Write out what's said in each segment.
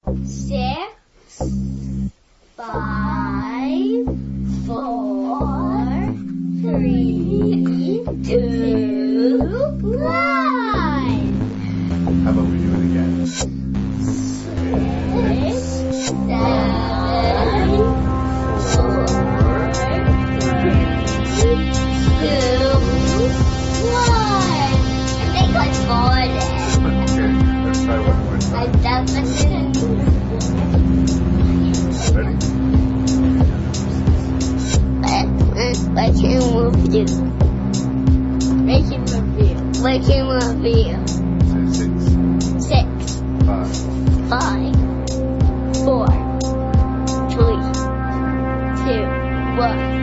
6, 5, 4, 3, 2, 1. How about we do it again? 6, 7, 4, 3, 2, 1. I think I got it. Okay, let's try one more time. I definitely didn't. Ready? Making review. Making review. Say 6, 6, 5, 5, 4, 3, 2, 1.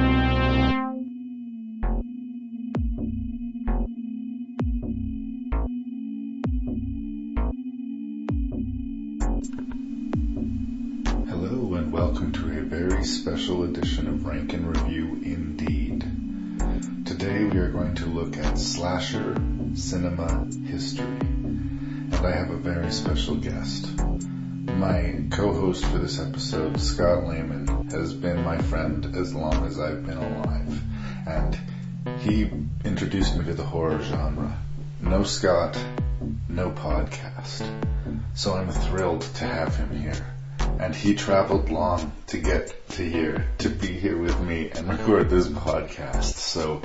Hello and welcome to a very special edition of Rank and Review indeed. Today we are going to look at slasher cinema history. And I have a very special guest. My co-host for this episode, Scott Lehman, has been my friend as long as I've been alive. And he introduced me to the horror genre. No Scott, no podcast. So I'm thrilled to have him here. And he traveled long to get to here, to be here with me and record this podcast. So,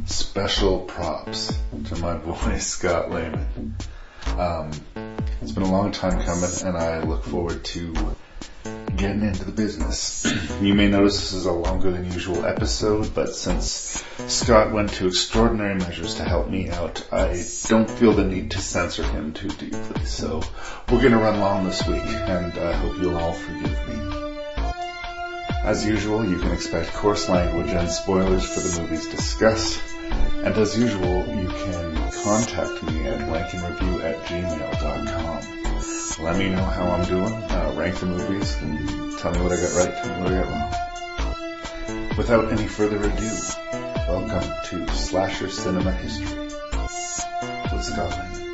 special props to my boy Scott Lehman. It's been a long time coming, and I look forward to getting into the business. You may notice this is a longer than usual episode, but since Scott went to extraordinary measures to help me out, I don't feel the need to censor him too deeply. So we're going to run long this week, and I hope you'll all forgive me. As usual, you can expect coarse language and spoilers for the movies discussed. And as usual, you can contact me at rankandreview@gmail.com. Let me know how I'm doing, rank the movies, and tell me what I got right, tell me what I got wrong. Without any further ado, welcome to Slasher Cinema History with Scott Lehman.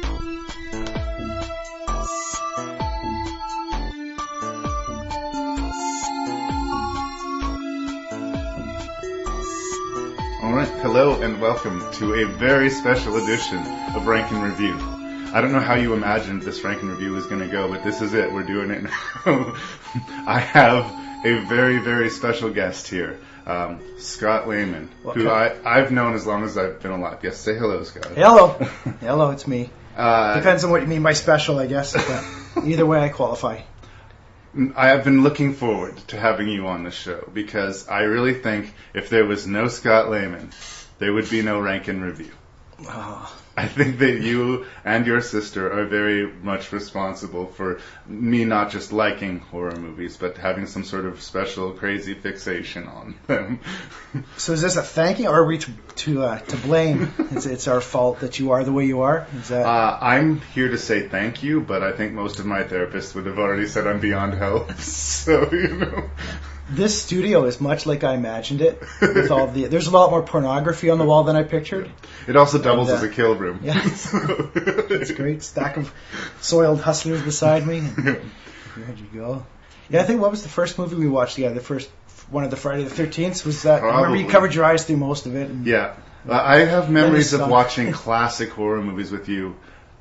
Alright, hello and welcome to a very special edition of Rank and Review. I don't know how you imagined this Rank and Review was going to go, but this is it. We're doing it now. I have a very, very special guest here, Scott Lehman, who I've known as long as I've been alive. Yes, say hello, Scott. Hello. Hello, it's me. Depends on what you mean by special, I guess. But either way, I qualify. I have been looking forward to having you on the show because I really think if there was no Scott Lehman, there would be no Rank and Review. Oh. I think that you and your sister are very much responsible for me not just liking horror movies, but having some sort of special crazy fixation on them. So is this a thank you, or are we to blame? It's our fault that you are the way you are? Is that... I'm here to say thank you, but I think most of my therapists would have already said I'm beyond help. So, you know... This studio is much like I imagined it. With all there's a lot more pornography on the wall than I pictured. It also doubles as a kill room. Yeah, it's great. Stack of soiled hustlers beside me. There you go. Yeah, I think what was the first movie we watched together? The first one of the Friday the 13th was that. Probably. I remember you covered your eyes through most of it. Yeah, I have memories of watching classic horror movies with you.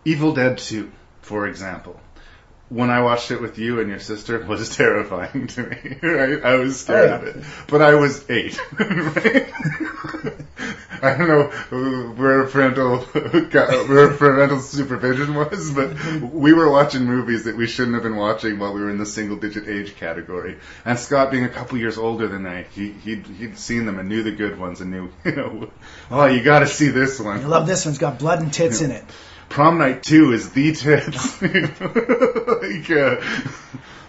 Evil Dead 2, for example. When I watched it with you and your sister, it was terrifying to me. Right? I was scared of it. But I was 8. Right? I don't know where parental supervision was, but we were watching movies that we shouldn't have been watching while we were in the single-digit age category. And Scott, being a couple years older than I, he'd seen them and knew the good ones and knew, oh, you got to see this one. I love this one. It's got blood and tits in it. Prom Night 2 is the tits.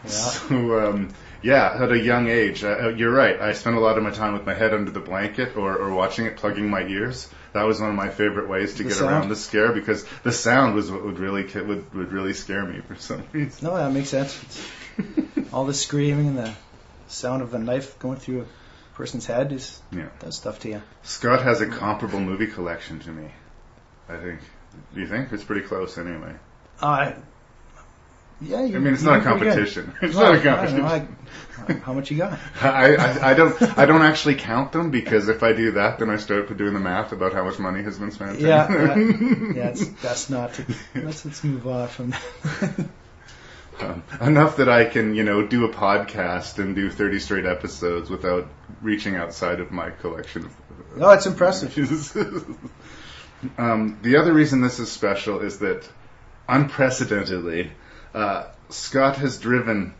So, at a young age, you're right. I spent a lot of my time with my head under the blanket or watching it, plugging my ears. That was one of my favorite ways to get around the scare because the sound was what would really scare me for some reason. No, that makes sense. All the screaming and the sound of a knife going through a person's head does stuff to you. Scott has a comparable movie collection to me, I think. Do you think? It's pretty close anyway. Yeah, I mean, it's not a competition. It's not a competition. I don't know, how much you got? I don't actually count them, because if I do that, then I start doing the math about how much money has been spent. Yeah, that's not. Let's move on from that. Enough that I can, do a podcast and do 30 straight episodes without reaching outside of my collection of. Oh, it's impressive. The other reason this is special is that, unprecedentedly, Scott has driven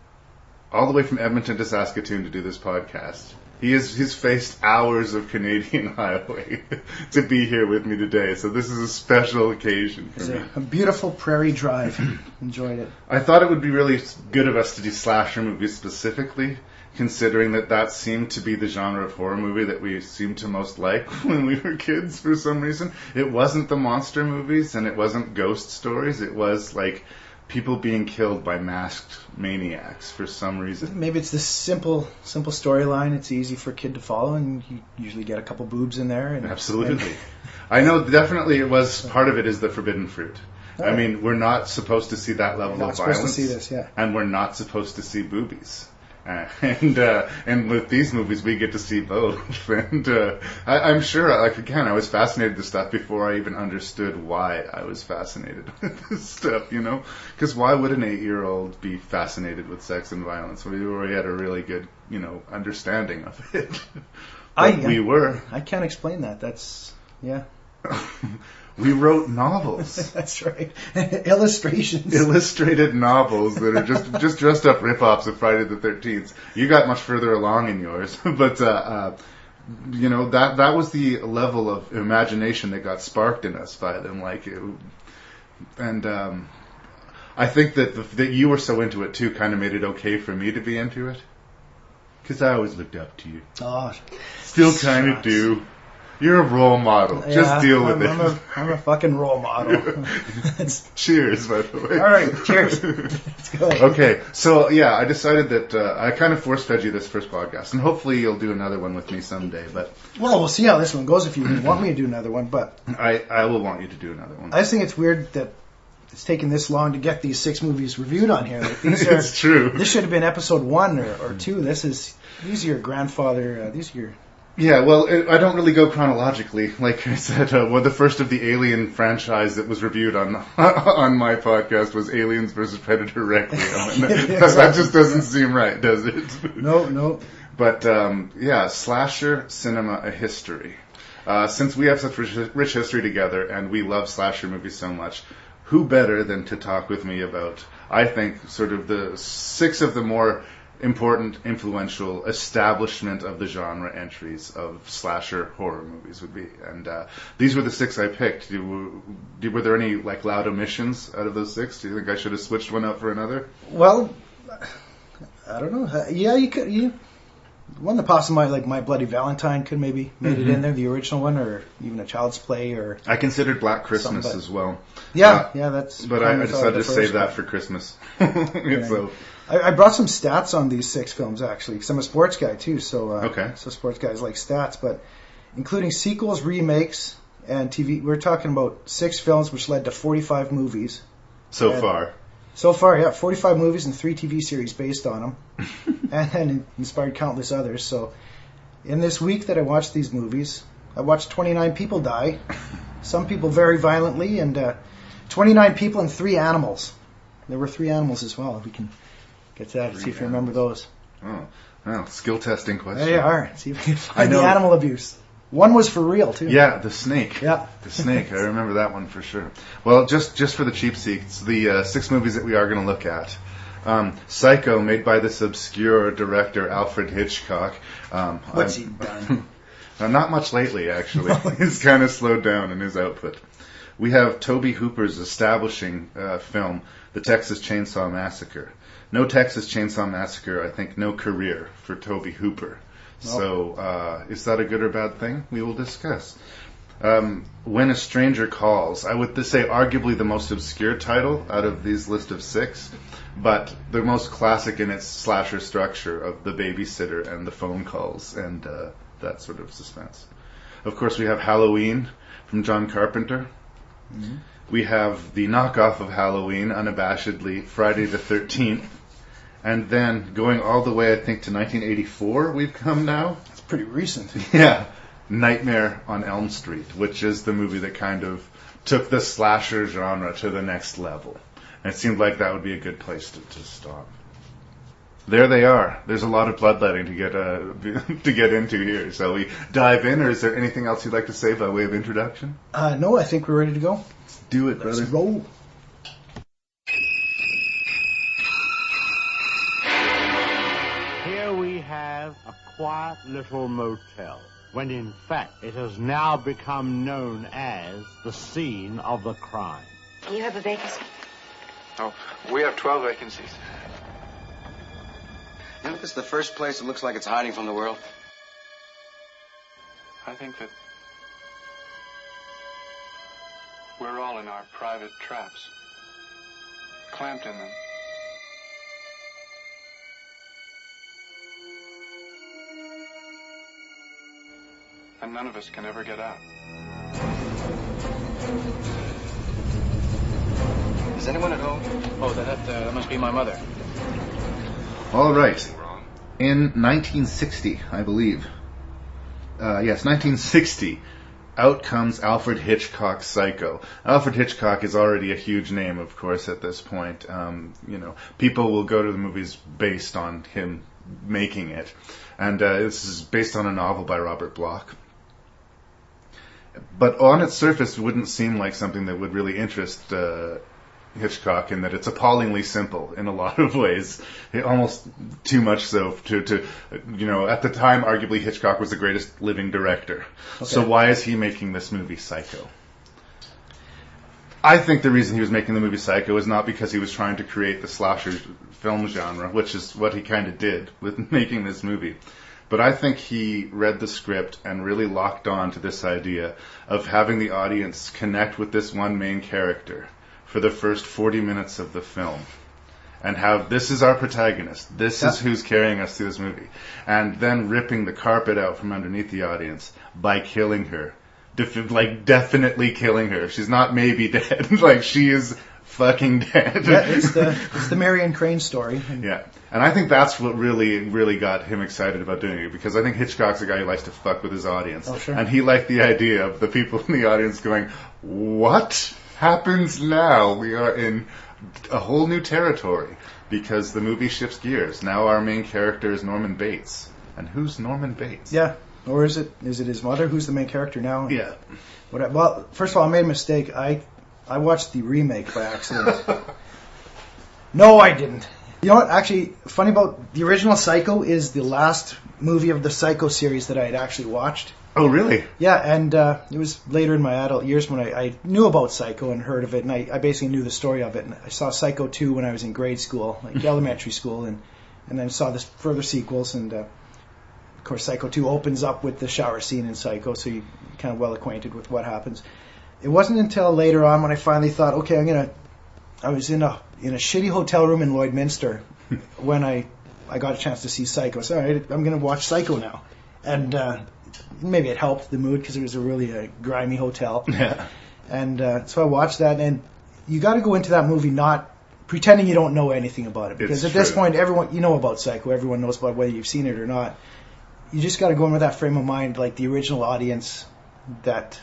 all the way from Edmonton to Saskatoon to do this podcast. He's faced hours of Canadian highway to be here with me today, so this is a special occasion for me. A beautiful prairie drive. Enjoyed it. I thought it would be really good of us to do slasher movies specifically, considering that seemed to be the genre of horror movie that we seemed to most like when we were kids for some reason. It wasn't the monster movies, and it wasn't ghost stories. It was like people being killed by masked maniacs for some reason. Maybe it's this simple storyline. It's easy for a kid to follow, and you usually get a couple boobs in there. Absolutely. I know definitely it was part of it is the forbidden fruit. I mean, we're not supposed to see that level of violence. We're not supposed to see this, yeah. And we're not supposed to see boobies. And with these movies, we get to see both. And I'm sure, I was fascinated with this stuff before I even understood why I was fascinated with this stuff, Because why would an 8-year-old be fascinated with sex and violence? We already had a really good, understanding of it. We were. I can't explain that. That's, yeah. We wrote novels. That's right. Illustrations. Illustrated novels that are just dressed up rip-offs of Friday the 13th. You got much further along in yours. But, that was the level of imagination that got sparked in us by them. I think that you were so into it, too, kind of made it okay for me to be into it. Because I always looked up to you. Oh, still kind of do. You're a role model. Yeah, just deal with it. I'm a fucking role model. Cheers, by the way. All right, cheers. Let's go. Okay, so I decided that I kind of force-fed you this first podcast, and hopefully you'll do another one with me someday. But we'll see how this one goes if you want me to do another one. But I will want you to do another one. I just think it's weird that it's taken this long to get these 6 movies reviewed on here. It's true. This should have been episode 1 or 2. These are your grandfather. These are your. Yeah, well, I don't really go chronologically. Like I said, the first of the Alien franchise that was reviewed on my podcast was Aliens vs. Predator Requiem. That just doesn't seem right, does it? No. But, slasher cinema, a history. Since we have such rich history together and we love slasher movies so much, who better than to talk with me about, I think, sort of the 6 of the more important, influential establishment of the genre entries of slasher horror movies would be. And these were the 6 I picked. Were there any loud omissions out of those 6? Do you think I should have switched one out for another? Well, I don't know. Yeah, you could. One that pops in mind, My Bloody Valentine could maybe made it in there, the original one, or even A Child's Play, or I considered Black Christmas as well. Yeah, that's. But I decided to save that for Christmas. So. I brought some stats on these 6 films, actually, because I'm a sports guy, too. So sports guys like stats. But including sequels, remakes, and TV, we're talking about 6 films which led to 45 movies. So far, 45 movies and 3 TV series based on them. and inspired countless others. So in this week that I watched these movies, I watched 29 people die. Some people very violently, and 29 people and 3 animals. There were 3 animals as well. We can get to that and see if you remember those. Oh, well, skill testing question. There you are. See if you can find the animal abuse. One was for real, too. Yeah, the snake. Yeah. The snake. I remember that one for sure. Well, just for the cheap seats, the 6 movies that we are going to look at. Psycho, made by this obscure director, Alfred Hitchcock. What's he done? Not much lately, actually. He's kind of slowed down in his output. We have Tobe Hooper's establishing film, The Texas Chainsaw Massacre. No Texas Chainsaw Massacre, I think no career for Tobe Hooper. Nope. So, is that a good or bad thing? We will discuss. When a Stranger Calls, I would say arguably the most obscure title out of these list of 6, but the most classic in its slasher structure of the babysitter and the phone calls and that sort of suspense. Of course, we have Halloween from John Carpenter. Mm-hmm. We have the knockoff of Halloween, unabashedly, Friday the 13th. And then going all the way, I think, to 1984 we've come now. It's pretty recent. Yeah. Nightmare on Elm Street, which is the movie that kind of took the slasher genre to the next level. And it seemed like that would be a good place to stop. There they are. There's a lot of bloodletting to get into here. Shall we dive in, or is there anything else you'd like to say by way of introduction? No, I think we're ready to go. Let's do it, brother. Let's roll. Here we have a quiet little motel, when in fact it has now become known as the scene of the crime. You have a vacancy? Oh, we have 12 vacancies. You know, this is the first place that looks like it's hiding from the world. I think that we're all in our private traps, clamped in them. And none of us can ever get out. Is anyone at home? Oh, that must be my mother. All right. In 1960, I believe. Yes, 1960. Out comes Alfred Hitchcock's Psycho. Alfred Hitchcock is already a huge name, of course, at this point. People will go to the movies based on him making it. And this is based on a novel by Robert Bloch. But on its surface, it wouldn't seem like something that would really interest Hitchcock, in that it's appallingly simple in a lot of ways. Almost too much so to at the time, arguably Hitchcock was the greatest living director. Okay. So why is he making this movie Psycho? I think the reason he was making the movie Psycho is not because he was trying to create the slasher film genre, which is what he kind of did with making this movie. But I think he read the script and really locked on to this idea of having the audience connect with this one main character for the first 40 minutes of the film. And have, this is our protagonist. This is who's carrying us through this movie. And then ripping the carpet out from underneath the audience by killing her. Definitely killing her. She's not maybe dead. She is fucking dead. Yeah, it's the Marion Crane story. Yeah. And I think that's what really, really got him excited about doing it, because I think Hitchcock's a guy who likes to fuck with his audience. Oh, sure. And he liked the idea of the people in the audience going, what happens now? We are in a whole new territory, because the movie shifts gears. Now our main character is Norman Bates. And who's Norman Bates? Yeah. Or is it his mother? Who's the main character now? Yeah. Well, first of all, I made a mistake. I watched the remake by accident. No, I didn't. You know what? Actually, funny about the original Psycho is the last movie of the Psycho series that I had actually watched. Oh, really? Yeah, and it was later in my adult years when I knew about Psycho and heard of it, and I basically knew the story of it. And I saw Psycho 2 when I was in grade school, elementary school, and then saw the further sequels. And of course, Psycho 2 opens up with the shower scene in Psycho, so you're kind of well acquainted with what happens. It wasn't until later on when I finally thought, okay, I was in a shitty hotel room in Lloydminster when I got a chance to see Psycho. So, all right, I'm going to watch Psycho now. And maybe it helped the mood because it was a really grimy hotel. Yeah. And so I watched that, and you got to go into that movie not pretending you don't know anything about it, because at this point, everyone, you know about Psycho. Everyone knows about whether you've seen it or not. You just got to go in with that frame of mind, like the original audience that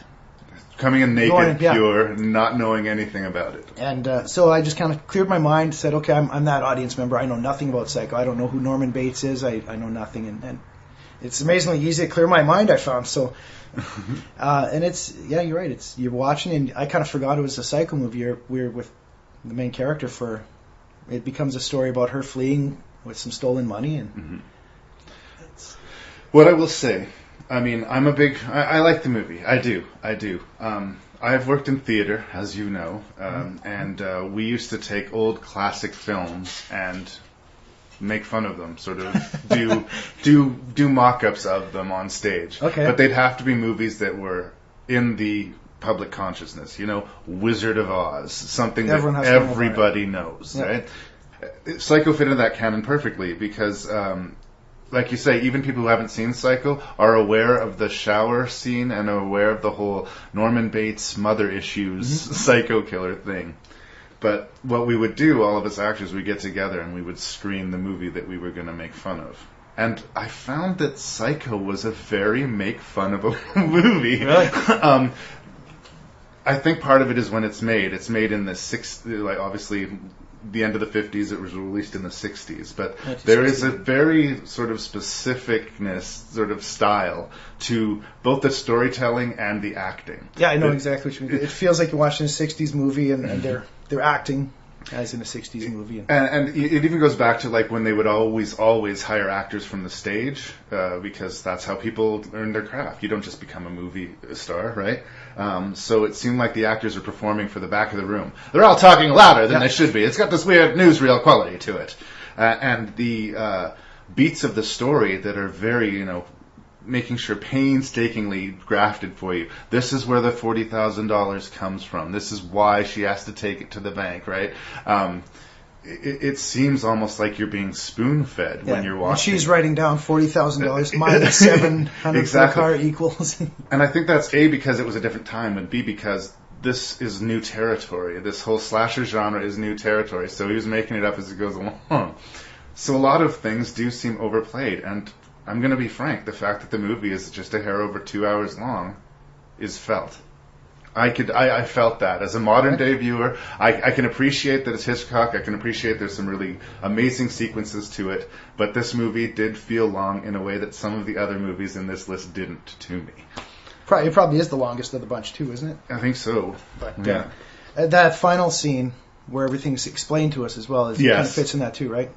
coming in naked, pure, not knowing anything about it. And so I just kind of cleared my mind, said, okay, I'm that audience member. I know nothing about Psycho. I don't know who Norman Bates is. I know nothing. And it's amazingly easy to clear my mind, I found. So, and it's, yeah, you're right. You're watching, and I kind of forgot it was a Psycho movie. We're with the main character it becomes a story about her fleeing with some stolen money. And what I will say, I mean, I like the movie. I do. I've worked in theater, as you know, and we used to take old classic films and make fun of them, sort of do mock-ups of them on stage. Okay. But they'd have to be movies that were in the public consciousness, Wizard of Oz, something that everybody knows, right? Psycho fit into that canon perfectly, because like you say, even people who haven't seen Psycho are aware of the shower scene and are aware of the whole Norman Bates mother issues psycho killer thing. But what we would do, all of us actors, we'd get together and we would screen the movie that we were going to make fun of. And I found that Psycho was a very make fun of a movie. Really? I think part of it is when it's made. It's made in the obviously the end of the 50s. It was released in the 60s. But there is a very sort of specificness, sort of style to both the storytelling and the acting. Yeah, I know exactly what you mean. It feels like you're watching a 60s movie and they're acting as in a 60s movie. And it even goes back to like when they would always hire actors from the stage because that's how people learn their craft. You don't just become a movie star, right? So it seemed like the actors are performing for the back of the room. They're all talking louder than they should be. It's got this weird newsreel quality to it. And the beats of the story that are very, making sure painstakingly grafted for you. This is where the $40,000 comes from. This is why she has to take it to the bank, right? It seems almost like you're being spoon-fed when you're watching. And she's writing down $40,000 minus $700 for the car equals. And I think that's A, because it was a different time, and B, because this is new territory. This whole slasher genre is new territory, so he was making it up as it goes along. So a lot of things do seem overplayed, and I'm going to be frank, the fact that the movie is just a hair over 2 hours long is felt. I felt that. As a modern day viewer, I can appreciate that it's Hitchcock, I can appreciate there's some really amazing sequences to it, but this movie did feel long in a way that some of the other movies in this list didn't to me. It probably is the longest of the bunch too, isn't it? I think so. But yeah. That final scene where everything's explained to us as well, kind of fits in that too, right?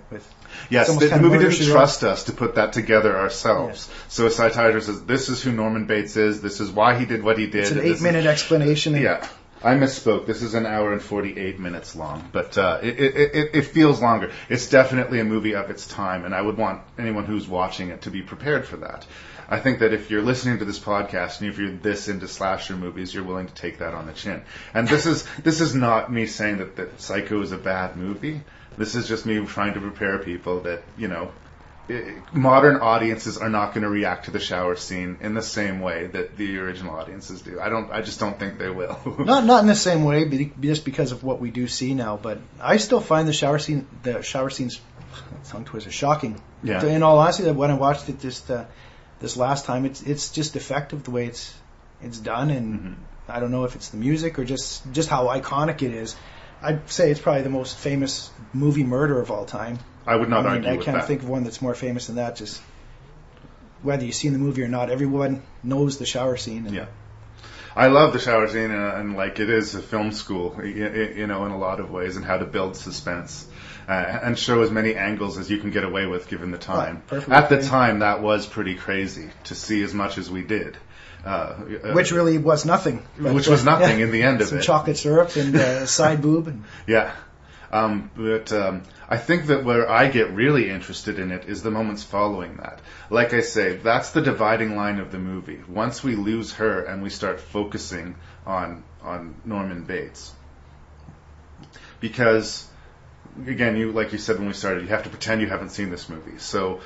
Yes, the movie didn't trust us to put that together ourselves. Yeah. So a psychiatrist says, this is who Norman Bates is, this is why he did what he did. It's an 8-minute explanation. Yeah. I misspoke. This is 1 hour and 48 minutes long, but it feels longer. It's definitely a movie of its time, and I would want anyone who's watching it to be prepared for that. I think that if you're listening to this podcast and if you're this into slasher movies, you're willing to take that on the chin. And this is not me saying that Psycho is a bad movie. This is just me trying to prepare people that, modern audiences are not going to react to the shower scene in the same way that the original audiences do. I just don't think they will. Not in the same way, but just because of what we do see now. But I still find the shower scenes, tongue twister, shocking. Yeah. In all honesty, when I watched it this last time, it's just effective the way it's done, and I don't know if it's the music or just how iconic it is. I'd say it's probably the most famous movie murder of all time. I would not argue with that. I can't think of one that's more famous than that. Just whether you've seen the movie or not, everyone knows the shower scene. Yeah. I love the shower scene, and like it is a film school, in a lot of ways, and how to build suspense and show as many angles as you can get away with given the time. At the time, that was pretty crazy to see as much as we did. Which really was nothing. Which was nothing in the end of it. Some chocolate syrup and side boob. Yeah. But I think that where I get really interested in it is the moments following that. Like I say, that's the dividing line of the movie. Once we lose her and we start focusing on Norman Bates. Because, again, like you said when we started, you have to pretend you haven't seen this movie. So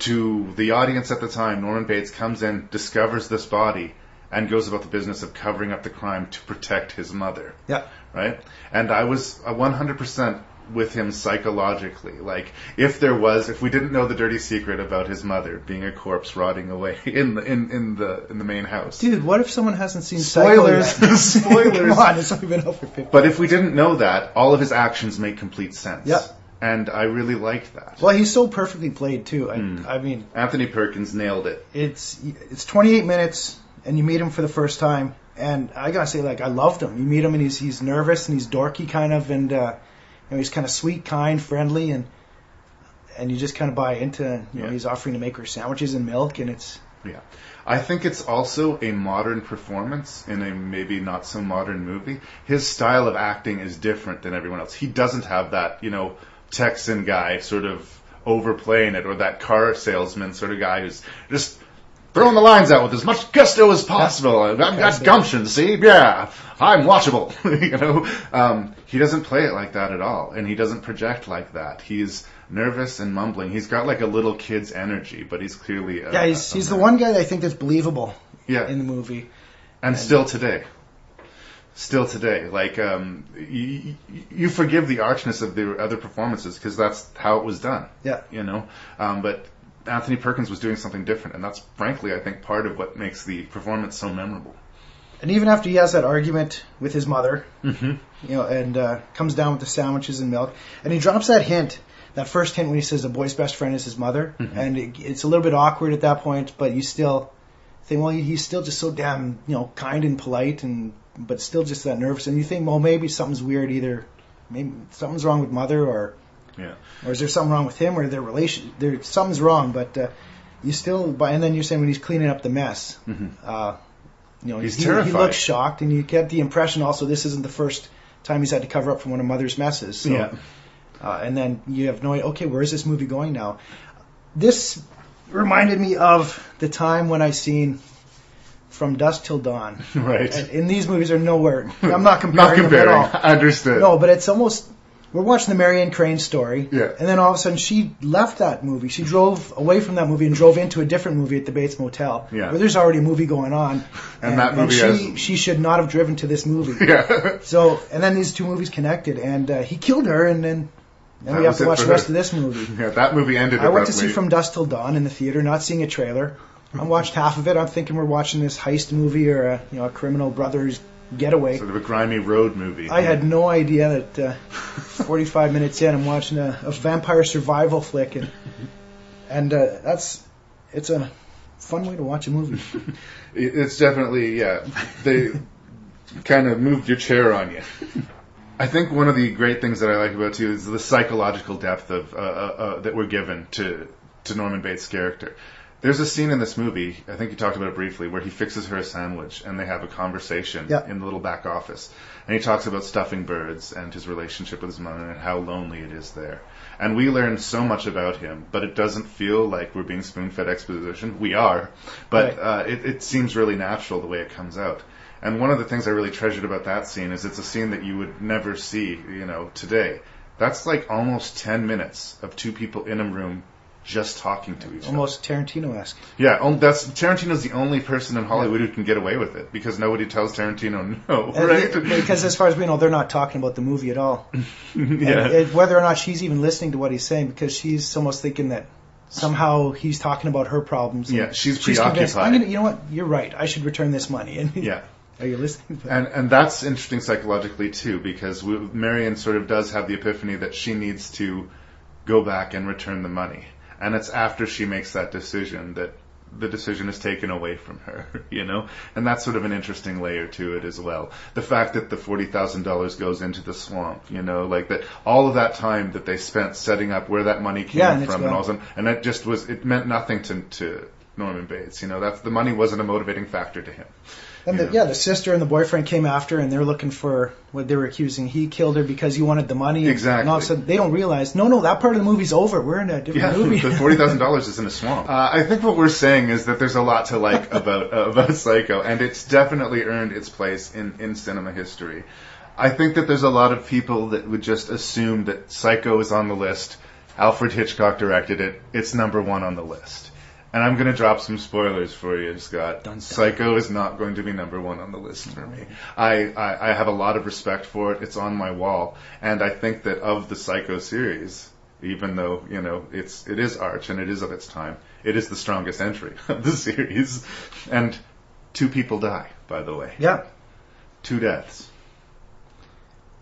to the audience at the time, Norman Bates comes in, discovers this body, and goes about the business of covering up the crime to protect his mother. Yeah. Right? And I was 100% with him psychologically. Like, if we didn't know the dirty secret about his mother being a corpse rotting away in the main house. Dude, what if someone hasn't seen Spoilers? Spoilers. Come on, it's only been over 50. But if we didn't know that, all of his actions make complete sense. Yep. And I really liked that. Well, he's so perfectly played, too. I mean... Anthony Perkins nailed it. It's 28 minutes, and you meet him for the first time. And I gotta say, I loved him. You meet him, and he's nervous, and he's dorky, kind of, and he's kind of sweet, kind, friendly, and you just kind of buy into, he's offering to make her sandwiches and milk, and it's... Yeah. I think it's also a modern performance in a maybe not so modern movie. His style of acting is different than everyone else. He doesn't have that, Texan guy sort of overplaying it, or that car salesman sort of guy who's just throwing the lines out with as much gusto as possible. I've got gumption, see? Yeah, I'm watchable. He doesn't play it like that at all, and he doesn't project like that. He's nervous and mumbling. He's got like a little kid's energy, but he's clearly he's the one guy that I think that's believable in the movie. And still today, like you forgive the archness of the other performances because that's how it was done. Yeah, but Anthony Perkins was doing something different, and that's frankly, I think, part of what makes the performance so memorable. And even after he has that argument with his mother, and comes down with the sandwiches and milk, and he drops that hint. That first hint when he says the boy's best friend is his mother, and it's a little bit awkward at that point, but you still think, well, he's still just so damn, kind and polite, but still just that nervous. And you think, well, maybe something's weird. Either maybe something's wrong with mother, or is there something wrong with him, or their relation? Something's wrong, but you still. And then you're saying when he's cleaning up the mess, he's terrified. He looks shocked, and you get the impression also this isn't the first time he's had to cover up for one of mother's messes. So. And then you have no idea, okay, where is this movie going now? This reminded me of the time when I seen From Dusk Till Dawn. Right. And these movies are nowhere. I'm not comparing them at all. Understood. No, but it's almost, we're watching the Marianne Crane story. Yeah. And then all of a sudden she left that movie. She drove away from that movie and drove into a different movie at the Bates Motel. Yeah. Where there's already a movie going on. And that movie she should not have driven to this movie. Yeah. So, and then these two movies connected, and he killed her, and then we have to watch the rest of this movie. Yeah, that movie ended abruptly. I went to see From Dusk Till Dawn in the theater, not seeing a trailer. I watched half of it. I'm thinking we're watching this heist movie or a criminal brothers getaway. Sort of a grimy road movie. I had no idea that 45 minutes in, I'm watching a vampire survival flick, and it's a fun way to watch a movie. It's definitely, they kind of moved your chair on you. I think one of the great things that I like about it too is the psychological depth of that we're given to Norman Bates' character. There's a scene in this movie, I think you talked about it briefly, where he fixes her a sandwich and they have a conversation in the little back office. And he talks about stuffing birds and his relationship with his mother and how lonely it is there. And we learn so much about him, but it doesn't feel like we're being spoon-fed exposition. We are, but it seems really natural the way it comes out. And one of the things I really treasured about that scene is it's a scene that you would never see, today. That's like almost 10 minutes of two people in a room just talking to each other. Almost Tarantino-esque. Yeah, Tarantino's the only person in Hollywood who can get away with it because nobody tells Tarantino no, right? Because as far as we know, they're not talking about the movie at all. And whether or not she's even listening to what he's saying, because she's almost thinking that somehow he's talking about her problems. Yeah, she's preoccupied. You know what? You're right. I should return this money. And are you listening? And that's interesting psychologically too, because Marion sort of does have the epiphany that she needs to go back and return the money. And it's after she makes that decision that the decision is taken away from her, And that's sort of an interesting layer to it as well. The fact that the $40,000 goes into the swamp, like that, all of that time that they spent setting up where that money came from and all of a sudden, and that just it meant nothing to Norman Bates, the money wasn't a motivating factor to him. And the sister and the boyfriend came after, and they're looking for what they were accusing. He killed her because he wanted the money. Exactly. And all of a sudden, they don't realize, no, that part of the movie's over. We're in a different movie. The $40,000 is in a swamp. I think what we're saying is that there's a lot to like about Psycho, and it's definitely earned its place in cinema history. I think that there's a lot of people that would just assume that Psycho is on the list. Alfred Hitchcock directed it. It's number one on the list. And I'm going to drop some spoilers for you, Scott. Psycho is not going to be number one on the list for me. I have a lot of respect for it. It's on my wall. And I think that of the Psycho series, even though, it is arch and it is of its time, it is the strongest entry of the series. And 2 people die, by the way. Yeah. 2 deaths.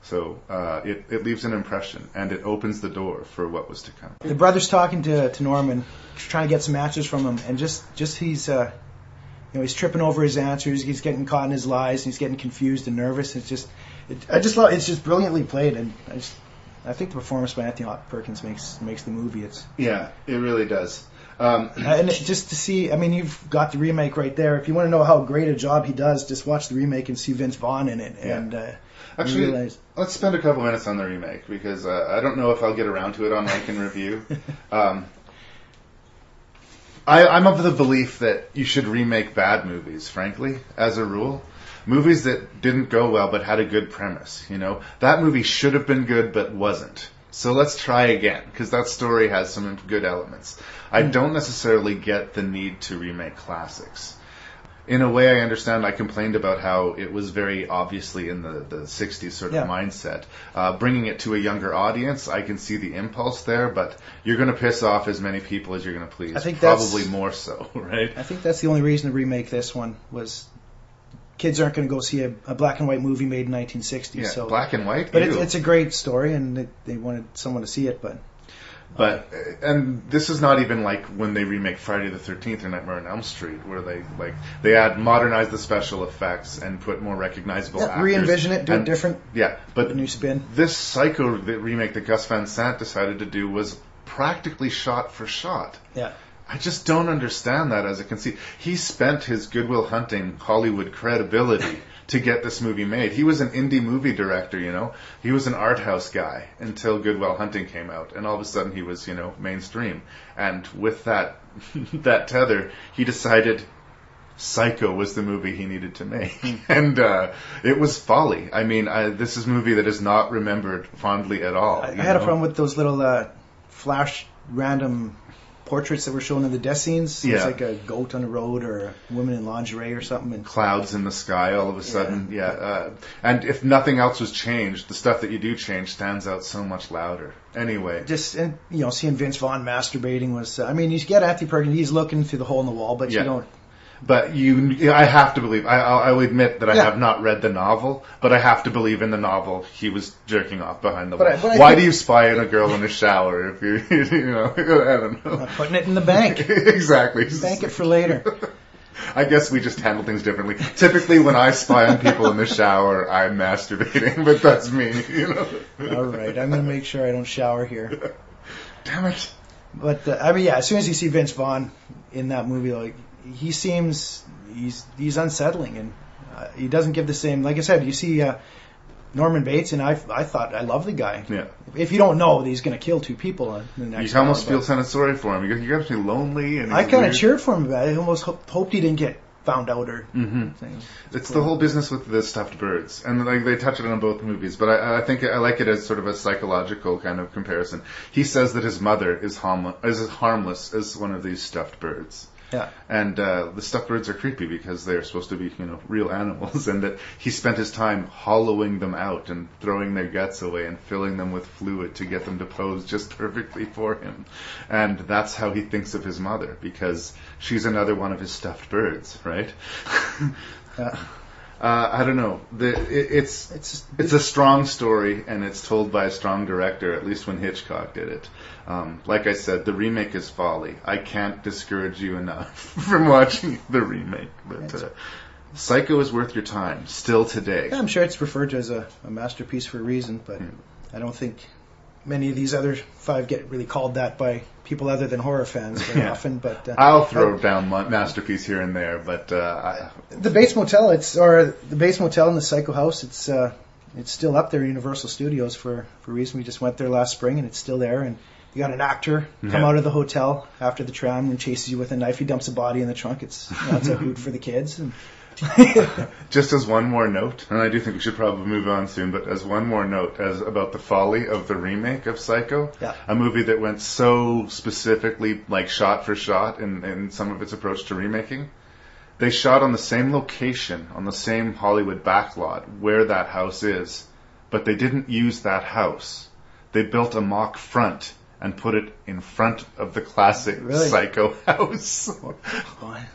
So it leaves an impression, and it opens the door for what was to come. The brother's talking to Norman, trying to get some answers from him, and just he's he's tripping over his answers. He's getting caught in his lies, and he's getting confused and nervous. It's just brilliantly played, and I think the performance by Anthony Perkins makes the movie. It really does. And just to see, you've got the remake right there. If you want to know how great a job he does, just watch the remake and see Vince Vaughn in it. Yeah. And actually, let's spend a couple minutes on the remake, because I don't know if I'll get around to it on Rank and Review. I'm of the belief that you should remake bad movies, frankly, as a rule. Movies that didn't go well but had a good premise, you know. That movie should have been good but wasn't. So let's try again, because that story has some good elements. I don't necessarily get the need to remake classics. In a way, I understand. I complained about how it was very obviously in the 60s sort of mindset. Bringing it to a younger audience, I can see the impulse there, but you're going to piss off as many people as you're going to please. I think probably more so, right? I think that's the only reason to remake this one was kids aren't going to go see a black and white movie made in 1960. Yeah, so, black and white? But it's a great story, and they wanted someone to see it, but... And this is not even like when they remake Friday the 13th or Nightmare on Elm Street, where they modernize the special effects and put more recognizable actors. Re-envision it, do it different. Yeah, but a new spin. This Psycho remake that Gus Van Sant decided to do was practically shot for shot. Yeah. I just don't understand that as a conceit. He spent his Goodwill Hunting Hollywood credibility to get this movie made. He was an indie movie director, you know. He was an art house guy until Goodwill Hunting came out, and all of a sudden he was, you know, mainstream. And with that that tether, he decided Psycho was the movie he needed to make. And it was folly. I mean, this is a movie that is not remembered fondly at all. I had a problem with those little flash random portraits that were shown in the death scenes. Yeah. It's like a goat on the road or a woman in lingerie or something. And clouds in the sky all of a sudden. And if nothing else was changed, the stuff that you do change stands out so much louder. Anyway. And seeing Vince Vaughn masturbating was... you get Anthony Perkins, he's looking through the hole in the wall, but you don't... But I have to believe, I will admit that I have not read the novel, but I have to believe in the novel he was jerking off behind the wall. Why do you spy on a girl in a shower if you I don't know. Putting it in the bank. Exactly. Bank it for later. I guess we just handle things differently. Typically when I spy on people in the shower, I'm masturbating, but that's me, you know. All right, I'm going to make sure I don't shower here. Damn it. But, as soon as you see Vince Vaughn in that movie, he seems he's unsettling, and he doesn't give the same. Like I said, you see Norman Bates, and I thought I love the guy. Yeah. If you don't know that he's going to kill two people in the next, you almost feel kind of sorry for him. You got to be lonely, and I kind of cheered for him. I almost hoped he didn't get found out or things. It's the whole business with the stuffed birds, and they touch it on both movies. But I think I like it as sort of a psychological kind of comparison. He says that his mother is as harmless as one of these stuffed birds. Yeah. And the stuffed birds are creepy because they're supposed to be, real animals, and that he spent his time hollowing them out and throwing their guts away and filling them with fluid to get them to pose just perfectly for him. And that's how he thinks of his mother, because she's another one of his stuffed birds, right? I don't know. It's a strong story, and it's told by a strong director, at least when Hitchcock did it. Like I said, the remake is folly. I can't discourage you enough from watching the remake. But Psycho is worth your time, still today. Yeah, I'm sure it's referred to as a masterpiece for a reason, but I don't think many of these other five get really called that by people other than horror fans very often. But I'll throw down masterpiece here and there, but the Bates Motel, the Bates Motel in the Psycho House, it's still up there in Universal Studios for a reason. We just went there last spring, and it's still there. And you got an actor come out of the hotel after the tram and chases you with a knife. He dumps a body in the trunk. It's a hoot for the kids. And just as one more note, and I do think we should probably move on soon, but as one more note about the folly of the remake of Psycho, a movie that went so specifically shot for shot in some of its approach to remaking. They shot on the same location, on the same Hollywood backlot where that house is, but they didn't use that house. They built a mock front and put it in front of the classic Psycho house. Why?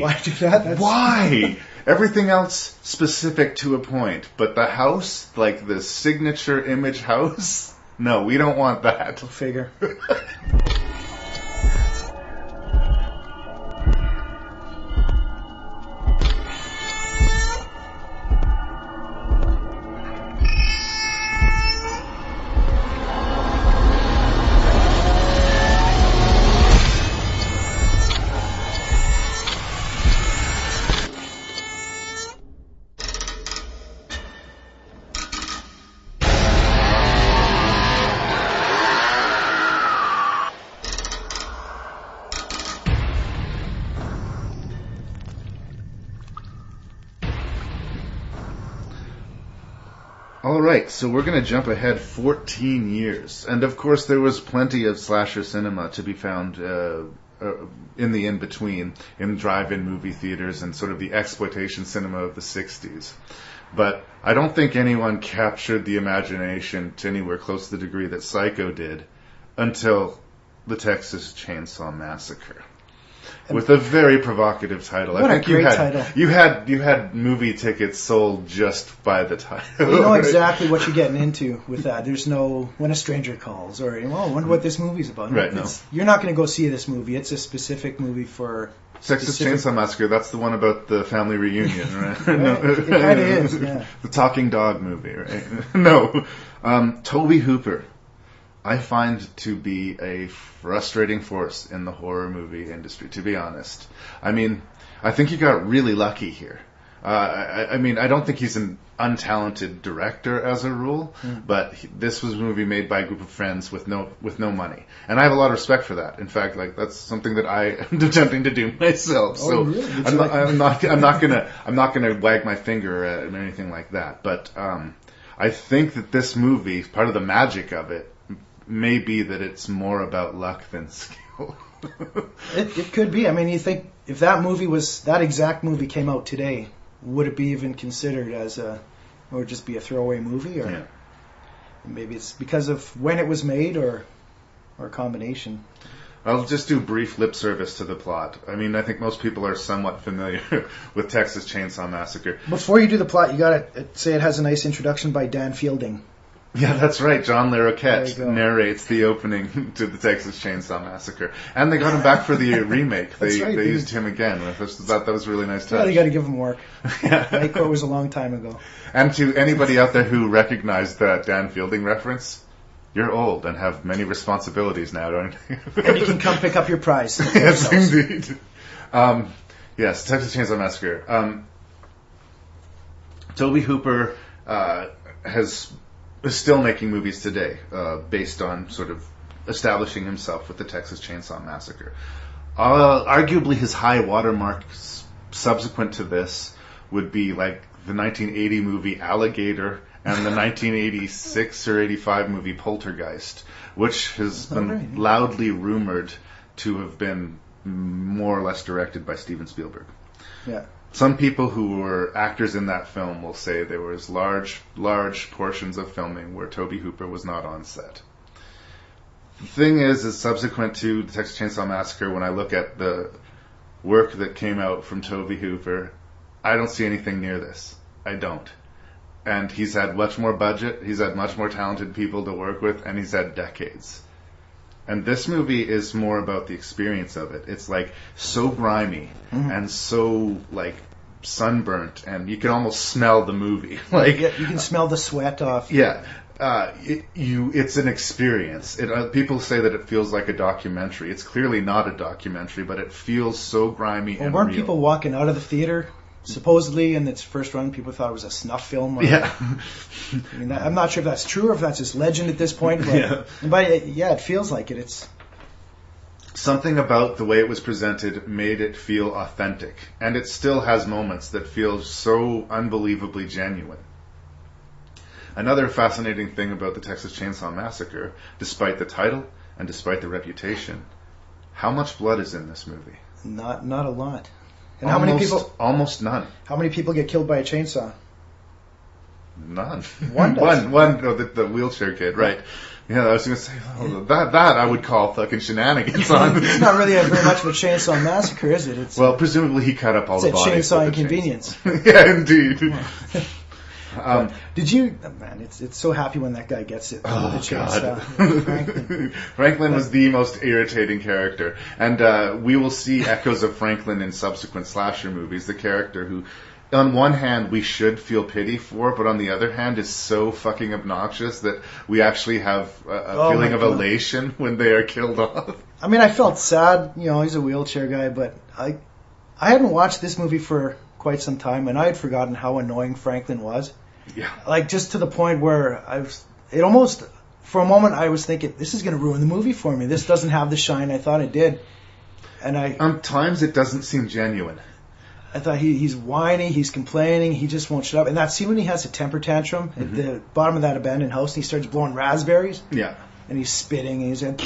Why do that? Why? Everything else specific to a point, but the house, the signature image house, no, we don't want that. Go figure. All right, so we're going to jump ahead 14 years. And of course, there was plenty of slasher cinema to be found in the in-between, in drive-in movie theaters and sort of the exploitation cinema of the 60s. But I don't think anyone captured the imagination to anywhere close to the degree that Psycho did until the Texas Chainsaw Massacre. With a very provocative title. What a great title. You had movie tickets sold just by the title. You know exactly what you're getting into with that. There's no When a Stranger Calls or, I wonder what this movie's about. Right, no. You're not going to go see this movie. It's a specific movie for... Texas Chainsaw Massacre, that's the one about the family reunion, right? Right. No. It kind of is, yeah. The talking dog movie, right? No. Tobe Hooper, I find to be a frustrating force in the horror movie industry, to be honest. I mean, I think you got really lucky here. I don't think he's an untalented director as a rule, but this was a movie made by a group of friends with no money, and I have a lot of respect for that. In fact, like that's something that I am attempting to do myself. So really? I'm not gonna wag my finger at anything like that. But I think that this movie, part of the magic of it, may be that it's more about luck than skill. It could be. I mean, you think if that exact movie came out today, would it be even considered as or just be a throwaway movie, or maybe it's because of when it was made, or a combination? I'll just do brief lip service to the plot. I mean, I think most people are somewhat familiar with Texas Chainsaw Massacre. Before you do the plot, you gotta say it has a nice introduction by Dan Fielding. Yeah, that's right. John There LaRoquette you go. narrates the opening to the Texas Chainsaw Massacre. And they got him back for the remake. That's right, They dude. used him again. I thought that was a really nice Yeah, touch. you got to give him work. Yeah. Night Court was a long time ago. And to anybody out there who recognized that Dan Fielding reference, you're old and have many responsibilities now, don't you? And you can come pick up your prize. Yes, indeed. Yes, Texas Chainsaw Massacre. Tobe Hooper is still making movies today, based on sort of establishing himself with the Texas Chainsaw Massacre. Arguably his high watermark subsequent to this would be like the 1980 movie Alligator and the 1986 or 85 movie Poltergeist, which has been loudly rumored to have been more or less directed by Steven Spielberg. Yeah. Some people who were actors in that film will say there was large portions of filming where Tobe Hooper was not on set. The thing is subsequent to the Texas Chainsaw Massacre, when I look at the work that came out from Tobe Hooper, I don't see anything near this. I don't. And he's had much more budget, he's had much more talented people to work with, and he's had decades. And this movie is more about the experience of it. It's like so grimy and so like sunburnt, and you can almost smell the movie. Like You can smell the sweat off. yeah, it's an experience. People say that it feels like a documentary. It's clearly not a documentary, but it feels so grimy and Weren't real. people walking out of the theater? Supposedly, in its first run, people thought it was a snuff film. Or, Yeah. I mean, I'm not sure if that's true or if that's just legend at this point. But, it feels like it. It's Something about the way it was presented made it feel authentic. And it still has moments that feel so unbelievably genuine. Another fascinating thing about the Texas Chainsaw Massacre, despite the title and despite the reputation, how much blood is in this movie? not a lot. And Almost none. How many people get killed by a chainsaw? None. One does. One. Oh, the wheelchair kid, right? Yeah, I was going to say that I would call fucking shenanigans on. It's not really very much of a chainsaw massacre, is it? Well, presumably he cut up all the it's a bodies. chainsaw with the inconvenience. chainsaw. Yeah, indeed. Did you? Man, it's so happy when that guy gets it. Oh, with the chainsaw. God. Franklin was the most irritating character. And we will see echoes of Franklin in subsequent slasher movies. The character who, on one hand, we should feel pity for, but on the other hand, is so fucking obnoxious that we actually have a feeling of elation when they are killed off. I mean, I felt sad. He's a wheelchair guy, but I hadn't watched this movie for quite some time, and I had forgotten how annoying Franklin was. Yeah. Like, just to the point where for a moment, I was thinking, this is going to ruin the movie for me. This doesn't have the shine I thought it did. And Times it doesn't seem genuine. I thought he's whining, he's complaining, he just won't shut up. And that scene when he has a temper tantrum at the bottom of that abandoned house, and he starts blowing raspberries. Yeah. And he's spitting, and he's like,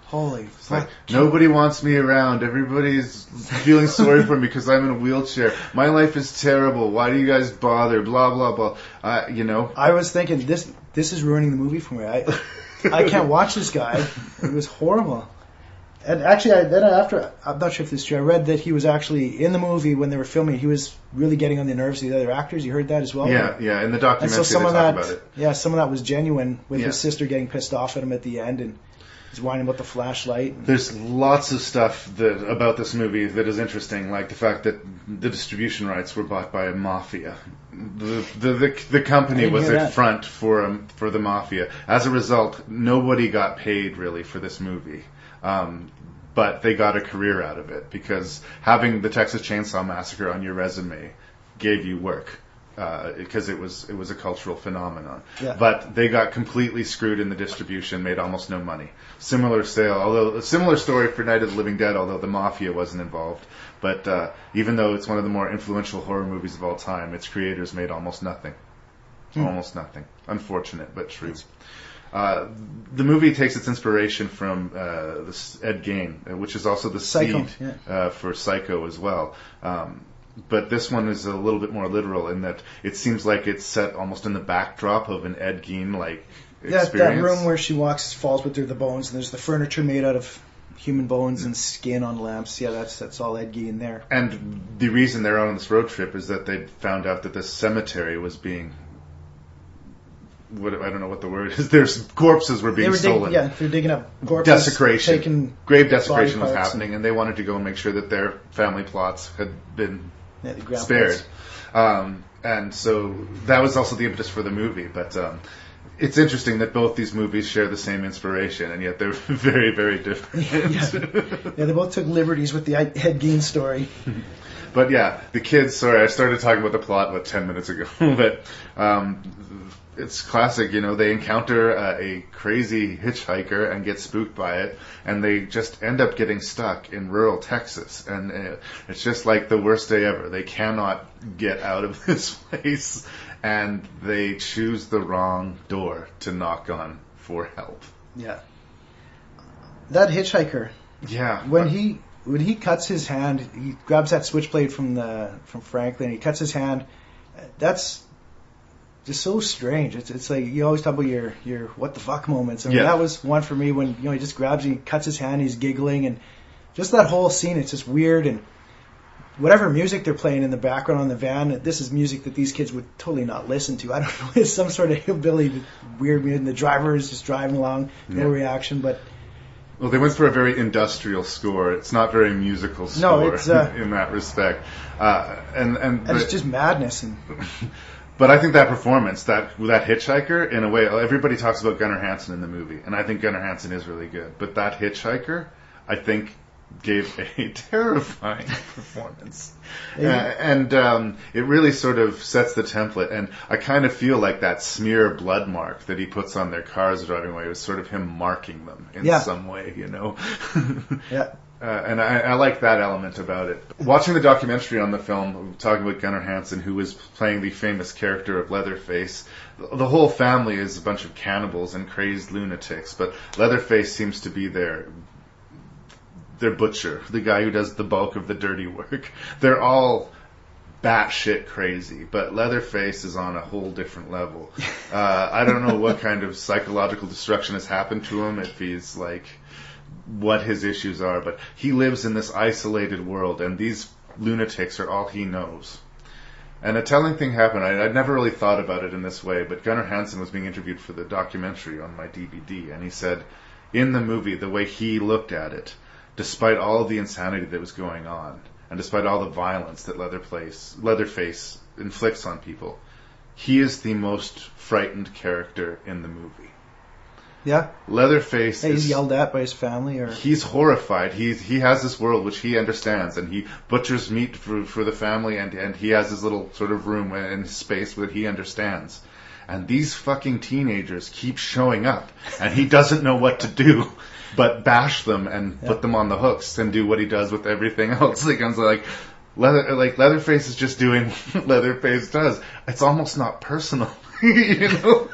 holy fuck. Like, nobody wants me around. Everybody's feeling sorry for me because I'm in a wheelchair. My life is terrible. Why do you guys bother? Blah, blah, blah. I was thinking, this is ruining the movie for me. I can't watch this guy. It was horrible. And actually, I'm not sure if this is true, I read that he was actually in the movie when they were filming. He was really getting on the nerves of the other actors. You heard that as well? Yeah. In the documentary, and so they talk about it. Yeah, some of that was genuine with his sister getting pissed off at him at the end, and he's whining about the flashlight. There's lots of stuff about this movie that is interesting, like the fact that the distribution rights were bought by a mafia. The company was a front for the mafia. As a result, nobody got paid really for this movie. But they got a career out of it because having the Texas Chainsaw Massacre on your resume gave you work because it was a cultural phenomenon. Yeah. But they got completely screwed in the distribution, made almost no money. Similar story for Night of the Living Dead, although the mafia wasn't involved. But even though it's one of the more influential horror movies of all time, its creators made almost nothing. Almost nothing. Unfortunate, but true. The movie takes its inspiration from this Ed Gein, which is also the seed for Psycho as well. But this one is a little bit more literal in that it seems like it's set almost in the backdrop of an Ed Gein-like experience. Yeah, that room where she walks falls with the bones, and there's the furniture made out of human bones and skin on lamps. Yeah, that's all Ed Gein there. And the reason they're on this road trip is that they found out that this cemetery was being... I don't know what the word is. There's corpses were being stolen. They're digging up corpses. Desecration. Grave desecration was happening, and they wanted to go and make sure that their family plots had been spared. And so that was also the impetus for the movie. But it's interesting that both these movies share the same inspiration, and yet they're very, very different. They both took liberties with the Ed Gein story. But yeah, the kids, sorry, I started talking about the plot about 10 minutes ago. But it's classic, they encounter a crazy hitchhiker and get spooked by it, and they just end up getting stuck in rural Texas. And it's just like the worst day ever. They cannot get out of this place, and they choose the wrong door to knock on for help. Yeah. That hitchhiker. Yeah. When he cuts his hand, he grabs that switchblade from Franklin. He cuts his hand. That's just so strange. It's like you always talk about your what the fuck moments. I mean, that was one for me when he just grabs, he cuts his hand, he's giggling, and just that whole scene. It's just weird, and whatever music they're playing in the background on the van, this is music that these kids would totally not listen to. I don't know, it's some sort of hillbilly weird music. And the driver is just driving along, no reaction, but. Well, they went for a very industrial score. It's not very musical score. No, it's in that respect, and it's just madness. But I think that performance, that hitchhiker, in a way, everybody talks about Gunnar Hansen in the movie, and I think Gunnar Hansen is really good. But that hitchhiker, I think, gave a terrifying performance. And it really sort of sets the template. And I kind of feel like that smear blood mark that he puts on their cars driving away was sort of him marking them in some way, Yeah. And I like that element about it. Watching the documentary on the film, talking about Gunnar Hansen, who was playing the famous character of Leatherface, the whole family is a bunch of cannibals and crazed lunatics, but Leatherface seems to be their butcher, the guy who does the bulk of the dirty work. They're all batshit crazy, but Leatherface is on a whole different level. I don't know what kind of psychological destruction has happened to him, if he's like... what his issues are, but he lives in this isolated world, and these lunatics are all he knows. And a telling thing happened. I'd never really thought about it in this way, but Gunnar Hansen was being interviewed for the documentary on my DVD, and he said, in the movie, the way he looked at it, despite all of the insanity that was going on, and despite all the violence that Leatherface inflicts on people, he is the most frightened character in the movie. Yeah. Leatherface he's yelled at by his family, or he's horrified. He has this world which he understands, and he butchers meat for the family, and he has his little sort of room and space that he understands. And these fucking teenagers keep showing up, and he doesn't know what to do but bash them and put them on the hooks and do what he does with everything else. Like, I'm like, Leatherface is just doing what Leatherface does. It's almost not personal, you know.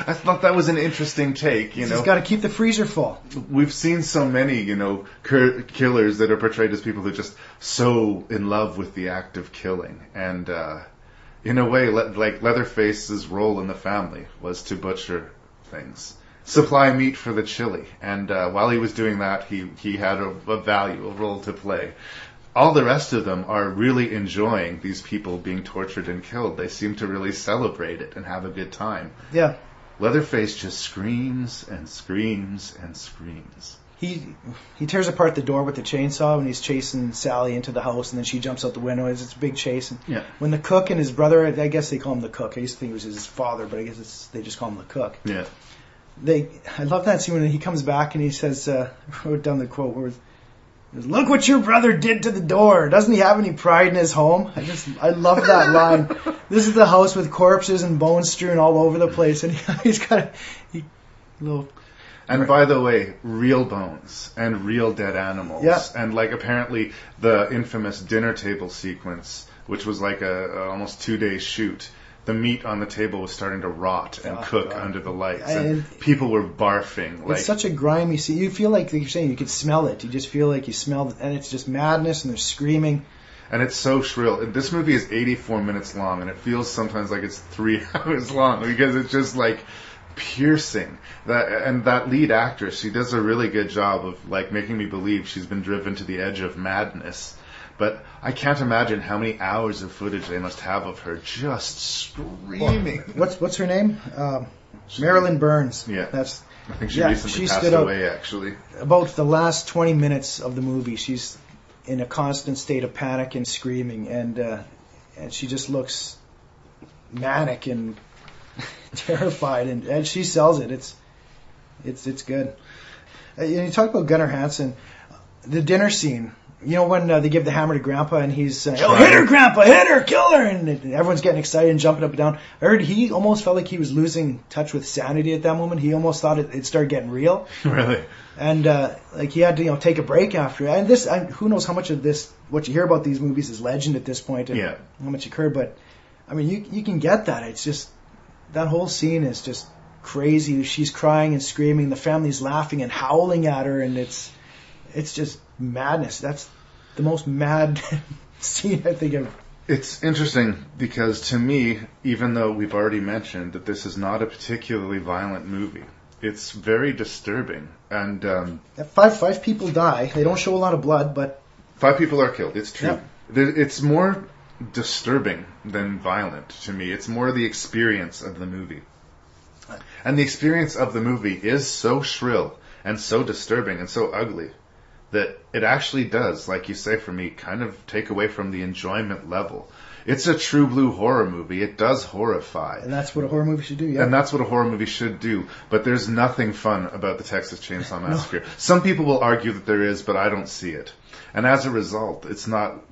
I thought that was an interesting take, you know. He's got to keep the freezer full. We've seen so many, you know, killers that are portrayed as people who are just so in love with the act of killing. And in a way, like Leatherface's role in the family was to butcher things, supply meat for the chili. And while he was doing that, he had a role to play. All the rest of them are really enjoying these people being tortured and killed. They seem to really celebrate it and have a good time. Yeah. Leatherface just screams and screams and screams. He tears apart the door with the chainsaw when he's chasing Sally into the house, and then she jumps out the window. It's a big chase. And yeah. When the cook and his brother, I guess they call him the cook. I used to think it was his father, but I guess they just call him the cook. Yeah. I love that scene when he comes back and he says, I wrote down the quote where "Look what your brother did to the door. Doesn't he have any pride in his home?" I love that line. This is the house with corpses and bones strewn all over the place, and he's got a little. And by the way, real bones and real dead animals. Yeah. And like apparently the infamous dinner table sequence, which was like a almost 2-day shoot. The meat on the table was starting to rot and cook under the lights, and people were barfing. It's such a grimy scene. You feel like you're saying you could smell it. You just feel like you smell it, and it's just madness, and they're screaming. And it's so shrill. This movie is 84 minutes long, and it feels sometimes like it's 3 hours long because it's just like piercing. That lead actress, she does a really good job of like making me believe she's been driven to the edge of madness. But I can't imagine how many hours of footage they must have of her just screaming. What's her name? Marilyn Burns. Yeah. I think she recently she passed stood away, actually. About the last 20 minutes of the movie, she's in a constant state of panic and screaming, and she just looks manic and terrified, and she sells it. It's good. You talk about Gunnar Hansen, the dinner scene. You know when they give the hammer to Grandpa and he's hit her, Grandpa, hit her, kill her, and everyone's getting excited and jumping up and down. I heard he almost felt like he was losing touch with sanity at that moment. He almost thought it started getting real. Really? And like he had to take a break after. And this, who knows how much of this, what you hear about these movies is legend at this point, and how much occurred. But I mean, you can get that. It's just that whole scene is just crazy. She's crying and screaming. The family's laughing and howling at her, and it's just madness. That's the most mad scene I think of. It's interesting because to me, even though we've already mentioned that this is not a particularly violent movie, it's very disturbing. And five people die. They don't show a lot of blood, but 5 people are killed. It's true. Yep. It's more disturbing than violent to me. It's more the experience of the movie. And the experience of the movie is so shrill and so disturbing and so ugly that it actually does, like you say, for me, kind of take away from the enjoyment level. It's a true blue horror movie. It does horrify. And that's what a horror movie should do, yeah. And that's what a horror movie should do. But there's nothing fun about the Texas Chainsaw Massacre. No. Some people will argue that there is, but I don't see it. And as a result, it's not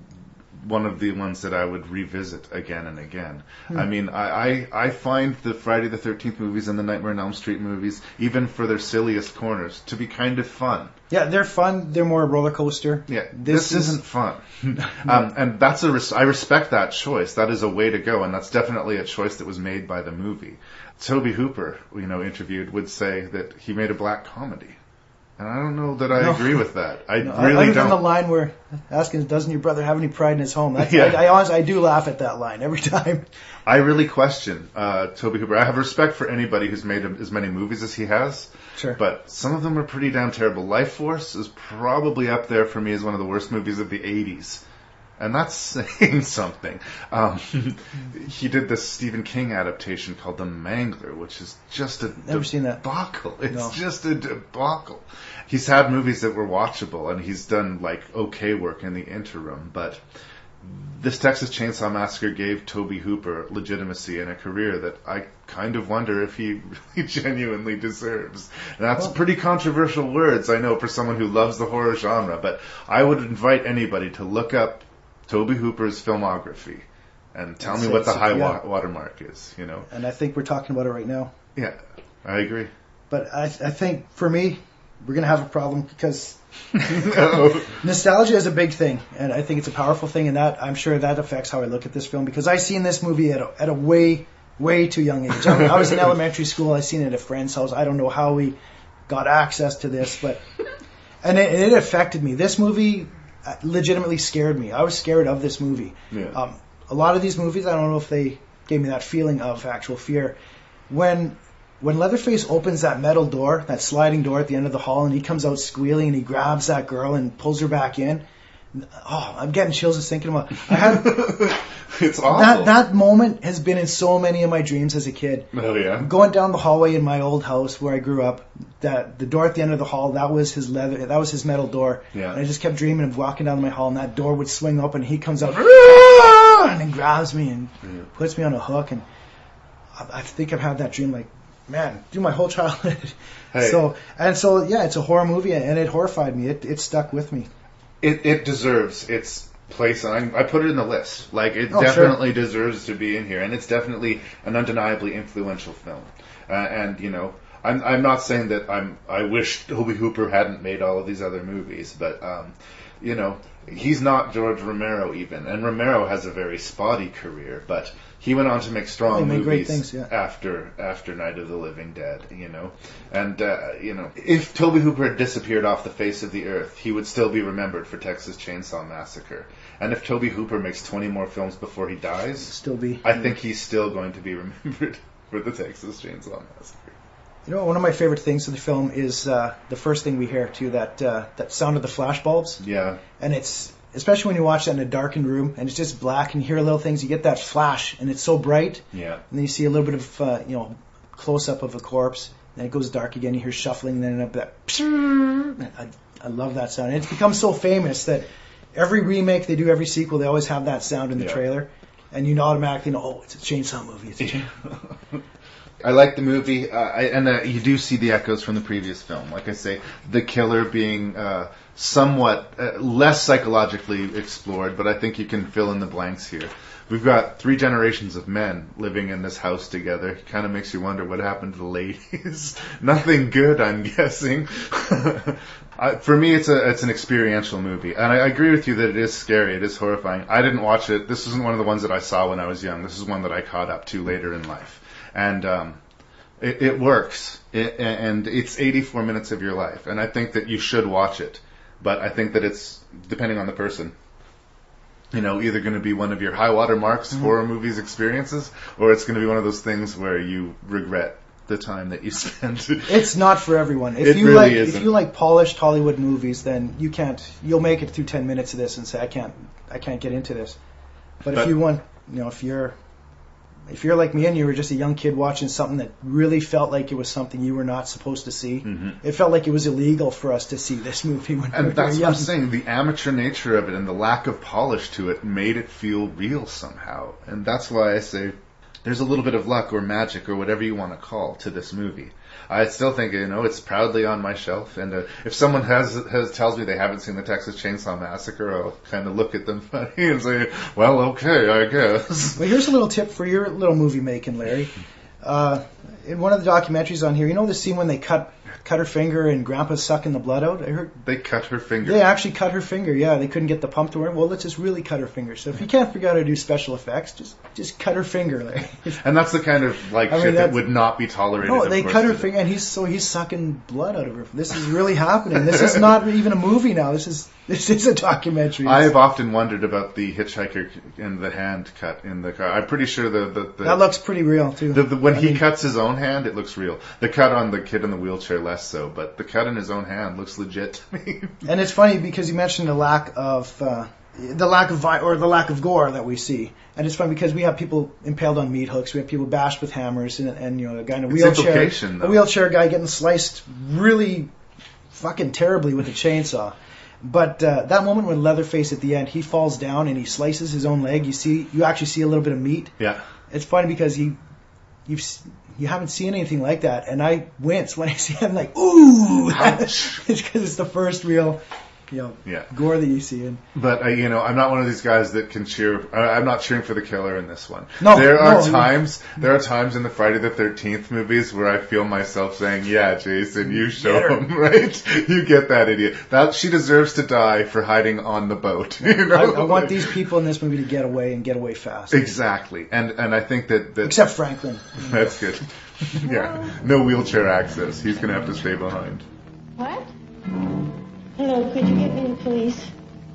one of the ones that I would revisit again and again. I mean, I find the Friday the 13th movies and the Nightmare on Elm Street movies, even for their silliest corners, to be kind of fun. Yeah, they're fun. They're more a roller coaster. Yeah, this isn't fun. And that's I respect that choice. That is a way to go, and that's definitely a choice that was made by the movie. Tobe Hooper, interviewed, would say that he made a black comedy. And I don't know that I agree with that. I really don't. Other than the line where asking, "Doesn't your brother have any pride in his home?" I do laugh at that line every time. I really question Tobe Hooper. I have respect for anybody who's made as many movies as he has. Sure. But some of them are pretty damn terrible. Life Force is probably up there for me as one of the worst movies of the 80s. And that's saying something. He did this Stephen King adaptation called The Mangler, which is just a debacle. It's just a debacle. He's had movies that were watchable, and he's done okay work in the interim. But this Texas Chainsaw Massacre gave Tobe Hooper legitimacy and a career that I kind of wonder if he really genuinely deserves. And that's pretty controversial words, I know, for someone who loves the horror genre. But I would invite anybody to look up Tobe Hooper's filmography and tell me what the high watermark is, And I think we're talking about it right now. Yeah, I agree. But I think, for me, we're going to have a problem because No. nostalgia is a big thing, and I think it's a powerful thing, and that I'm sure that affects how I look at this film, because I seen this movie at a way too young age. I was in elementary school. I seen it at a friend's house. I don't know how we got access to this, and it affected me. This movie legitimately scared me. I was scared of this movie. Yeah. A lot of these movies, I don't know if they gave me that feeling of actual fear. When Leatherface opens that metal door, that sliding door at the end of the hall, and he comes out squealing and he grabs that girl and pulls her back in. Oh, I'm getting chills just thinking about it. It's awful. That moment has been in so many of my dreams as a kid. Oh, yeah? Going down the hallway in my old house where I grew up, the door at the end of the hall, that was his metal door. Yeah. And I just kept dreaming of walking down my hall, and that door would swing open, and he comes out and then grabs me and puts me on a hook. And I think I've had that dream like, man, through my whole childhood. Hey. So yeah, it's a horror movie, and it horrified me. It stuck with me. It deserves its place. I put it in the list. Like, it Oh, definitely deserves to be in here, and it's definitely an undeniably influential film. And you know, I'm not saying that I wish Tobe Hooper hadn't made all of these other movies, but you know, he's not George Romero even, and Romero has a very spotty career, but he went on to make strong He made movies great things, yeah. after Night of the Living Dead, you know. And, you know, if Tobe Hooper had disappeared off the face of the earth, he would still be remembered for Texas Chainsaw Massacre. And if Tobe Hooper makes 20 more films before he dies, Still be. I think he's still going to be remembered for the Texas Chainsaw Massacre. You know, one of my favorite things of the film is the first thing we hear too, that sound of the flashbulbs. Yeah. And it's, especially when you watch that in a darkened room and it's just black and you hear little things, you get that flash and it's so bright. Yeah. And then you see a little bit of close up of a corpse. Then it goes dark again. You hear shuffling, and then that. I love that sound. And it's become so famous that every remake they do, every sequel, they always have that sound in the trailer, and you automatically know, oh, it's a Chainsaw movie. It's a chainsaw. I like the movie, and you do see the echoes from the previous film. Like I say, the killer being somewhat less psychologically explored, but I think you can fill in the blanks here. We've got 3 generations of men living in this house together. It kind of makes you wonder what happened to the ladies. Nothing good, I'm guessing. For me, it's an experiential movie, and I agree with you that it is scary. It is horrifying. I didn't watch it. This isn't one of the ones that I saw when I was young. This is one that I caught up to later in life. And it works, and it's 84 minutes of your life, and I think that you should watch it. But I think that it's, depending on the person, you know, either going to be one of your high water marks horror movies experiences, or it's going to be one of those things where you regret the time that you spent. It's not for everyone. If It you really isn't. If you like polished Hollywood movies, then you'll make it through 10 minutes of this and say, I can't get into this. But if you want, you know, if you're like me and you were just a young kid watching something that really felt like it was something you were not supposed to see, it felt like it was illegal for us to see this movie when we And were that's young. what I'm saying. The amateur nature of it and the lack of polish to it made it feel real somehow. And that's why I say there's a little bit of luck or magic or whatever you want to call to this movie. I still think, you know, it's proudly on my shelf. And if someone tells me they haven't seen the Texas Chainsaw Massacre, I'll kind of look at them funny and say, well, okay, I guess. Well, here's a little tip for your little movie making, Larry. In one of the documentaries on here, you know the scene when they cut her finger and Grandpa's sucking the blood out? I heard They cut her finger. they actually cut her finger. Yeah, they couldn't get the pump to work. Well, let's just really cut her finger. So if you can't figure out how to do special effects, just cut her finger, Larry. And that's the kind of shit that that's- would not be tolerated. No, of they course, cut her today. finger, and he's sucking blood out of her. This is really happening. This is not even a movie now. This is a documentary. I have often wondered about the hitchhiker and the hand cut in the car. I'm pretty sure that looks pretty real too. when he cuts his own hand, it looks real. The cut on the kid in the wheelchair less so, but the cut in his own hand looks legit to me. And it's funny because you mentioned the lack of gore that we see, and it's funny because we have people impaled on meat hooks, we have people bashed with hammers, and you know, a guy in a wheelchair guy getting sliced really fucking terribly with a chainsaw. But that moment when Leatherface at the end, he falls down and he slices his own leg. You actually see a little bit of meat. Yeah. It's funny because you haven't seen anything like that, and I wince when I see it. I'm like, ooh, it's because it's the first real Yeah. gore that you see in. But I'm not one of these guys that can cheer. I'm not cheering for the killer in this one. No, there are no. times in the Friday the 13th movies where I feel myself saying, "Yeah, Jason, you show Get her." him, right? You get that idiot. That she deserves to die for hiding on the boat." I want these people in this movie to get away and get away fast. Exactly, and I think that Except Franklin. that's good. Yeah, no wheelchair access. He's gonna have to stay behind. What? Hello, could you get me the police?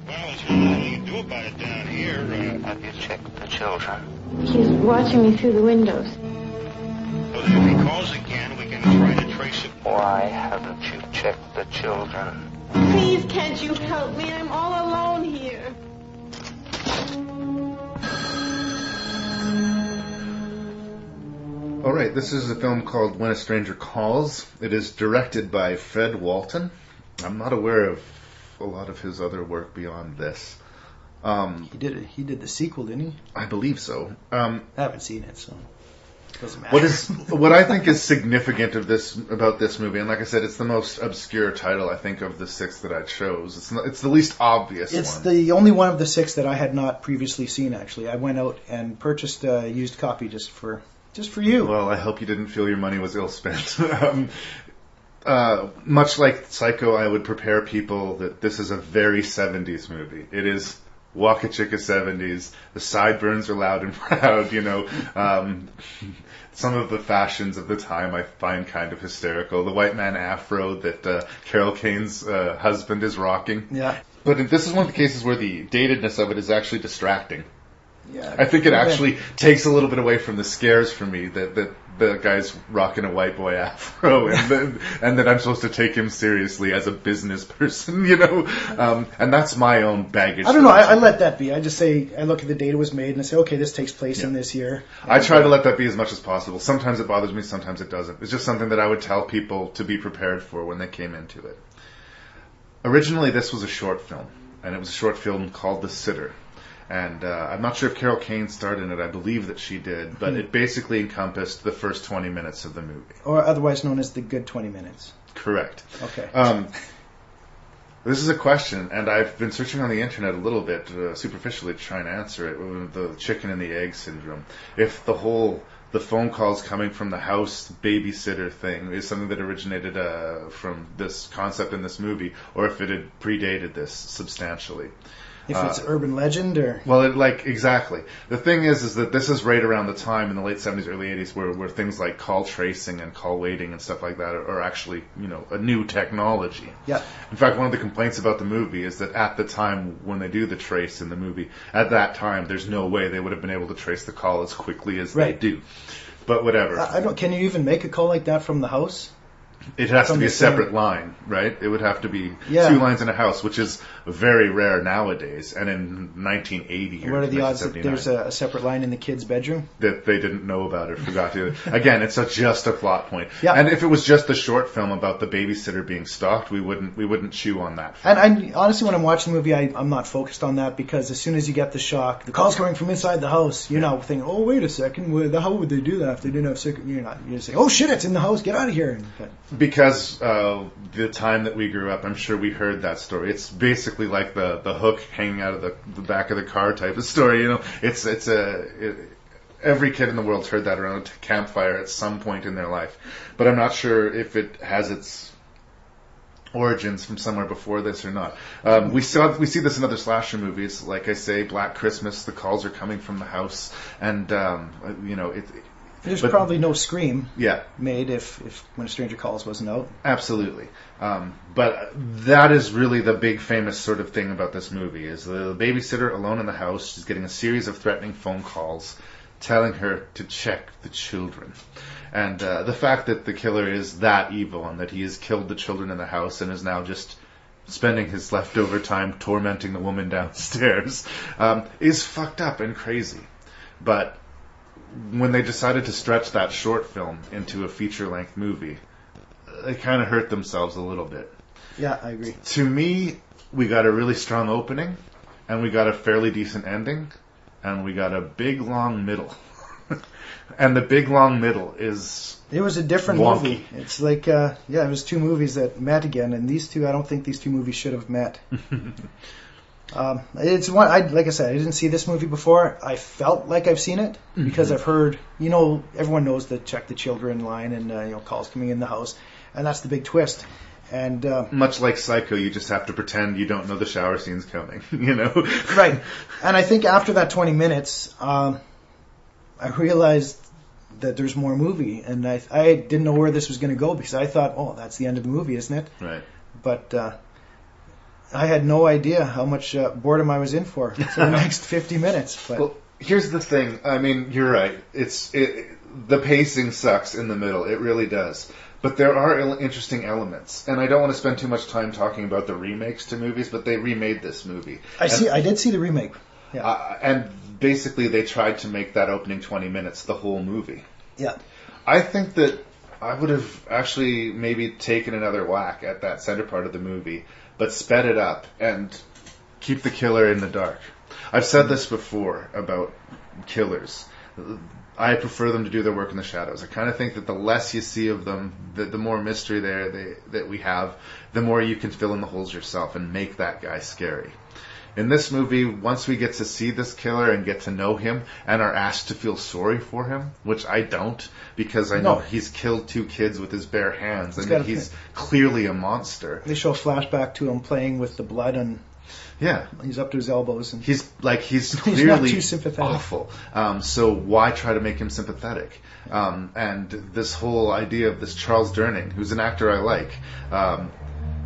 Well, there's nothing you can do about it down here. Have you checked the children? He's watching me through the windows. So that if he calls again, we can try to trace it. Why haven't you checked the children? Please, can't you help me? I'm all alone here. All right, this is a film called When a Stranger Calls. It is directed by Fred Walton. I'm not aware of a lot of his other work beyond this. He did the sequel, didn't he? I believe so. I haven't seen it, so it doesn't matter. What I think is significant about this movie, and like I said, it's the most obscure title I think of the 6 that I chose. It's the least obvious one. It's the only one of the 6 that I had not previously seen. Actually, I went out and purchased a used copy just for you. Well, I hope you didn't feel your money was ill spent. Much like Psycho, I would prepare people that this is a very 70s movie. It is Waka Chicka 70s. The sideburns are loud and proud, Some of the fashions of the time I find kind of hysterical. The white man afro that Carol Kane's husband is rocking. Yeah. But this is one of the cases where the datedness of it is actually distracting. Yeah. I think it actually takes a little bit away from the scares for me that the guy's rocking a white boy afro and that I'm supposed to take him seriously as a business person, and that's my own baggage. I don't know. I let that be. I just say I look at the date it was made and I say, okay, this takes place in this year. I try to let that be as much as possible. Sometimes it bothers me, sometimes it doesn't. It's just something that I would tell people to be prepared for when they came into it. Originally, this was a short film, and it was a short film called The Sitter. And I'm not sure if Carol Kane starred in it. I believe that she did. But it basically encompassed the first 20 minutes of the movie. Or otherwise known as the good 20 minutes. Correct. Okay. This is a question, and I've been searching on the internet a little bit superficially to try and answer it. The chicken and the egg syndrome. If the phone calls coming from the house babysitter thing is something that originated from this concept in this movie, or if it had predated this substantially. If it's urban legend or... Well, exactly. The thing is that this is right around the time in the late 70s, early 80s where things like call tracing and call waiting and stuff like that are actually, a new technology. Yeah. In fact, one of the complaints about the movie is that at the time when they do the trace in the movie, at that time, there's no way they would have been able to trace the call as quickly as they do. But whatever. Can you even make a call like that from the house? It has to be a separate line, right? It would have to be 2 lines in a house, which is very rare nowadays. And in 1980 or what are the odds that 1979, there's a separate line in the kid's bedroom? that they didn't know about or forgot to. Again, it's just a plot point. Yeah. And if it was just a short film about the babysitter being stalked, we wouldn't chew on that. And honestly, when I'm watching the movie, I'm not focused on that because as soon as you get the shock, the call's coming from inside the house. You're not thinking, oh wait a second, how would they do that if they didn't have secret? You're just saying, oh shit, it's in the house, get out of here. Because the time that we grew up, I'm sure we heard that story. It's basically like the hook hanging out of the back of the car type of story. Every kid in the world's heard that around a campfire at some point in their life. But I'm not sure if it has its origins from somewhere before this or not. We see this in other slasher movies. Like I say, Black Christmas, the calls are coming from the house, and There's probably no Scream Yeah. made if When a Stranger Calls wasn't out. Absolutely. But that is really the big famous sort of thing about this movie, is the babysitter alone in the house. She's getting a series of threatening phone calls telling her to check the children. And the fact that the killer is that evil and that he has killed the children in the house and is now just spending his leftover time tormenting the woman downstairs is fucked up and crazy. But when they decided to stretch that short film into a feature-length movie, they kind of hurt themselves a little bit. Yeah, I agree. To me, we got a really strong opening, and we got a fairly decent ending, and we got a big, long middle. And the big long middle is It was a different wonky. movie. It's like, it was two movies that met again, and these two, I don't think these two movies should have met. It's one. Like I said, I didn't see this movie before. I felt like I've seen it because I've heard. Everyone knows the check the children line and calls coming in the house, and that's the big twist. And Much like Psycho, you just have to pretend you don't know the shower scene's coming. Right. And I think after that 20 minutes, I realized that there's more movie, and I didn't know where this was going to go because I thought, oh, that's the end of the movie, isn't it? Right. But I had no idea how much boredom I was in for the next 50 minutes. But Well, here's the thing. I mean, you're right. The pacing sucks in the middle. It really does. But there are interesting elements, and I don't want to spend too much time talking about the remakes to movies, but they remade this movie. I did see the remake. Yeah. And basically they tried to make that opening 20 minutes the whole movie. Yeah. I think that I would have actually maybe taken another whack at that center part of the movie, but sped it up and keep the killer in the dark. I've said this before about killers. I prefer them to do their work in the shadows. I kind of think that the less you see of them, the more mystery that we have, the more you can fill in the holes yourself and make that guy scary. In this movie, once we get to see this killer and get to know him and are asked to feel sorry for him, which I don't, because I know he's killed 2 kids with his bare hands and that he's clearly a monster. They show a flashback to him playing with the blood, and he's up to his elbows. And he's clearly he's not too sympathetic. Awful. So why try to make him sympathetic? And this whole idea of this Charles Durning, who's an actor I like,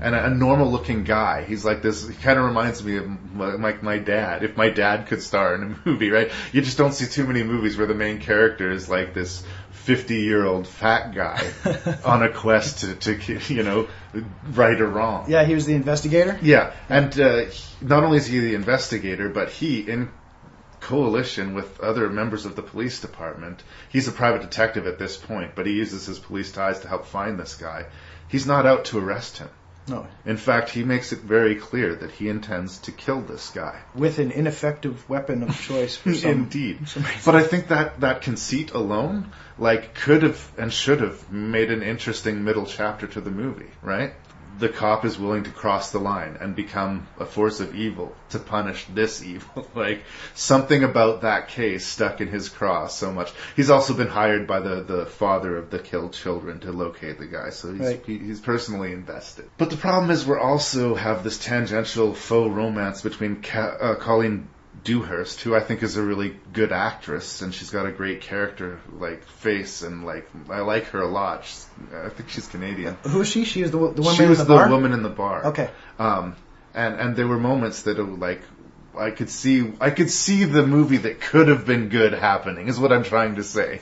and a normal-looking guy. He's like this. He kind of reminds me of like my dad. If my dad could star in a movie, right? You just don't see too many movies where the main character is like this 50-year-old fat guy on a quest to right or wrong. Yeah, he was the investigator. Yeah, and not only is he the investigator, but he, in coalition with other members of the police department, he's a private detective at this point, but he uses his police ties to help find this guy. He's not out to arrest him. No. In fact, he makes it very clear that he intends to kill this guy. With an ineffective weapon of choice. For Indeed. But I think that conceit alone, could have and should have made an interesting middle chapter to the movie, right? The cop is willing to cross the line and become a force of evil to punish this evil. Something about that case stuck in his craw so much. He's also been hired by the father of the killed children to locate the guy, so he's personally invested. But the problem is we also have this tangential faux romance between Colleen Dewhurst, who I think is a really good actress, and she's got a great character face, and I like her a lot. I think she's Canadian. Who is she? She is the woman in the bar? She was the woman in the bar. Okay. And there were moments that I could see the movie that could have been good happening, is what I'm trying to say.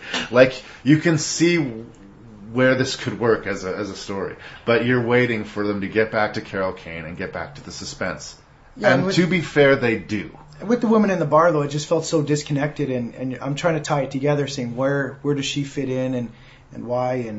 You can see where this could work as a story, but you're waiting for them to get back to Carol Kane and get back to the suspense. Yeah, and to be fair, they do. With the woman in the bar, though, it just felt so disconnected, and I'm trying to tie it together, saying where does she fit in and why,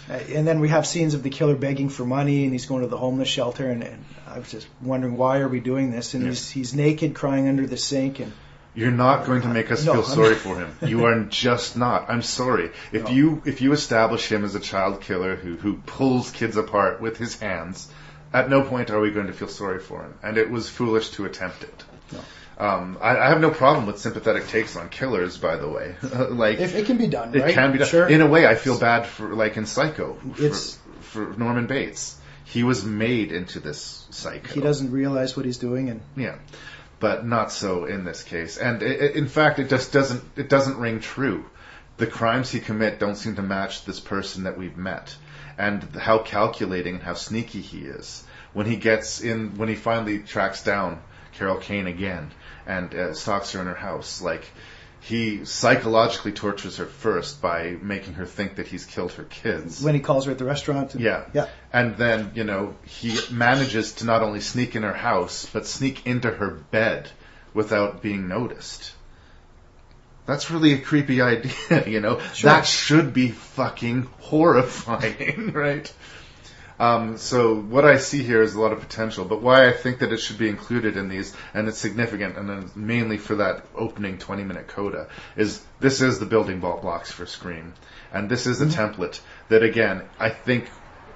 and then we have scenes of the killer begging for money, and he's going to the homeless shelter, and I was just wondering, why are we doing this? And he's naked, crying under the sink, and you're not going to make us feel sorry for him. You are just not. I'm sorry. If you establish him as a child killer who pulls kids apart with his hands, at no point are we going to feel sorry for him, and it was foolish to attempt it. No. I have no problem with sympathetic takes on killers, by the way. If it can be done, it right? can be done. Sure. In a way, I feel bad for in Psycho, for Norman Bates. He was made into this psycho. He doesn't realize what he's doing, and but not so in this case. And in fact, it just doesn't ring true. The crimes he commit don't seem to match this person that we've met, and how calculating and how sneaky he is. When he finally tracks down Carol Kane again and stalks her in her house, he psychologically tortures her first by making her think that he's killed her kids. When he calls her at the restaurant. And then, he manages to not only sneak in her house, but sneak into her bed without being noticed. That's really a creepy idea, Sure. That should be fucking horrifying, right? So what I see here is a lot of potential, but why I think that it should be included in these, and it's significant, and then mainly for that opening 20-minute coda, is this is the building blocks for Scream. And this is a template that, again, I think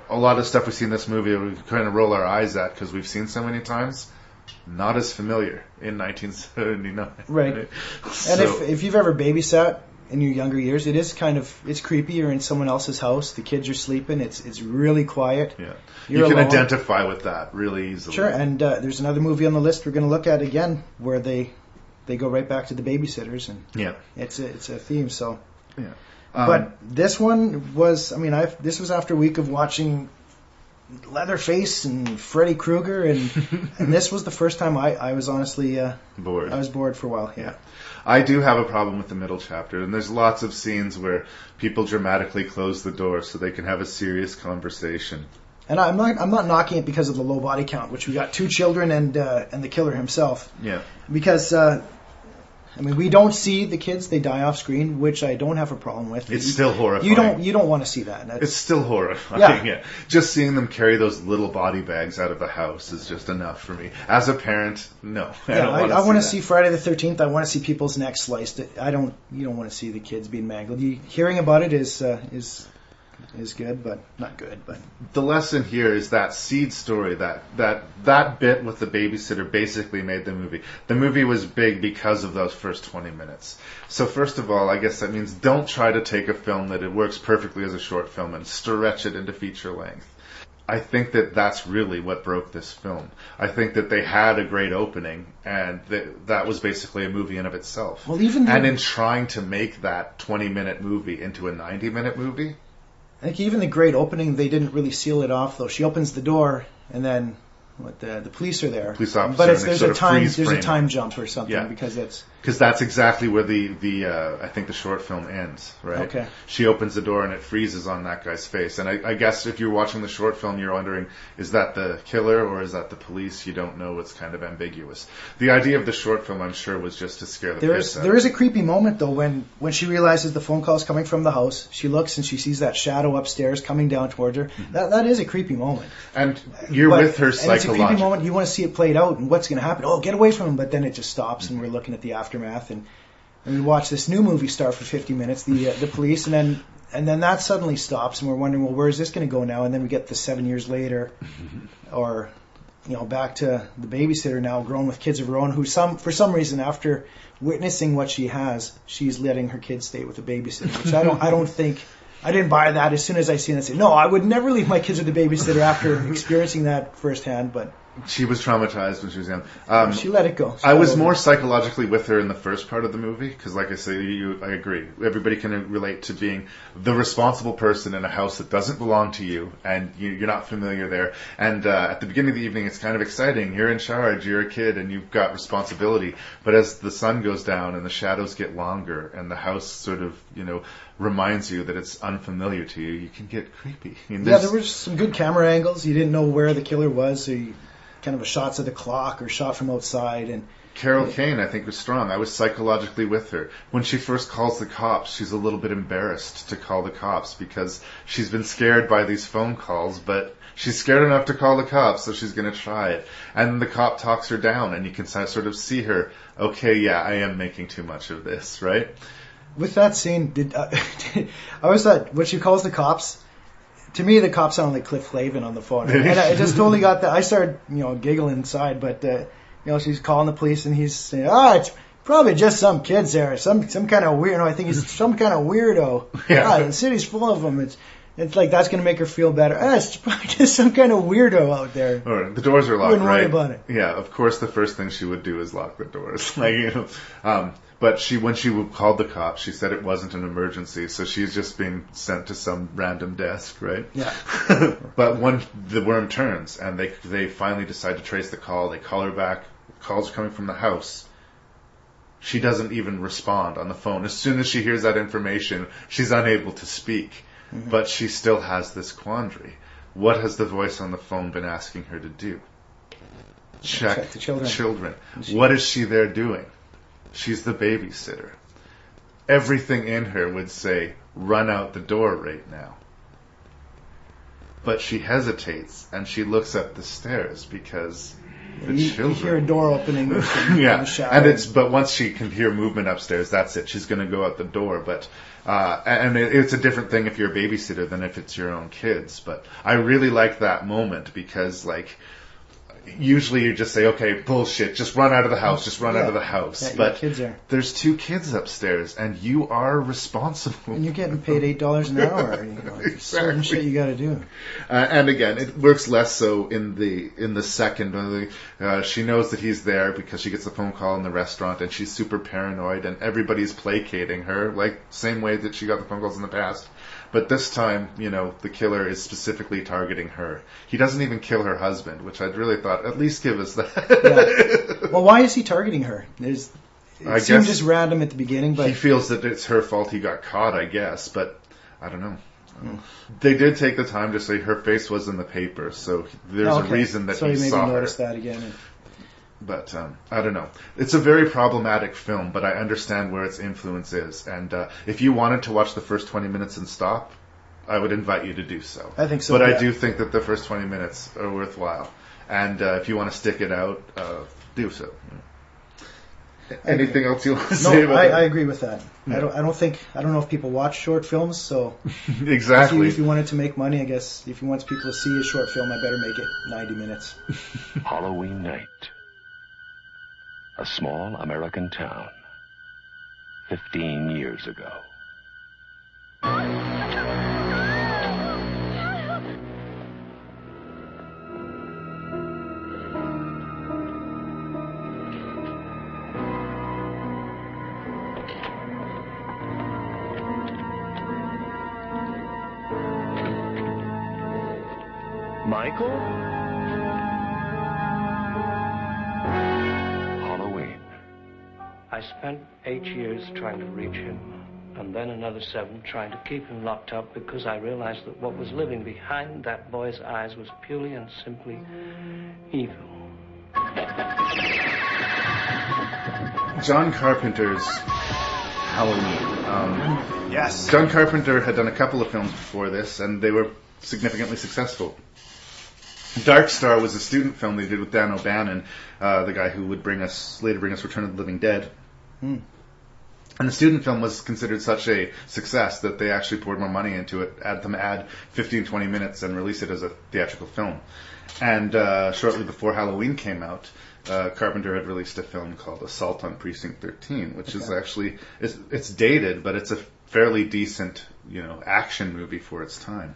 a lot of stuff we see in this movie we kind of roll our eyes at because we've seen so many times. Not as familiar in 1979. Right. And if you've ever babysat in your younger years, it is it's creepy. You're in someone else's house. The kids are sleeping. It's really quiet. Yeah. You're you can alone. identify with that really easily. Sure. And there's another movie on the list we're going to look at again where they go right back to the babysitters, and it's a theme. So. Yeah. But this one was, this was after a week of watching Leatherface and Freddy Krueger, and this was the first time I was honestly bored. I was bored for a while. Yeah. I do have a problem with the middle chapter, and there's lots of scenes where people dramatically close the door so they can have a serious conversation. And I'm not knocking it because of the low body count, which we got 2 children and the killer himself. Yeah. Because we don't see the kids; they die off screen, which I don't have a problem with. It's still horrifying. You don't want to see that. It's still horrifying. Yeah. Just seeing them carry those little body bags out of the house is just enough for me. As a parent, no. I want to see Friday the 13th. I want to see people's necks sliced. You don't want to see the kids being mangled. Hearing about it is good, but not good. But the lesson here is that seed story, that bit with the babysitter basically made the movie. The movie was big because of those first 20 minutes. So first of all, I guess that means don't try to take a film that it works perfectly as a short film and stretch it into feature length. I think that that's really what broke this film. I think that they had a great opening, and that was basically a movie in of itself. Well, and in trying to make that 20-minute movie into a 90-minute movie. I think even the great opening, they didn't really seal it off, though. She opens the door, and then the police are there. Police officer, but there's a time jump or something, yeah. because that's exactly where I think the short film ends, right? Okay. She opens the door and it freezes on that guy's face. And I guess if you're watching the short film, you're wondering, is that the killer or is that the police? You don't know. It's kind of ambiguous. The idea of the short film, I'm sure, was just to scare the piss out. There is a creepy moment, though, when she realizes the phone call is coming from the house. She looks and she sees that shadow upstairs coming down towards her. Mm-hmm. That is a creepy moment. And you're with her psychologically. It's a creepy moment. You want to see it played out and what's going to happen. Oh, get away from him. But then it just stops, and we're looking at the aftermath, and we watch this new movie start for 50 minutes, the police, and then that suddenly stops, and we're wondering, well, where is this going to go now? And then we get the 7 years later, or back to the babysitter now, grown with kids of her own, who for some reason, after witnessing what she has, she's letting her kids stay with the babysitter, which I don't think. I didn't buy that. As soon as I seen it, I said, no, I would never leave my kids with the babysitter after experiencing that firsthand, but she was traumatized when she was young. She let it go. I was more psychologically with her in the first part of the movie because, like I say, I agree. Everybody can relate to being the responsible person in a house that doesn't belong to you, and you're not familiar there. And at the beginning of the evening, it's kind of exciting. You're in charge. You're a kid, and you've got responsibility. But as the sun goes down and the shadows get longer, and the house sort of, reminds you that it's unfamiliar to you, you can get creepy. There were some good camera angles. You didn't know where the killer was, so kind of a shots of the clock or shot from outside. And Carol Kane, I think, was strong. I was psychologically with her. When she first calls the cops, she's a little bit embarrassed to call the cops because she's been scared by these phone calls, but she's scared enough to call the cops, so she's going to try it. And the cop talks her down, and you can sort of see her, okay, yeah, I am making too much of this, right? With that scene, I always thought when she calls the cops, to me, the cops sound like Cliff Clavin on the phone. And I just totally got that. I started, giggling inside, but, she's calling the police and he's saying, it's probably just some kids there. Some kind of weird, I think he's some kind of weirdo. Yeah. The city's full of them. It's like that's going to make her feel better. It's probably just some kind of weirdo out there. Or the doors are locked, Wouldn't right? worry about it. Yeah, of course the first thing she would do is lock the doors. But when she called the cops, she said it wasn't an emergency, so she's just being sent to some random desk, right? Yeah. But when the worm turns and they finally decide to trace the call, they call her back. Calls are coming from the house. She doesn't even respond on the phone. As soon as she hears that information, she's unable to speak. Mm-hmm. But she still has this quandary. What has the voice on the phone been asking her to do? Check the children. What is she there doing? She's the babysitter. Everything in her would say, run out the door right now. but she hesitates and she looks up the stairs because the You children. hear a door opening from Yeah, the shower. but once she can hear movement upstairs, that's it. She's going to go out the door. But it's a different thing if you're a babysitter than if it's your own kids. But I really like that moment because, like, usually you just say, okay, bullshit, just run out of the house, just run out of the house. Yeah, but kids are. there's 2 kids upstairs, and you are responsible. And you're getting paid $8 an hour. There's certain shit you got to do. And again, it works less so in the second. She knows that he's there because she gets a phone call in the restaurant, and she's super paranoid, and everybody's placating her, like same way that she got the phone calls in the past. But this time, the killer is specifically targeting her. He doesn't even kill her husband, which I'd really thought, at least give us that. Yeah. Well, why is he targeting her? It seemed just random at the beginning, but he feels that it's her fault he got caught, I guess. But I don't know. They did take the time to say her face was in the paper, so there's a reason that so he maybe saw her. noticed that again. But I don't know. It's a very problematic film, but I understand where its influence is. And if you wanted to watch the first 20 minutes and stop, I would invite you to do so. I think so. But yeah. I do think that the first 20 minutes are worthwhile. And if you want to stick it out, do so. Anything else you want to say about I it? agree with that. I don't know if people watch short films, so Exactly. if you wanted to make money, I guess if you want people to see a short film, I better make it 90 minutes. Halloween night. A small American town. 15 years ago. Michael? Halloween. I spent 8 years trying to reach him, and then another 7 trying to keep him locked up because I realized that what was living behind that boy's eyes was purely and simply evil. John Carpenter's Halloween. Yes. John Carpenter had done a couple of films before this, and they were significantly successful. Dark Star was a student film they did with Dan O'Bannon, the guy who would later bring us Return of the Living Dead. And the student film was considered such a success that they actually poured more money into it, add 15, 20 minutes and release it as a theatrical film. And shortly before Halloween came out, Carpenter had released a film called Assault on Precinct 13, which is actually, it's dated, but it's a fairly decent, action movie for its time.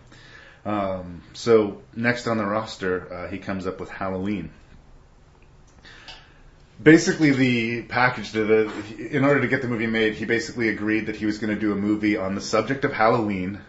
So next on the roster, he comes up with Halloween. Basically, the package, in order to get the movie made, he basically agreed that he was going to do a movie on the subject of Halloween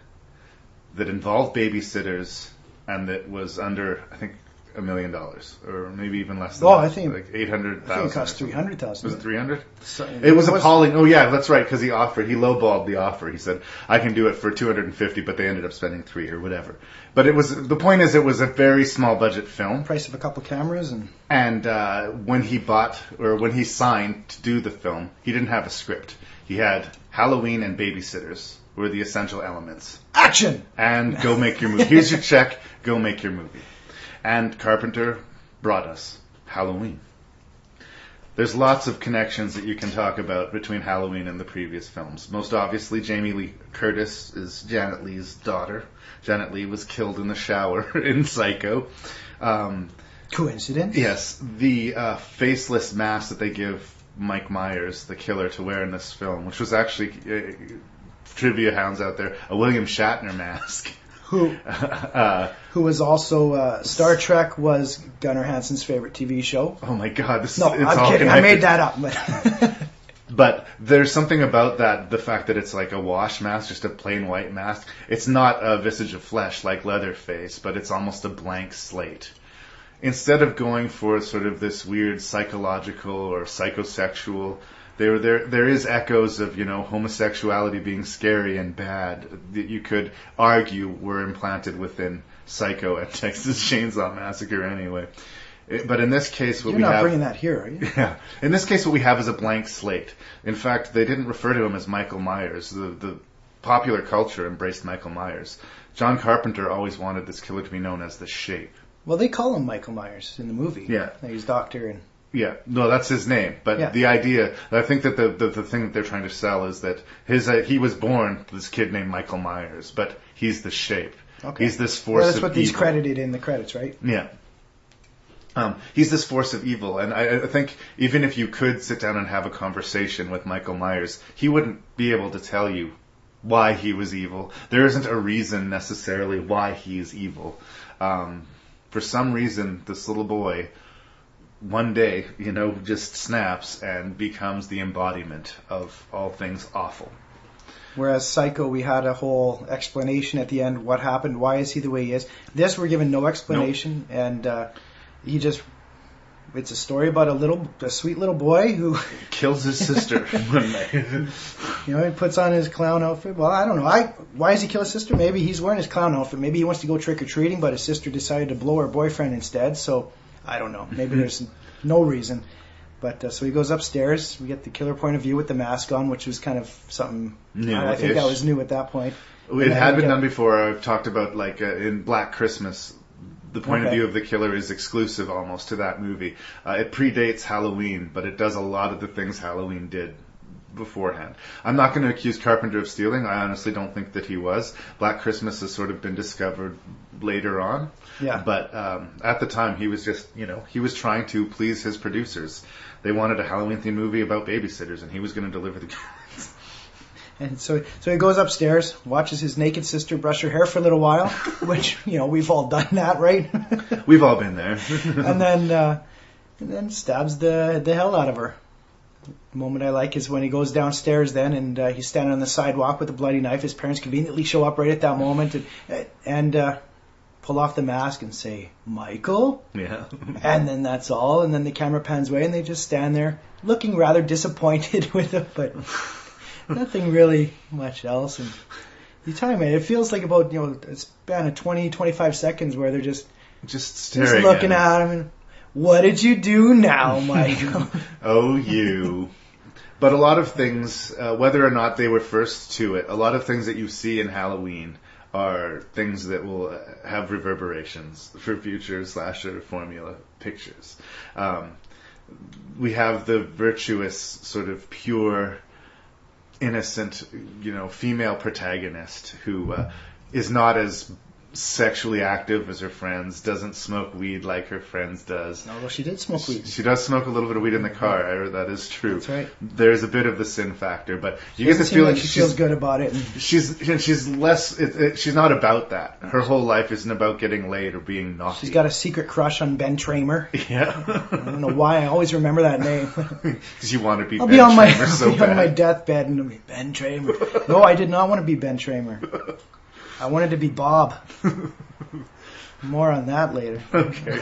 that involved babysitters and that was under, I think, $1 million, or maybe even less than that. I think like 800,000. I think it cost 300,000. Was it 300? So, it was appalling. Oh yeah, that's right. Because he lowballed the offer. He said, "I can do it for 250," but they ended up spending 3 or whatever. But the point is, it was a very small budget film. Price of a couple cameras and when he signed to do the film, he didn't have a script. He had Halloween and babysitters were the essential elements. Action! And go make your movie. Here's your check. Go make your movie. And Carpenter brought us Halloween. There's lots of connections that you can talk about between Halloween and the previous films. Most obviously, Jamie Lee Curtis is Janet Leigh's daughter. Janet Leigh was killed in the shower in Psycho. Coincidence? Yes. The faceless mask that they give Mike Myers, the killer, to wear in this film, which was actually, trivia hounds out there, a William Shatner mask. Who was also Star Trek was Gunnar Hansen's favorite TV show. Oh my God! I'm kidding. Connected. I made that up. But there's something about that, the fact that it's like a wash mask, just a plain white mask. It's not a visage of flesh like Leatherface, but it's almost a blank slate. Instead of going for sort of this weird psychological or psychosexual, there is echoes of, homosexuality being scary and bad that you could argue were implanted within Psycho and Texas Chainsaw Massacre anyway. But in this case, You're not bringing that here, are you? Yeah. In this case, what we have is a blank slate. In fact, they didn't refer to him as Michael Myers. The popular culture embraced Michael Myers. John Carpenter always wanted this killer to be known as the Shape. Well, they call him Michael Myers in the movie. Yeah. He's doctor and... Yeah, no, that's his name. But the idea, I think that the thing that they're trying to sell is that he was born, this kid named Michael Myers, but he's the Shape. Okay. He's this force of evil. That's what he's credited in the credits, right? Yeah. He's this force of evil, and I think even if you could sit down and have a conversation with Michael Myers, he wouldn't be able to tell you why he was evil. There isn't a reason necessarily why he's evil. For some reason, this little boy, one day, just snaps and becomes the embodiment of all things awful. Whereas Psycho, we had a whole explanation at the end. What happened? Why is he the way he is? This, we're given no explanation, and it's a story about a sweet little boy who kills his sister one night. He puts on his clown outfit. Well, I don't know. Why does he kill his sister? Maybe he's wearing his clown outfit. Maybe he wants to go trick-or-treating, but his sister decided to blow her boyfriend instead. So, I don't know. Maybe there's no reason. But so he goes upstairs. We get the killer point of view with the mask on, which was kind of something. I think that was new at that point. It had been done before. I've talked about in Black Christmas. The point of view of the killer is exclusive almost to that movie. It predates Halloween, but it does a lot of the things Halloween did beforehand. I'm not going to accuse Carpenter of stealing. I honestly don't think that he was. Black Christmas has sort of been discovered later on. Yeah. But at the time, he was just, he was trying to please his producers. They wanted a Halloween-themed movie about babysitters, and he was going to deliver the goods. And so he goes upstairs, watches his naked sister brush her hair for a little while, which, we've all done that, right? We've all been there. and then stabs the hell out of her. The moment I like is when he goes downstairs then, and he's standing on the sidewalk with a bloody knife. His parents conveniently show up right at that moment and pull off the mask and say, "Michael?" Yeah. And then that's all. And then the camera pans away, and they just stand there looking rather disappointed with it, but... nothing really much else. And you time it feels like about a span of 20-25 seconds where they're just staring, looking at him. And, what did you do now, Michael? Oh, you. But a lot of things, whether or not they were first to it, a lot of things that you see in Halloween are things that will have reverberations for future slasher formula pictures. We have the virtuous, sort of pure, innocent, female protagonist who is not as sexually active as her friends, doesn't smoke weed like her friends does. Although she did smoke weed. She does smoke a little bit of weed in the car. That is true. That's right. There's a bit of the sin factor, but you get the feeling like she feels good about it. She's less. She's not about that. Her whole life isn't about getting laid or being naughty. She's got a secret crush on Ben Tramer. Yeah. I don't know why I always remember that name. Because you want to be I'll Ben be on Tramer so bad. on my deathbed and I'll be Ben Tramer. No, I did not want to be Ben Tramer. I wanted to be Bob. More on that later. Okay.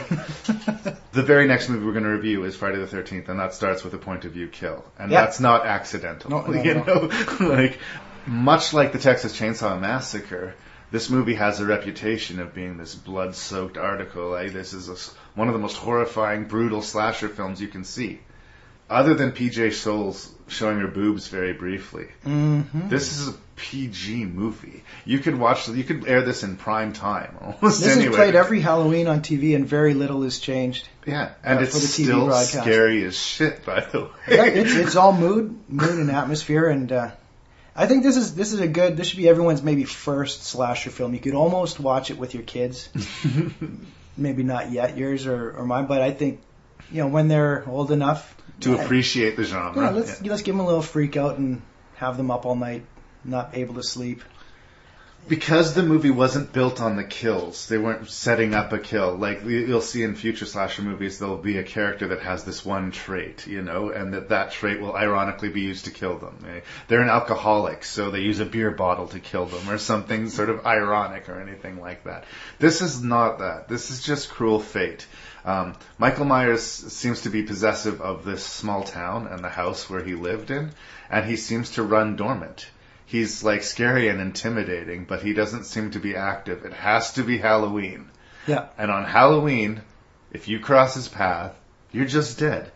The very next movie we're going to review is Friday the 13th, and that starts with a point of view kill. And that's not accidental. No. Much like the Texas Chainsaw Massacre, this movie has a reputation of being this blood-soaked article. This is one of the most horrifying, brutal slasher films you can see. Other than PJ Souls showing her boobs very briefly, this is a PG movie. You could air this in prime time almost. This is played every Halloween on TV, and very little is changed. Yeah, and it's for the TV still broadcast. Scary as shit, by the way. Yeah, it's all mood and atmosphere, and I think this should be everyone's maybe first slasher film. You could almost watch it with your kids. Maybe not yet yours or mine, but I think when they're old enough to appreciate the genre. Yeah, let's give them a little freak out and have them up all night, not able to sleep. Because the movie wasn't built on the kills, they weren't setting up a kill. Like you'll see in future slasher movies, there'll be a character that has this one trait, and that trait will ironically be used to kill them. They're an alcoholic, so they use a beer bottle to kill them, or something sort of ironic or anything like that. This is not that. This is just cruel fate. Michael Myers seems to be possessive of this small town and the house where he lived in, and he seems to run dormant. He's scary and intimidating, but he doesn't seem to be active. It has to be Halloween. Yeah. And on Halloween, if you cross his path, you're just dead.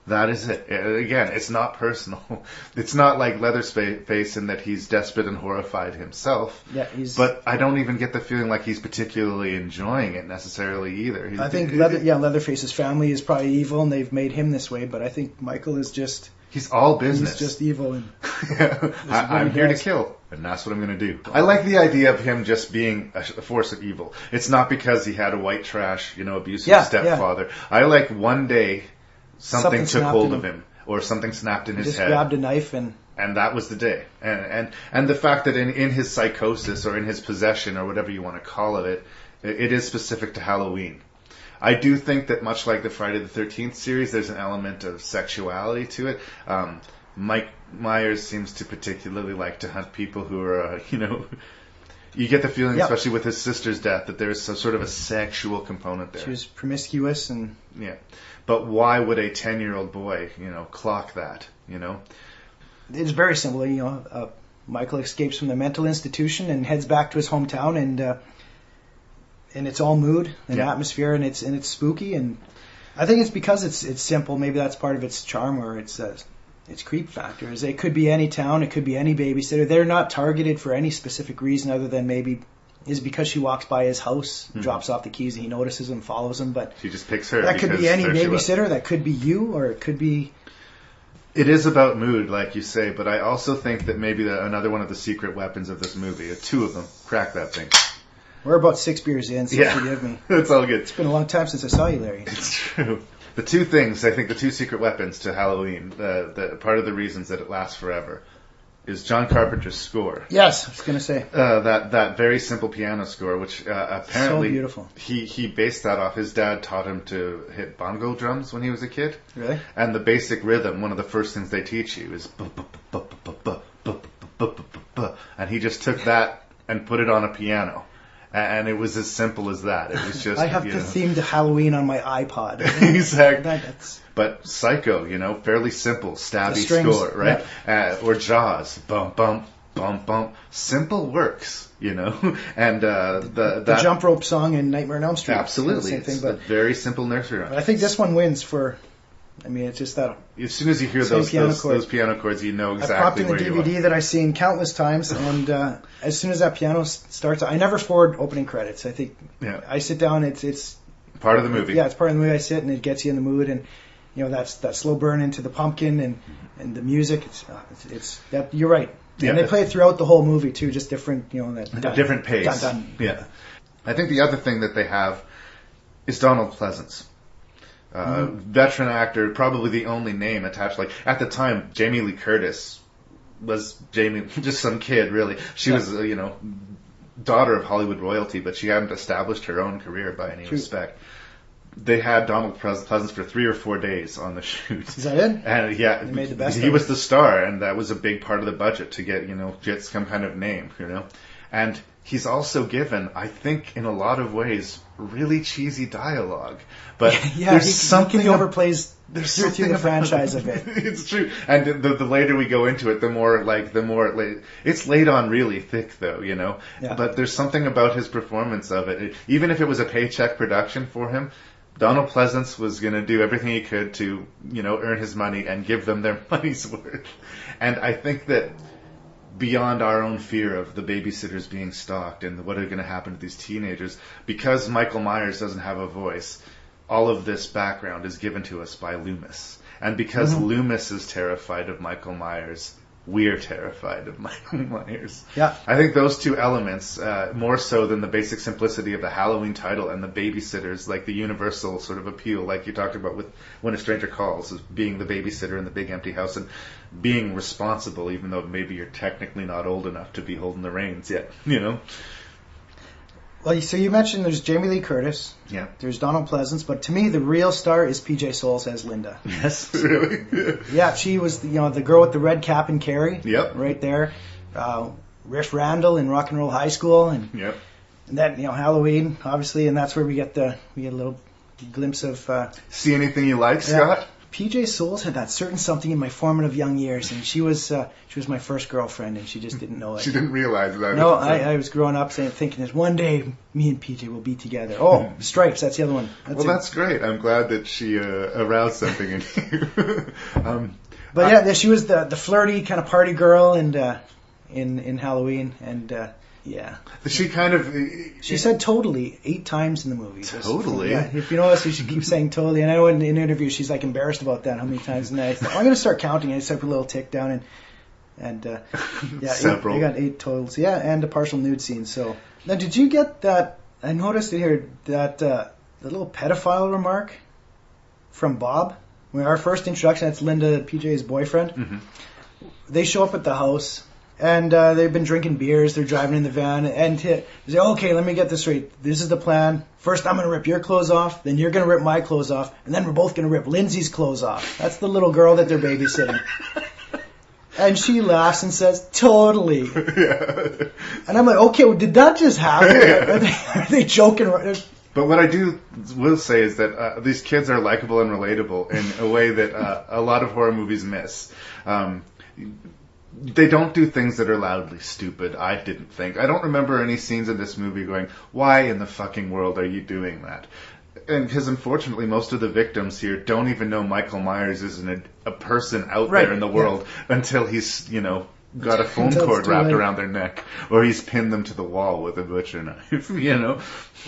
That is it. Again, it's not personal. It's not like Leatherface in that he's desperate and horrified himself. Yeah, But I don't even get the feeling like he's particularly enjoying it necessarily either. I think Leatherface's family is probably evil, and they've made him this way. But I think Michael is just... He's all business. He's just evil. And I'm here to kill, and that's what I'm going to do. I like the idea of him just being a force of evil. It's not because he had a white trash, abusive stepfather. I like one day something took hold of him, or something snapped in his head. Just grabbed a knife and that was the day. And the fact that in his psychosis or in his possession or whatever you want to call it is specific to Halloween. I do think that much like the Friday the 13th series, there's an element of sexuality to it. Mike Myers seems to particularly like to hunt people who are, you get the feeling, especially with his sister's death, that there's some sort of a sexual component there. She was promiscuous and... Yeah. But why would a 10-year-old boy, clock that, It's very simple. Michael escapes from the mental institution and heads back to his hometown, and it's all mood and atmosphere, and it's spooky, and I think it's because it's simple. Maybe that's part of its charm, or its creep factor. Is it could be any town, it could be any babysitter. They're not targeted for any specific reason other than maybe is because she walks by his house, drops off the keys, and he notices him, follows him. But she just picks her. That could be any babysitter. That could be you, or it could be. It is about mood, like you say, but I also think that maybe another one of the secret weapons of this movie, two of them, crack that thing. We're about 6 beers in, so forgive me. It's all good. It's been a long time since I saw you, Larry. It's true. The two things, I think the two secret weapons to Halloween, the part of the reasons that it lasts forever, is John Carpenter's score. Yes, I was going to say. That very simple piano score, which apparently so beautiful. He based that off. His dad taught him to hit bongo drums when he was a kid. Really? And the basic rhythm, one of the first things they teach you is and he just took that and put it on a piano. And it was as simple as that. It was just. I have the theme to Halloween on my iPod. Exactly. But Psycho, fairly simple, stabby score, right? Yeah. Or Jaws, bump, bump, bump, bump. Simple works, And the jump rope song in Nightmare on Elm Street. Absolutely, same thing, it's a very simple nursery rhyme. I think this one wins for. It's just that. As soon as you hear those piano chords, you know exactly where you are. I popped in the DVD that I've seen countless times, and as soon as that piano starts, I never forward opening credits. I think I sit down. It's part of the movie. Yeah, it's part of the movie. I sit and it gets you in the mood, and that slow burn into the pumpkin and the music. It's you're right. Yeah. And they play it throughout the whole movie too, just different. Different pace. Dun, dun. Yeah. I think the other thing that they have is Donald Pleasance. Veteran actor, probably the only name attached. Like at the time, Jamie Lee Curtis was just some kid, really. She was, daughter of Hollywood royalty, but she hadn't established her own career by any respect. They had Donald Pleasance for 3 or 4 days on the shoot. Is that it? And they made the best he was the star, and that was a big part of the budget to get some kind of name, And he's also given, I think, in a lot of ways, really cheesy dialogue. But there's something he never plays through the franchise of it. It's true. And the later we go into it, the more it's laid on really thick, though, Yeah. But there's something about his performance of it. Even if it was a paycheck production for him, Donald Pleasance was going to do everything he could to, earn his money and give them their money's worth. And I think that beyond our own fear of the babysitters being stalked and what are going to happen to these teenagers, because Michael Myers doesn't have a voice, all of this background is given to us by Loomis. And because Loomis is terrified of Michael Myers, we're terrified of Michael Myers. Yeah. I think those two elements, more so than the basic simplicity of the Halloween title and the babysitters, like the universal sort of appeal, like you talked about with When a Stranger Calls, is being the babysitter in the big empty house and being responsible, even though maybe you're technically not old enough to be holding the reins yet, Well, so you mentioned there's Jamie Lee Curtis. Yeah. There's Donald Pleasance, but to me the real star is PJ Soles as Linda. Yes, really. Yeah, she was the girl with the red cap and Carrie. Yep. Right there. Riff Randall in Rock and Roll High School, and yep. And then Halloween, obviously, and that's where we get a little glimpse of. See anything you like, Scott? PJ Souls had that certain something in my formative young years, and she was my first girlfriend, and she just didn't know it. She didn't realize that. No, I was growing up thinking that one day me and PJ will be together. Oh, Stripes, that's the other one. That's great. I'm glad that she aroused something in you. But yeah, she was the flirty kind of party girl, and in Halloween, and yeah. She kind of... She said totally 8 times in the movie. Totally? Yeah, if you notice, she keeps saying totally. And I know in interviews she's like embarrassed about that, how many times. And I thought, I'm going to start counting. I just put a little tick down, and yeah, Several. I got 8 totals. Yeah, and a partial nude scene. So now, did you get that? I noticed it here, that the little pedophile remark from Bob. When our first introduction, that's Linda, PJ's boyfriend. Mm-hmm. They show up at the house. And they've been drinking beers. They're driving in the van. And they say, okay, let me get this straight. This is the plan. First, I'm going to rip your clothes off. Then you're going to rip my clothes off. And then we're both going to rip Lindsay's clothes off. That's the little girl that they're babysitting. And she laughs and says, totally. Yeah. And I'm like, okay, well, did that just happen? Yeah. Are they joking? But what I will say is that these kids are likable and relatable in a way that a lot of horror movies miss. They don't do things that are loudly stupid, I didn't think. I don't remember any scenes in this movie going, why in the fucking world are you doing that? And because unfortunately most of the victims here don't even know Michael Myers isn't a person out there in the world until he's, got a phone cord wrapped around their neck, or he's pinned them to the wall with a butcher knife,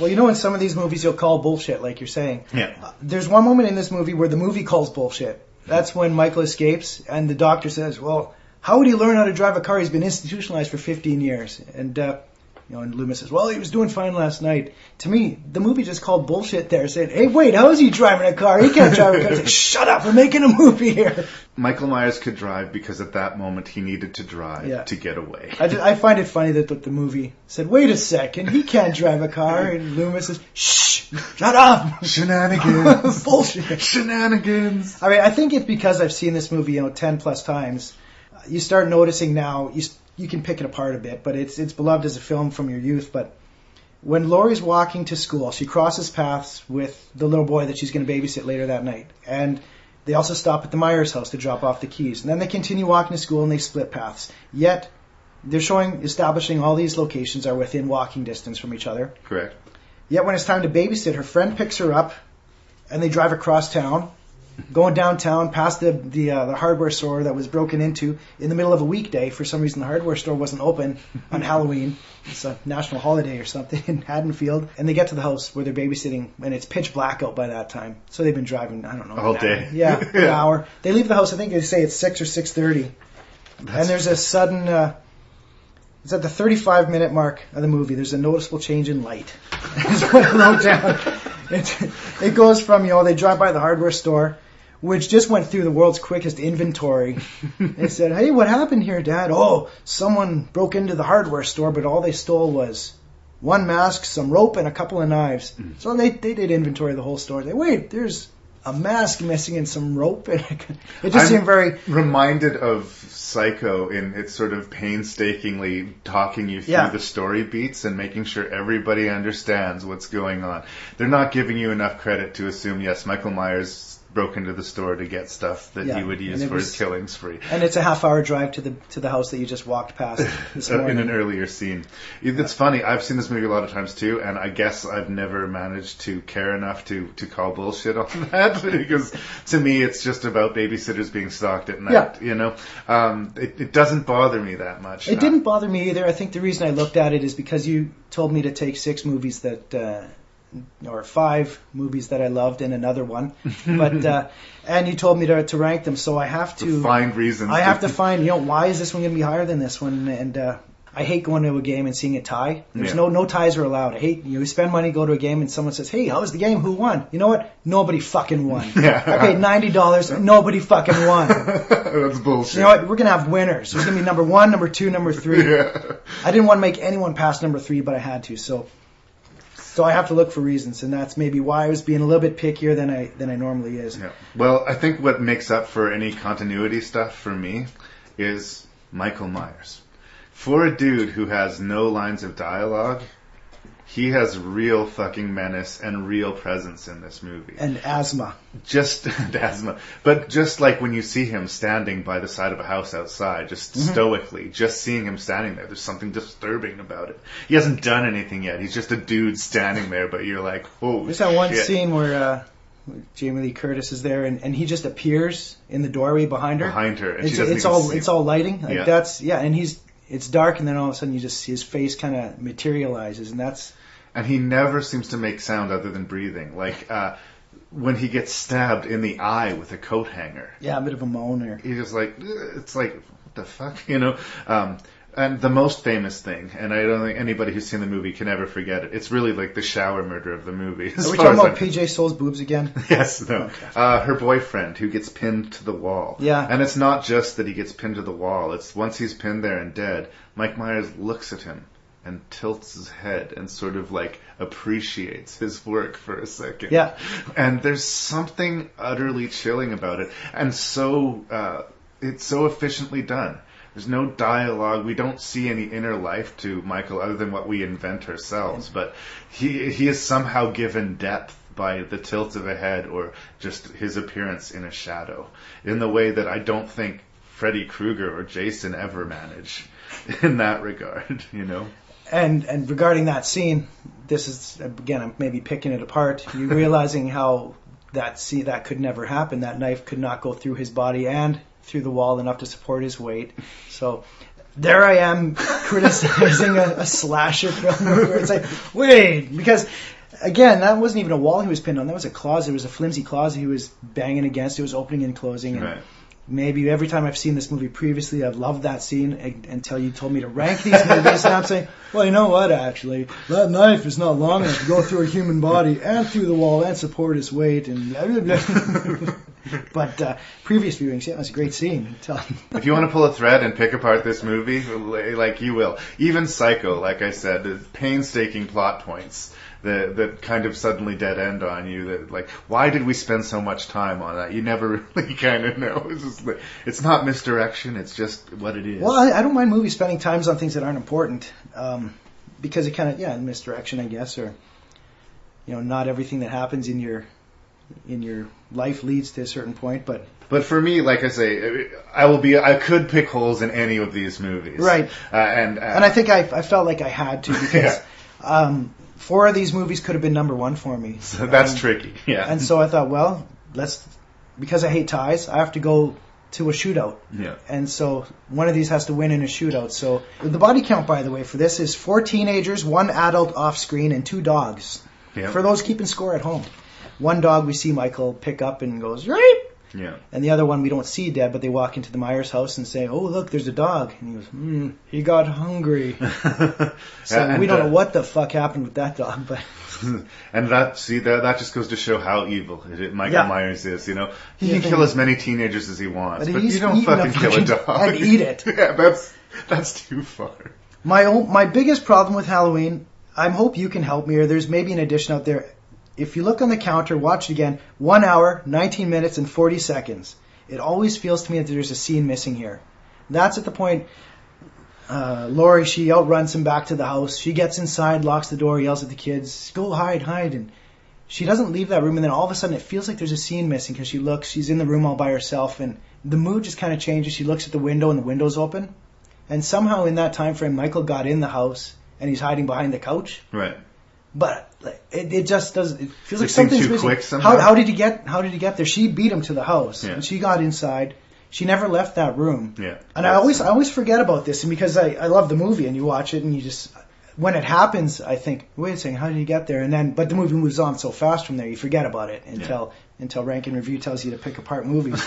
Well, in some of these movies you'll call bullshit, like you're saying. Yeah. There's one moment in this movie where the movie calls bullshit. That's when Michael escapes, and the doctor says, well, how would he learn how to drive a car? He's been institutionalized for 15 years. And, and Loomis says, well, he was doing fine last night. To me, the movie just called bullshit there, saying, hey, wait, how is he driving a car? He can't drive a car. Said, shut up, we're making a movie here. Michael Myers could drive because at that moment he needed to drive to get away. I find it funny that the movie said, wait a second, he can't drive a car. And Loomis says, shh, shut up. Shenanigans. Bullshit. Shenanigans. I mean, I think it's because I've seen this movie, 10 plus times. You start noticing now, you can pick it apart a bit, but it's beloved as a film from your youth. But when Laurie's walking to school, she crosses paths with the little boy that she's going to babysit later that night. And they also stop at the Myers house to drop off the keys. And then they continue walking to school and they split paths. Yet, they're establishing all these locations are within walking distance from each other. Correct. Yet when it's time to babysit, her friend picks her up and they drive across town. Going downtown past the hardware store that was broken into in the middle of a weekday. For some reason, the hardware store wasn't open on Halloween. It's a national holiday or something in Haddonfield. And they get to the house where they're babysitting, and it's pitch black out by that time. So they've been driving, I don't know. All day. Yeah, an hour. They leave the house, I think they say it's 6 or 6:30. And there's a sudden... it's at the 35-minute mark of the movie. There's a noticeable change in light. That's what I wrote down. It goes from, they drive by the hardware store, which just went through the world's quickest inventory. They said, hey, what happened here, Dad? Oh, someone broke into the hardware store, but all they stole was one mask, some rope, and a couple of knives. So they did inventory of the whole store. They wait, there's a mask missing and some rope. It just seemed very... reminded of Psycho in its sort of painstakingly talking you through the story beats and making sure everybody understands what's going on. They're not giving you enough credit to assume, yes, Michael Myers broke into the store to get stuff that he would use for his killing spree. And it's a half-hour drive to the house that you just walked past this morning. In an earlier scene. It's funny, I've seen this movie a lot of times too, and I guess I've never managed to care enough to call bullshit on that, because to me it's just about babysitters being stalked at night, It doesn't bother me that much. It didn't bother me either. I think the reason I looked at it is because you told me to take 6 movies that... or 5 movies that I loved and another one, but and you told me to rank them, so I have to find reasons. I have to find, why is this one going to be higher than this one? And I hate going to a game and seeing a tie. There's no ties are allowed. I hate you spend money, go to a game, and someone says, "Hey, how was the game? Who won?" You know what? Nobody fucking won. I paid $90. Nobody fucking won. That's bullshit. You know what? We're gonna have winners. There's gonna be number 1, number 2, number 3. I didn't want to make anyone pass number 3, but I had to. So I have to look for reasons, and that's maybe why I was being a little bit pickier than I normally is. Yeah. Well, I think what makes up for any continuity stuff for me is Michael Myers. For a dude who has no lines of dialogue, he has real fucking menace and real presence in this movie. And asthma. Just asthma. But just like when you see him standing by the side of a house outside, just stoically, just seeing him standing there, there's something disturbing about it. He hasn't done anything yet. He's just a dude standing there, but you're like, oh, There's that one shit. scene where Jamie Lee Curtis is there, and he just appears in the doorway behind her. Behind her. And It's, she doesn't it's even all see it's all lighting. Like Yeah. that's and it's dark, and then all of a sudden you just see his face kind of materializes, and that's. And he never seems to make sound other than breathing. Like, when he gets stabbed in the eye with a coat hanger. Yeah, a bit of a moaner. He's just like, it's like, what the fuck, you know? And the most famous thing, and I don't think anybody who's seen the movie can ever forget it, it's really like the shower murder of the movie. Are we talking about PJ Soul's boobs again? Yes, no. Okay. Her boyfriend who gets pinned to the wall. Yeah. And it's not just that he gets pinned to the wall. It's once he's pinned there and dead, Mike Myers looks at him and tilts his head and sort of like appreciates his work for a second. Yeah. And there's something utterly chilling about it. And so, it's so efficiently done. There's no dialogue. We don't see any inner life to Michael other than what we invent ourselves. But he is somehow given depth by the tilt of a head or just his appearance in a shadow in the way that I don't think Freddy Krueger or Jason ever manage in that regard, you know? And regarding that scene, this is, again, I'm maybe picking it apart. You're realizing how that could never happen. That knife could not go through his body and through the wall enough to support his weight. So there I am criticizing a slasher film where it's like, wait, because again, that wasn't even a wall he was pinned on. That was a closet. It was a flimsy closet he was banging against. It was opening and closing. And Right. maybe every time I've seen this movie previously, I've loved that scene until you told me to rank these movies. And I'm saying, well, you know what, actually? That knife is not long enough to go through a human body and through the wall and support his weight. And blah, blah, blah. But previous viewings, yeah, it was a great scene. If you want to pull a thread and pick apart this movie, like you will. Even Psycho, like I said, the painstaking plot points that kind of suddenly dead end on you. That like, why did we spend so much time on that? You never really kind of know. It's just like, it's not misdirection. It's just what it is. Well, I don't mind movies spending times on things that aren't important, because it kind of misdirection, I guess, or not everything that happens in your life leads to a certain point, But for me, like I say, I could pick holes in any of these movies. Right. And I think I felt like I had to, because 4 of these movies could have been number 1 for me. So that's tricky. Yeah. And so I thought, well, because I hate ties, I have to go to a shootout. Yeah. And so one of these has to win in a shootout. So the body count, by the way, for this is 4 teenagers, 1 adult off screen, and 2 dogs. Yep. For those keeping score at home. One dog we see Michael pick up and goes, right? Yeah. And the other one we don't see dead, but they walk into the Myers house and say, oh, look, there's a dog. And he goes, he got hungry. So we don't know what the fuck happened with that dog, but... And that just goes to show how evil Michael Myers is, He can kill as many teenagers as he wants, but you don't fucking kill a dog. And eat it. Yeah, that's too far. My biggest problem with Halloween, I hope you can help me, or there's maybe an addition out there. If you look on the counter, watch it again, 1 hour, 19 minutes, and 40 seconds. It always feels to me that there's a scene missing here. That's at the point, Laurie, she outruns him back to the house. She gets inside, locks the door, yells at the kids, go hide. And she doesn't leave that room, and then all of a sudden it feels like there's a scene missing because she's in the room all by herself, and the mood just kind of changes. She looks at the window, and the window's open. And somehow in that time frame, Michael got in the house, and he's hiding behind the couch. Right. But it just does. It feels like It seems something's too missing. quick somehow? How did he get there? She beat him to the house, Yeah. and she got inside. She never left that room. Yeah. And I always forget about this, and because I love the movie, and you watch it, and you just when it happens, I think, wait a second, how did he get there? But the movie moves on so fast from there, you forget about it until Rank and Review tells you to pick apart movies.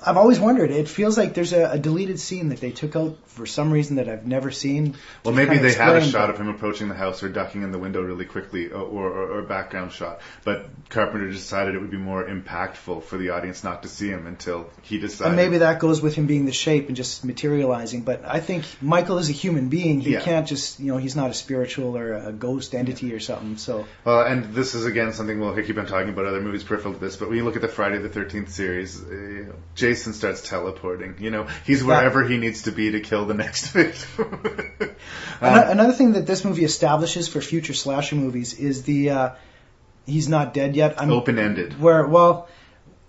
I've always wondered. It feels like there's a deleted scene that they took out for some reason that I've never seen. Well, maybe they had a shot of him approaching the house or ducking in the window really quickly, or a background shot. But Carpenter decided it would be more impactful for the audience not to see him until he decided. And maybe that goes with him being the shape and just materializing. But I think Michael is a human being. He can't just, he's not a spiritual or a ghost entity or something. So. Well, and this is again something we'll keep on talking about other movies peripheral to this. But when you look at the Friday the 13th series, Jason Jason starts teleporting. You know, he's wherever he needs to be to kill the next victim. Another thing that this movie establishes for future slasher movies is the he's not dead yet. Open-ended.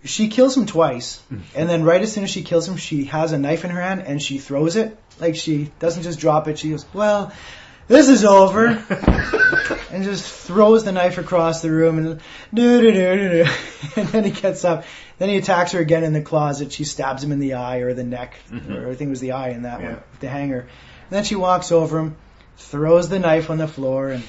She kills him twice, and then right as soon as she kills him, she has a knife in her hand and she throws it. Like, she doesn't just drop it. She goes, well, this is over, and just throws the knife across the room, and and then he gets up. Then he attacks her again in the closet. She stabs him in the eye or the neck, or I think it was the eye in that one, with the hanger. And then she walks over him, throws the knife on the floor, and...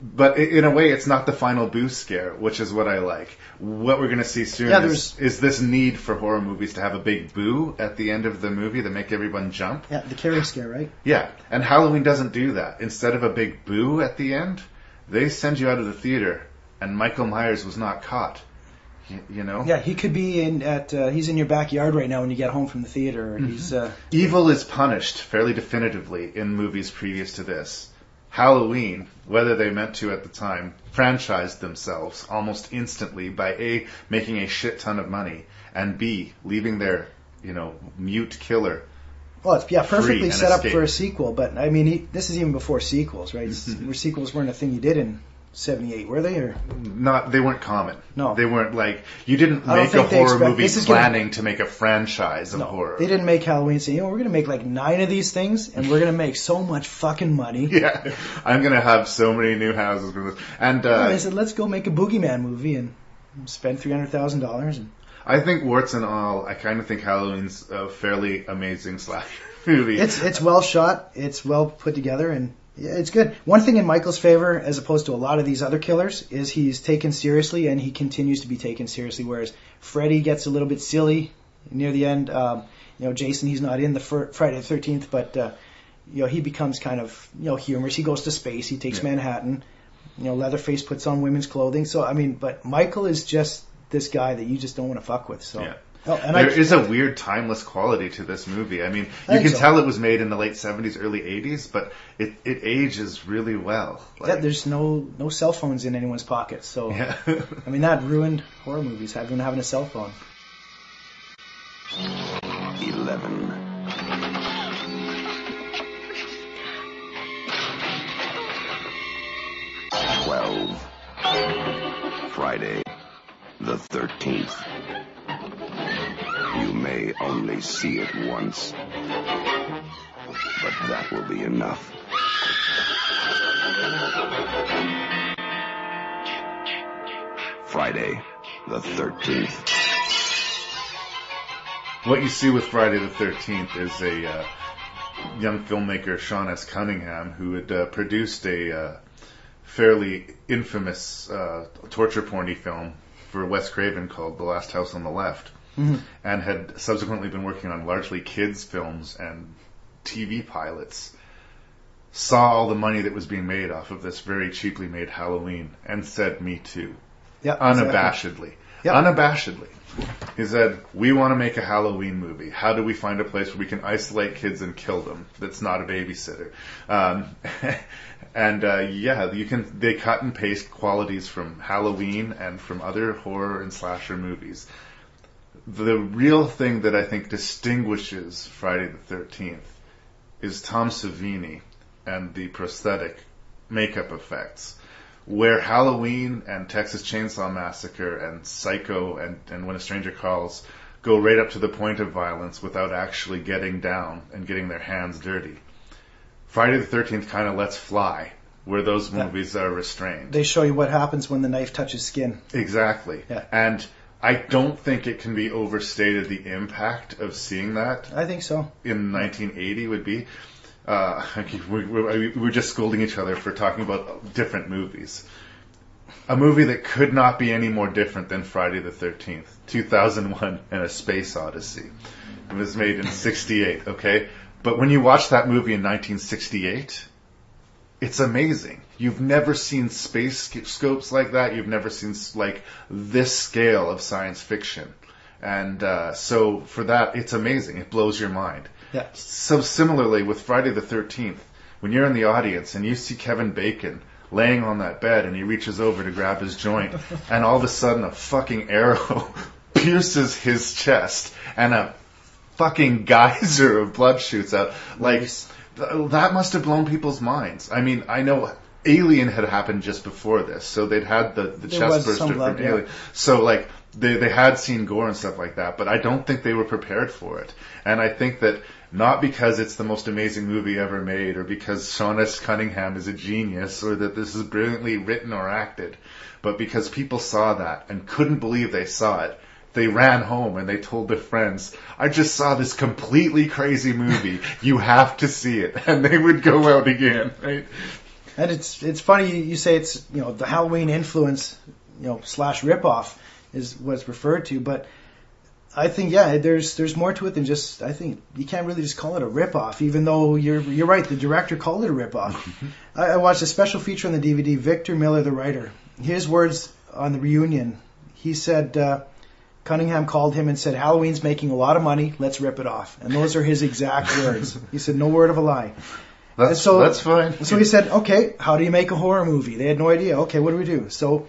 But in a way, it's not the final boo scare, which is what I like. What we're going to see soon is this need for horror movies to have a big boo at the end of the movie to make everyone jump. Yeah, the Carrie scare, right? Yeah, and Halloween doesn't do that. Instead of a big boo at the end, they send you out of the theater, and Michael Myers was not caught. You know? Yeah, he could be he's in your backyard right now when you get home from the theater. He's Evil is punished fairly definitively in movies previous to this. Halloween, whether they meant to at the time, franchised themselves almost instantly by A, making a shit ton of money, and B, leaving their, mute killer. Well, it's perfectly set up for a sequel, but I mean, this is even before sequels, right? Where sequels weren't a thing you did in '78, were they? Or they weren't common. No, they weren't like you didn't make a horror movie planning to make a franchise of horror. They didn't make Halloween saying, we're going to make like 9 of these things, and we're going to make so much fucking money. Yeah, I'm going to have so many new houses for this. And they said, let's go make a Boogeyman movie and spend $300,000. And I think, warts and all, I kind of think Halloween's a fairly amazing slasher movie. It's well shot, it's well put together, and yeah, it's good. One thing in Michael's favor, as opposed to a lot of these other killers, is he's taken seriously, and he continues to be taken seriously, whereas Freddy gets a little bit silly near the end. Jason, he's not in the Friday the 13th, but he becomes kind of humorous. He goes to space, he takes Manhattan, Leatherface puts on women's clothing. So, I mean, but Michael is just this guy that you just don't want to fuck with. So. Yeah. There is a weird timeless quality to this movie. I mean, you can tell it was made in the late 70s, early 80s, but it ages really well. There's no cell phones in anyone's pockets. So, I mean, that ruined horror movies, everyone having a cell phone. 11. 12. Friday the 13th. You may only see it once, but that will be enough. Friday the 13th. What you see with Friday the 13th is a young filmmaker, Sean S. Cunningham, who had produced a fairly infamous torture porny film for Wes Craven called The Last House on the Left. And had subsequently been working on largely kids' films and TV pilots, saw all the money that was being made off of this very cheaply made Halloween, and said, me too. Yeah, unabashedly. Exactly. Yep. Unabashedly. He said, we want to make a Halloween movie. How do we find a place where we can isolate kids and kill them that's not a babysitter? They cut and paste qualities from Halloween and from other horror and slasher movies. The real thing that I think distinguishes Friday the 13th is Tom Savini and the prosthetic makeup effects. Where Halloween and Texas Chainsaw Massacre and Psycho and When a Stranger Calls go right up to the point of violence without actually getting down and getting their hands dirty. Friday the 13th kind of lets fly, where those movies are restrained. They show you what happens when the knife touches skin. Exactly. Yeah. And I don't think it can be overstated the impact of seeing that. I think so. In 1980 would be. We're just scolding each other for talking about different movies. A movie that could not be any more different than Friday the 13th, 2001, and A Space Odyssey. It was made in 68, okay? But when you watch that movie in 1968, it's amazing. You've never seen space scopes like that. You've never seen like this scale of science fiction. And so for that, it's amazing. It blows your mind. Yeah. So similarly with Friday the 13th, when you're in the audience and you see Kevin Bacon laying on that bed and he reaches over to grab his joint and all of a sudden a fucking arrow pierces his chest, and a fucking geyser of blood shoots out. Like, that must have blown people's minds. I mean, I know Alien had happened just before this, so they'd had the chest burster from Alien. So, like, they had seen gore and stuff like that, but I don't think they were prepared for it. And I think that not because it's the most amazing movie ever made, or because Sean S. Cunningham is a genius, or that this is brilliantly written or acted, but because people saw that and couldn't believe they saw it. They ran home and they told their friends, I just saw this completely crazy movie. You have to see it. And they would go out again, right? And it's funny you say it's, the Halloween influence, / ripoff is what's referred to, but I think, there's more to it than just, I think you can't really just call it a ripoff, even though you're right, the director called it a ripoff. I watched a special feature on the DVD, Victor Miller, the writer. His words on the reunion, he said, Cunningham called him and said, Halloween's making a lot of money, let's rip it off. And those are his exact words. He said, no word of a lie. That's fine. So he said, okay, how do you make a horror movie? They had no idea. Okay, what do we do? So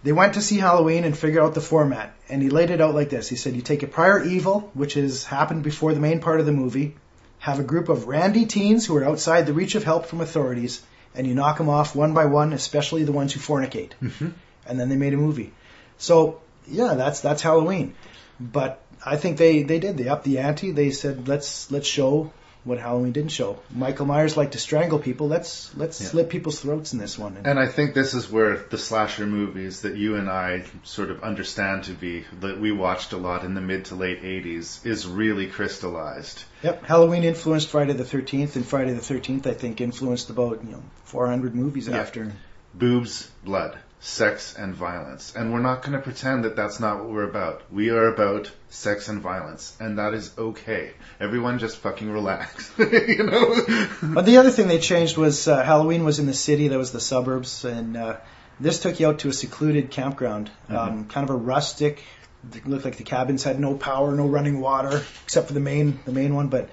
they went to see Halloween and figured out the format. And he laid it out like this. He said, you take a prior evil, which has happened before the main part of the movie, have a group of randy teens who are outside the reach of help from authorities, and you knock them off one by one, especially the ones who fornicate. Mm-hmm. And then they made a movie. So, yeah, that's Halloween. But I think they did. They upped the ante. They said, let's show what Halloween didn't show. Michael Myers liked to strangle people. Let's slit people's throats in this one. And I think this is where the slasher movies that you and I sort of understand to be, that we watched a lot in the mid to late 80s, is really crystallized. Yep. Halloween influenced Friday the 13th, and Friday the 13th, I think, influenced about 400 movies after. Boobs, blood, sex, and violence. And we're not going to pretend that that's not what we're about. We are about sex and violence, and that is okay. Everyone just fucking relax, But the other thing they changed was Halloween was in the city, that was the suburbs, and this took you out to a secluded campground, kind of a rustic. It looked like the cabins had no power, no running water, except for the main one. But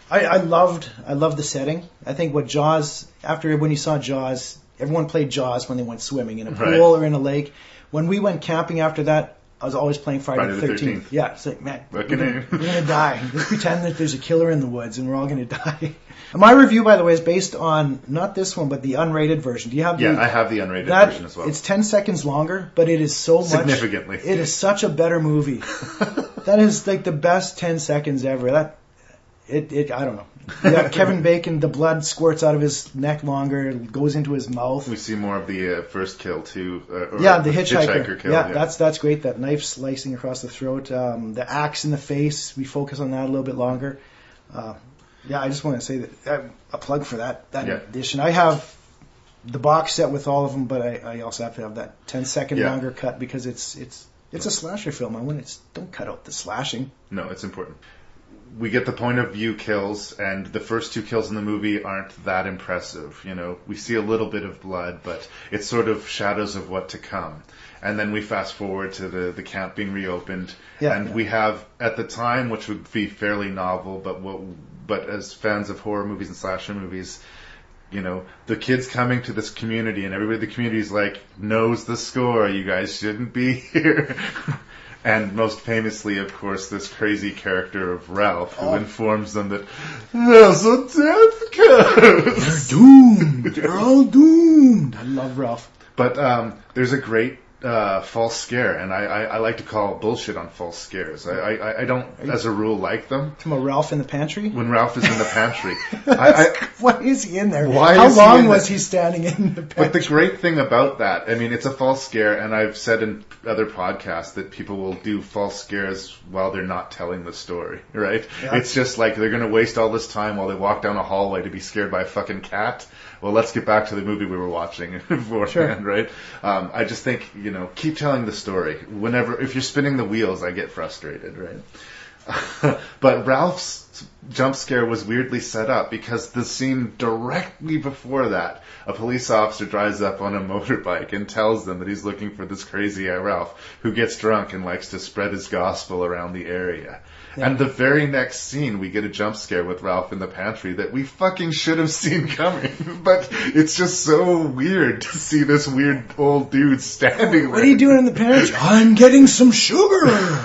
I loved the setting. I think what Jaws, when you saw Jaws, everyone played Jaws when they went swimming in a pool or in a lake. When we went camping after that, I was always playing Friday the 13th. Yeah, it's like, man, we're going to die. Let's pretend that there's a killer in the woods and we're all going to die. My review, by the way, is based on, not this one, but the unrated version. Do you have I have the unrated version as well. It's 10 seconds longer, but it is so much... Significantly. It is such a better movie. That is like the best 10 seconds ever. I don't know. Yeah, Kevin Bacon, the blood squirts out of his neck longer, goes into his mouth. We see more of the first kill too. The hitchhiker kill. Yeah, that's great. That knife slicing across the throat, the axe in the face. We focus on that a little bit longer. I just want to say that a plug for that edition. I have the box set with all of them, but I also have to have that 10-second longer cut because it's a slasher film. Don't cut out the slashing. No, it's important. We get the point of view kills, and the first two kills in the movie aren't that impressive. We see a little bit of blood, but it's sort of shadows of what to come. And then we fast forward to the camp being reopened, we have, at the time, which would be fairly novel, but as fans of horror movies and slasher movies, the kids coming to this community, and everybody in the community is like, knows the score, you guys shouldn't be here. And most famously, of course, this crazy character of Ralph, who informs them that there's a death curse. They're doomed. They're all doomed. I love Ralph. But there's a great false scare, and I like to call bullshit on false scares. I don't, as a rule, like them. From a Ralph in the pantry? When Ralph is in the pantry. Why is he in there? How long was he standing in the pantry? But the great thing about that, it's a false scare, and I've said in other podcasts that people will do false scares while they're not telling the story, right? Yeah. It's just like they're going to waste all this time while they walk down a hallway to be scared by a fucking cat. Well, let's get back to the movie we were watching beforehand, right? I just think, keep telling the story. If you're spinning the wheels, I get frustrated, right? But Ralph's jump scare was weirdly set up because the scene directly before that, a police officer drives up on a motorbike and tells them that he's looking for this crazy Ralph who gets drunk and likes to spread his gospel around the area. Yeah. And the very next scene, we get a jump scare with Ralph in the pantry that we fucking should have seen coming. But it's just so weird to see this weird old dude standing there. What are you doing in the pantry? I'm getting some sugar.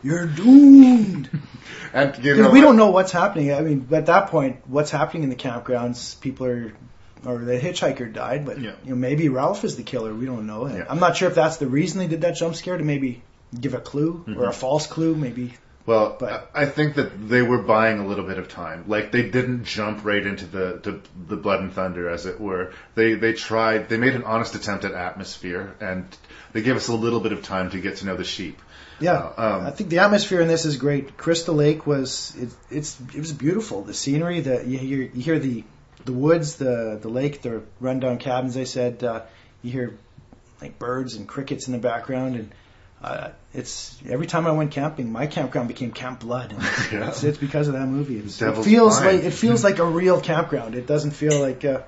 You're doomed. And we don't know what's happening. I mean, at that point, what's happening in the campgrounds? People are, or the hitchhiker died, but maybe Ralph is the killer. We don't know. Yeah. I'm not sure if that's the reason they did that jump scare, to maybe give a clue or a false clue, maybe. Well, but I think that they were buying a little bit of time. Like, they didn't jump right into the blood and thunder, as it were. They made an honest attempt at atmosphere, and they gave us a little bit of time to get to know the sheep. Yeah, I think the atmosphere in this is great. Crystal Lake was beautiful. The scenery, you hear the woods, the lake, the rundown cabins. They said you hear like birds and crickets in the background, and it's every time I went camping, my campground became Camp Blood. And it's because of that movie. It feels like a real campground. It doesn't feel like a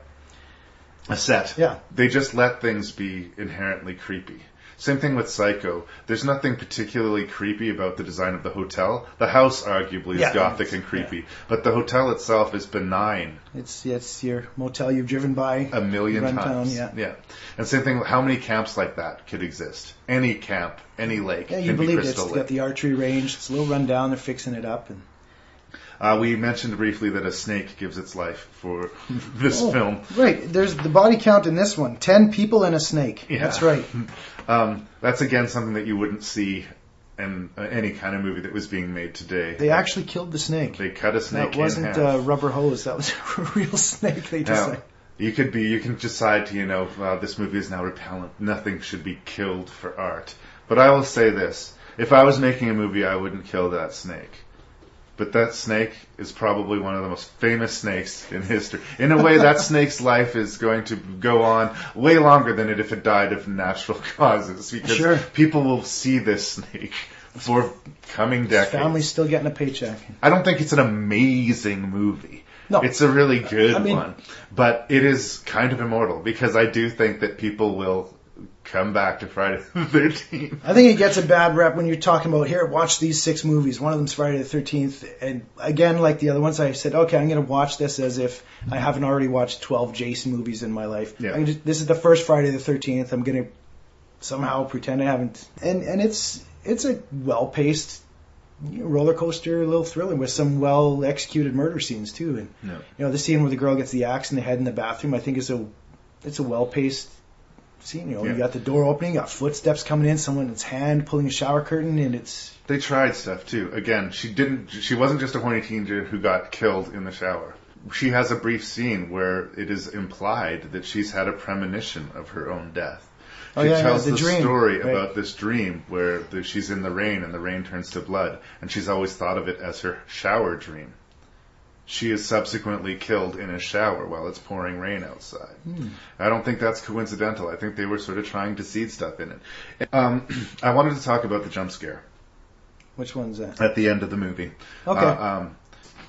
set. Yeah, they just let things be inherently creepy. Same thing with Psycho. There's nothing particularly creepy about the design of the hotel. The house arguably is gothic and creepy, but the hotel itself is benign. It's your motel you've driven by a million times. Yeah. And same thing. How many camps like that could exist? Any camp, any lake. Yeah, you believe it's got the archery range. It's a little run down. They're fixing it up. And we mentioned briefly that a snake gives its life for this film. Right. There's the body count in this one. 10 people and a snake. Yeah. That's right. That's, again, something that you wouldn't see in any kind of movie that was being made today. They actually killed the snake. They cut a snake in half. That wasn't a rubber hose. That was a real snake. They just you can decide to, this movie is now repellent. Nothing should be killed for art. But I will say this. If I was making a movie, I wouldn't kill that snake. But that snake is probably one of the most famous snakes in history. In a way, that snake's life is going to go on way longer than if it died of natural causes. Because people will see this snake for coming decades. His family's still getting a paycheck. I don't think it's an amazing movie. No. It's a really good one. But it is kind of immortal, because I do think that people will come back to Friday the 13th. I think it gets a bad rep when you're talking about, here, watch these 6 movies. One of them's Friday the 13th. And again, like the other ones, I said, okay, I'm going to watch this as if I haven't already watched 12 Jason movies in my life. Yeah. This is the first Friday the 13th. I'm going to somehow pretend I haven't. And it's a well-paced roller coaster, little thriller with some well-executed murder scenes, too. And the scene where the girl gets the axe in the head in the bathroom, I think it's a well-paced scene. You got the door opening, you got footsteps coming in, someone's hand pulling a shower curtain, and it's... They tried stuff, too. Again, she wasn't just a horny teenager who got killed in the shower. She has a brief scene where it is implied that she's had a premonition of her own death. She tells the story about this dream where she's in the rain and the rain turns to blood, and she's always thought of it as her shower dream. She is subsequently killed in a shower while it's pouring rain outside. I don't think that's coincidental. I think they were sort of trying to seed stuff in it. I wanted to talk about the jump scare. Which one's that? At the end of the movie. Okay.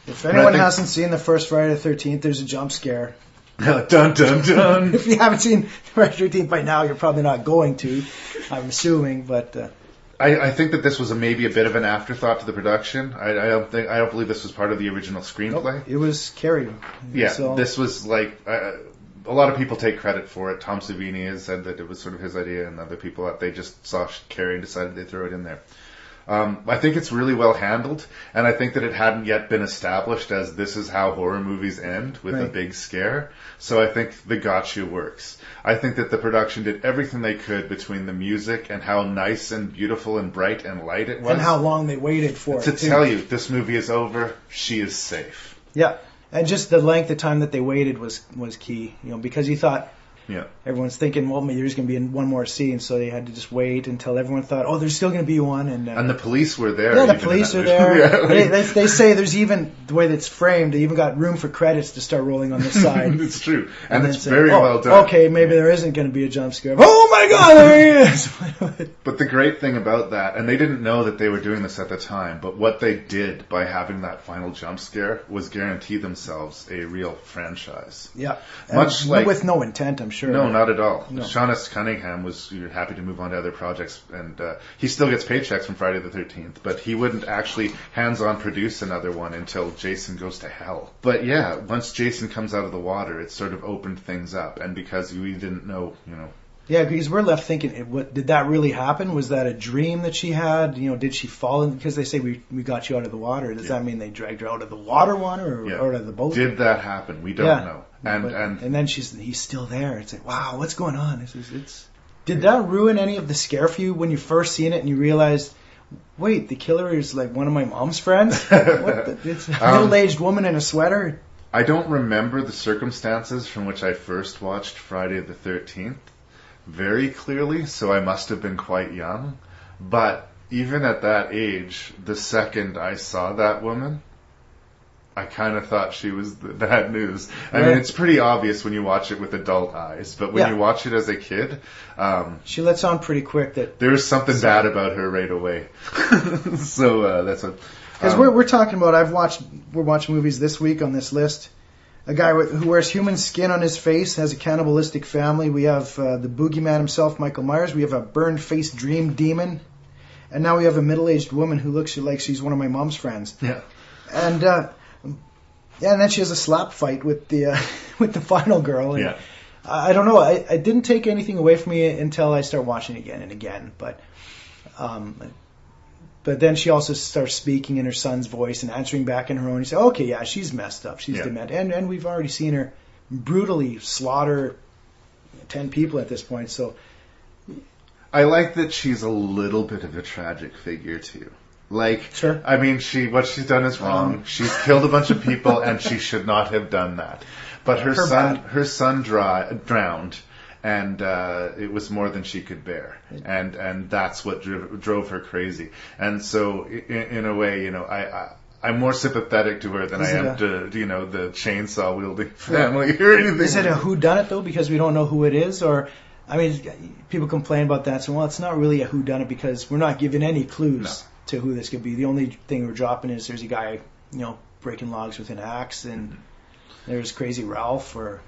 If anyone hasn't seen the first Friday the 13th, there's a jump scare. Dun, dun, dun. If you haven't seen Friday the 13th by now, you're probably not going to, I'm assuming, but... I think that this was maybe a bit of an afterthought to the production. I don't believe this was part of the original screenplay. Nope, it was carried. Yeah, this was like a lot of people take credit for it. Tom Savini has said that it was sort of his idea, and other people that they just saw Carrie and decided they'd throw it in there. I think it's really well handled, and I think that it hadn't yet been established as this is how horror movies end, with a big scare. So I think the gotcha works. I think that the production did everything they could between the music and how nice and beautiful and bright and light it was. And how long they waited for it. To tell you, this movie is over, she is safe. Yeah, and just the length of time that they waited was key, because you thought... Yeah. Everyone's thinking, well, maybe there's going to be one more scene, so they had to just wait until everyone thought, oh, there's still going to be one. And the police were there. Yeah, the police are there. They say there's even, the way that it's framed, they even got room for credits to start rolling on the side. It's true. And it's very well done. Okay, maybe there isn't going to be a jump scare. Oh my God, there he is! But the great thing about that, and they didn't know that they were doing this at the time, but what they did by having that final jump scare was guarantee themselves a real franchise. Yeah. Much like... With no intent, I'm sure. No, not at all. No. Sean S. Cunningham was happy to move on to other projects, and he still gets paychecks from Friday the 13th, but he wouldn't actually hands-on produce another one until Jason Goes to Hell. But yeah, once Jason comes out of the water, it sort of opened things up, and because we didn't know, Yeah, because we're left thinking, what did that really happen? Was that a dream that she had? Did she fall in? Because they say we got you out of the water. Does that mean they dragged her out of the water or out of the boat? Did that happen? We don't know. And then he's still there. It's like, wow, what's going on? Did that ruin any of the scare for you when you first seen it and you realized, wait, the killer is like one of my mom's friends? It's a middle-aged woman in a sweater. I don't remember the circumstances from which I first watched Friday the 13th very clearly, so I must have been quite young. But even at that age, the second I saw that woman, I kind of thought she was the bad news. I mean, it's pretty obvious when you watch it with adult eyes, but when you watch it as a kid, she lets on pretty quick that there was something bad about her right away. So that's what. Because we're talking about. We're watching movies this week on this list. A guy who wears human skin on his face, has a cannibalistic family. We have the boogeyman himself, Michael Myers. We have a burned-faced dream demon. And now we have a middle-aged woman who looks like she's one of my mom's friends. Yeah. And then she has a slap fight with the final girl. And yeah. I don't know. I didn't take anything away from me until I start watching it again and again. But then she also starts speaking in her son's voice and answering back in her own. You say, okay, yeah, she's messed up. She's demented. And we've already seen her brutally slaughter 10 people at this point. So I like that she's a little bit of a tragic figure, too. Like, sure. I mean, what she's done is wrong. She's killed a bunch of people, and she should not have done that. But her son drowned. And it was more than she could bear, and that's what drove her crazy. And so, in a way, I'm more sympathetic to her than I am to the chainsaw wielding family or anything. Is it a whodunit though, because we don't know who it is, or I mean, people complain about that. So it's not really a whodunit because we're not given any clues to who this could be. The only thing we're dropping is there's a guy breaking logs with an axe, and there's Crazy Ralph or.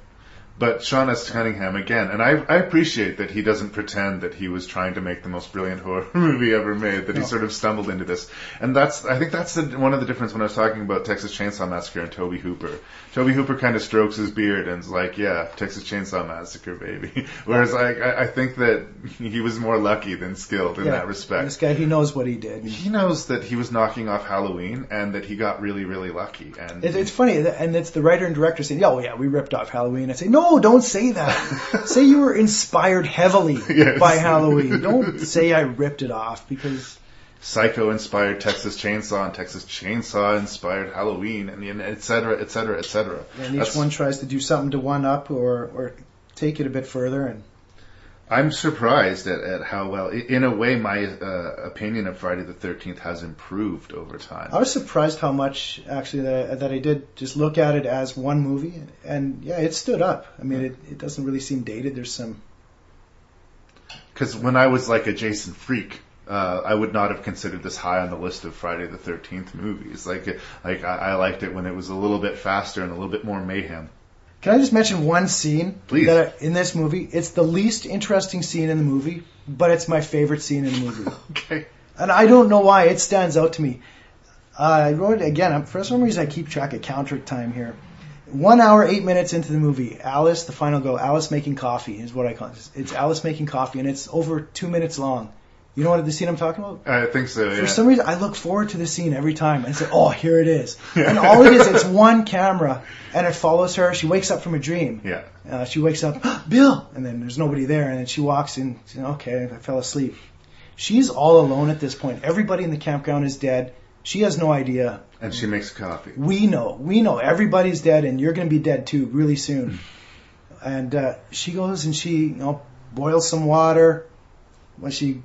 But Sean S. Cunningham, again, and I appreciate that he doesn't pretend that he was trying to make the most brilliant horror movie ever made, that he sort of stumbled into this. And I think that's one of the difference when I was talking about Texas Chainsaw Massacre and Tobe Hooper. Tobe Hooper kind of strokes his beard and is like, yeah, Texas Chainsaw Massacre, baby. Whereas I think that he was more lucky than skilled in that respect. This guy, he knows what he did. He knows that he was knocking off Halloween and that he got really, really lucky. And it's funny, and it's the writer and director saying, oh yeah, we ripped off Halloween. I say, no, don't say that. Say you were inspired heavily by Halloween. Don't say I ripped it off, because Psycho inspired Texas Chainsaw, and Texas Chainsaw inspired Halloween, and et cetera, et cetera, et cetera. And each one tries to do something to one up or take it a bit further. And I'm surprised at how well, in a way, my opinion of Friday the 13th has improved over time. I was surprised how much, actually, that I did just look at it as one movie. And, yeah, it stood up. I mean, it doesn't really seem dated. There's some... Because when I was like a Jason freak, I would not have considered this high on the list of Friday the 13th movies. I liked it when it was a little bit faster and a little bit more mayhem. Can I just mention one scene? Please. In this movie? It's the least interesting scene in the movie, but it's my favorite scene in the movie. Okay. And I don't know why. It stands out to me. I wrote it again. For some reason, I keep track of counter time here. 1 hour, 8 minutes into the movie, Alice, the final girl, Alice making coffee is what I call it. It's Alice making coffee, and it's over 2 minutes long. You know what the scene I'm talking about? I think so, yeah. For some reason, I look forward to this scene every time. And say, oh, here it is. And all it is, it's one camera, and it follows her. She wakes up from a dream. Yeah. She wakes up, Bill! And then there's nobody there. And then she walks in. Okay, I fell asleep. She's all alone at this point. Everybody in the campground is dead. She has no idea. And she makes coffee. We know. Everybody's dead, and you're going to be dead too really soon. And she goes and she boils some water. When she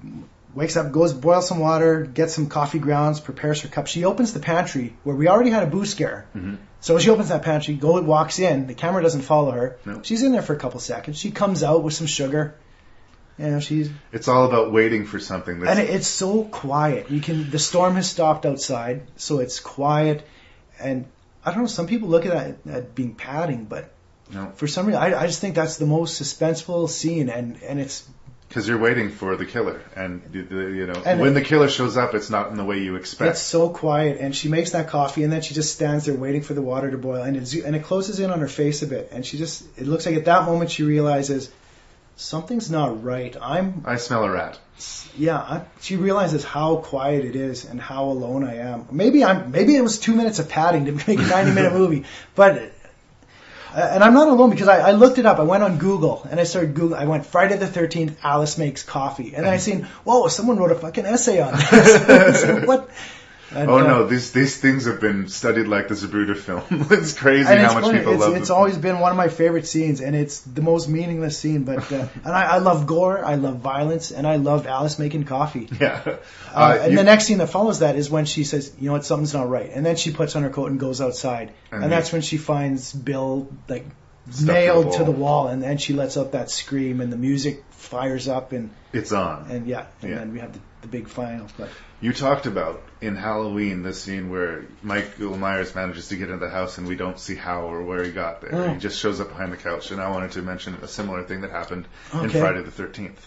wakes up, goes boil some water, gets some coffee grounds, prepares her cup. She opens the pantry where we already had a boo scare. Mm-hmm. So she opens that pantry, walks in. The camera doesn't follow her. No. She's in there for a couple seconds. She comes out with some sugar. It's all about waiting for something. And it's so quiet. The storm has stopped outside, so it's quiet. And I don't know. Some people look at that at being padding, but for some reason, I just think that's the most suspenseful scene, and it's. Because you're waiting for the killer, and when the killer shows up, it's not in the way you expect. It's so quiet, and she makes that coffee, and then she just stands there waiting for the water to boil, and it closes in on her face a bit, and it looks like at that moment she realizes, something's not right. I smell a rat. She realizes how quiet it is and how alone I am. Maybe it was 2 minutes of padding to make a 90-minute movie, but and I'm not alone because I looked it up. I went on Google and I started Google. I went Friday the 13th. Alice makes coffee, and then I seen, whoa, someone wrote a fucking essay on this. So what? And, no, these things have been studied like the Zapruder film. It's crazy how much people love it. It's always been one of my favorite scenes, and it's the most meaningless scene. But and I love gore, I love violence, and I loved Alice making coffee. Yeah. And the next scene that follows that is when she says, you know what, something's not right. And then she puts on her coat and goes outside. And that's when she finds Bill like nailed to the wall, and then she lets out that scream, and the music fires up, and it's on. And then we have the big final. But you talked about in Halloween the scene where Michael Myers manages to get into the house and we don't see how or where he got there. He just shows up behind the couch. And I wanted to mention a similar thing that happened in Friday the 13th.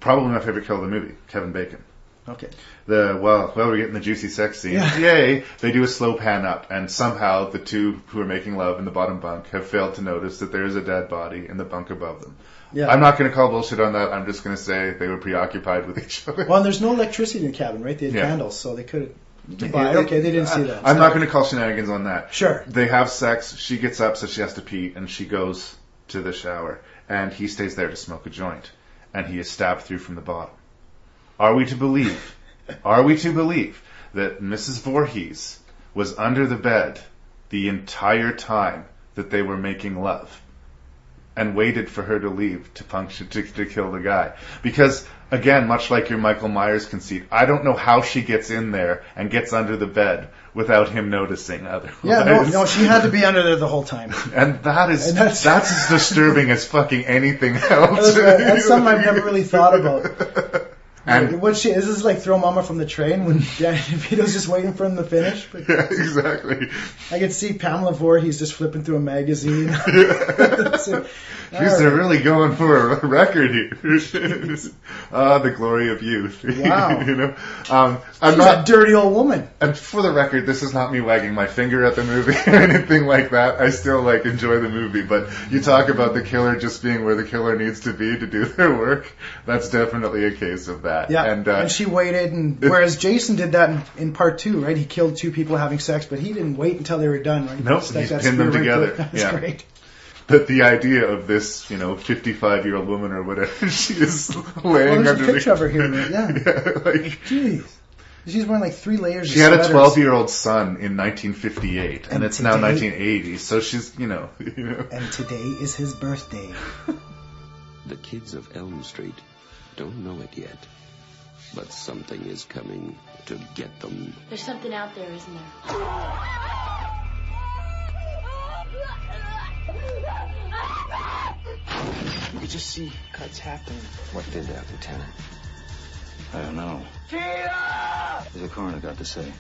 Probably my favorite kill of the movie, Kevin Bacon. Okay. We're getting the juicy sex scene. Yeah. Yay! They do a slow pan up, and somehow the two who are making love in the bottom bunk have failed to notice that there is a dead body in the bunk above them. Yeah. I'm not going to call bullshit on that. I'm just going to say they were preoccupied with each other. Well, and there's no electricity in the cabin, right? They had candles, so they could have... Okay, they didn't see that. I'm not going to call shenanigans on that. Sure. They have sex. She gets up, so she has to pee, and she goes to the shower. And he stays there to smoke a joint. And he is stabbed through from the bottom. Are we to believe that Mrs. Voorhees was under the bed the entire time that they were making love and waited for her to leave to kill the guy? Because, again, much like your Michael Myers conceit, I don't know how she gets in there and gets under the bed without him noticing otherwise. Yeah, no, she had to be under there the whole time. And that's as disturbing as fucking anything else. That's something I've never really thought about. And is this like Throw Mama from the Train when Danny DeVito's just waiting for him to finish? But yeah, exactly. I could see Pamela Voorhees just flipping through a magazine. They're really going for a record here. The glory of youth. Wow. I'm not a dirty old woman. And for the record, this is not me wagging my finger at the movie or anything like that. I still enjoy the movie. But you talk about the killer just being where the killer needs to be to do their work. That's definitely a case of that. Yeah, and she waited, whereas Jason did that in part 2, right? He killed 2 people having sex, but he didn't wait until they were done, right? Nope, he pinned them together. That's great. But the idea of this, 55-year-old woman or whatever, she is laying there's under a picture of her here, right? Yeah. Jeez. She's wearing 3 layers She had a 12-year-old son in 1958, and it's now 1980, so she's, And today is his birthday. The kids of Elm Street don't know it yet, but something is coming to get them. There's something out there, isn't there? You could just see cuts happening. What did that, Lieutenant? I don't know. What has the coroner got to say?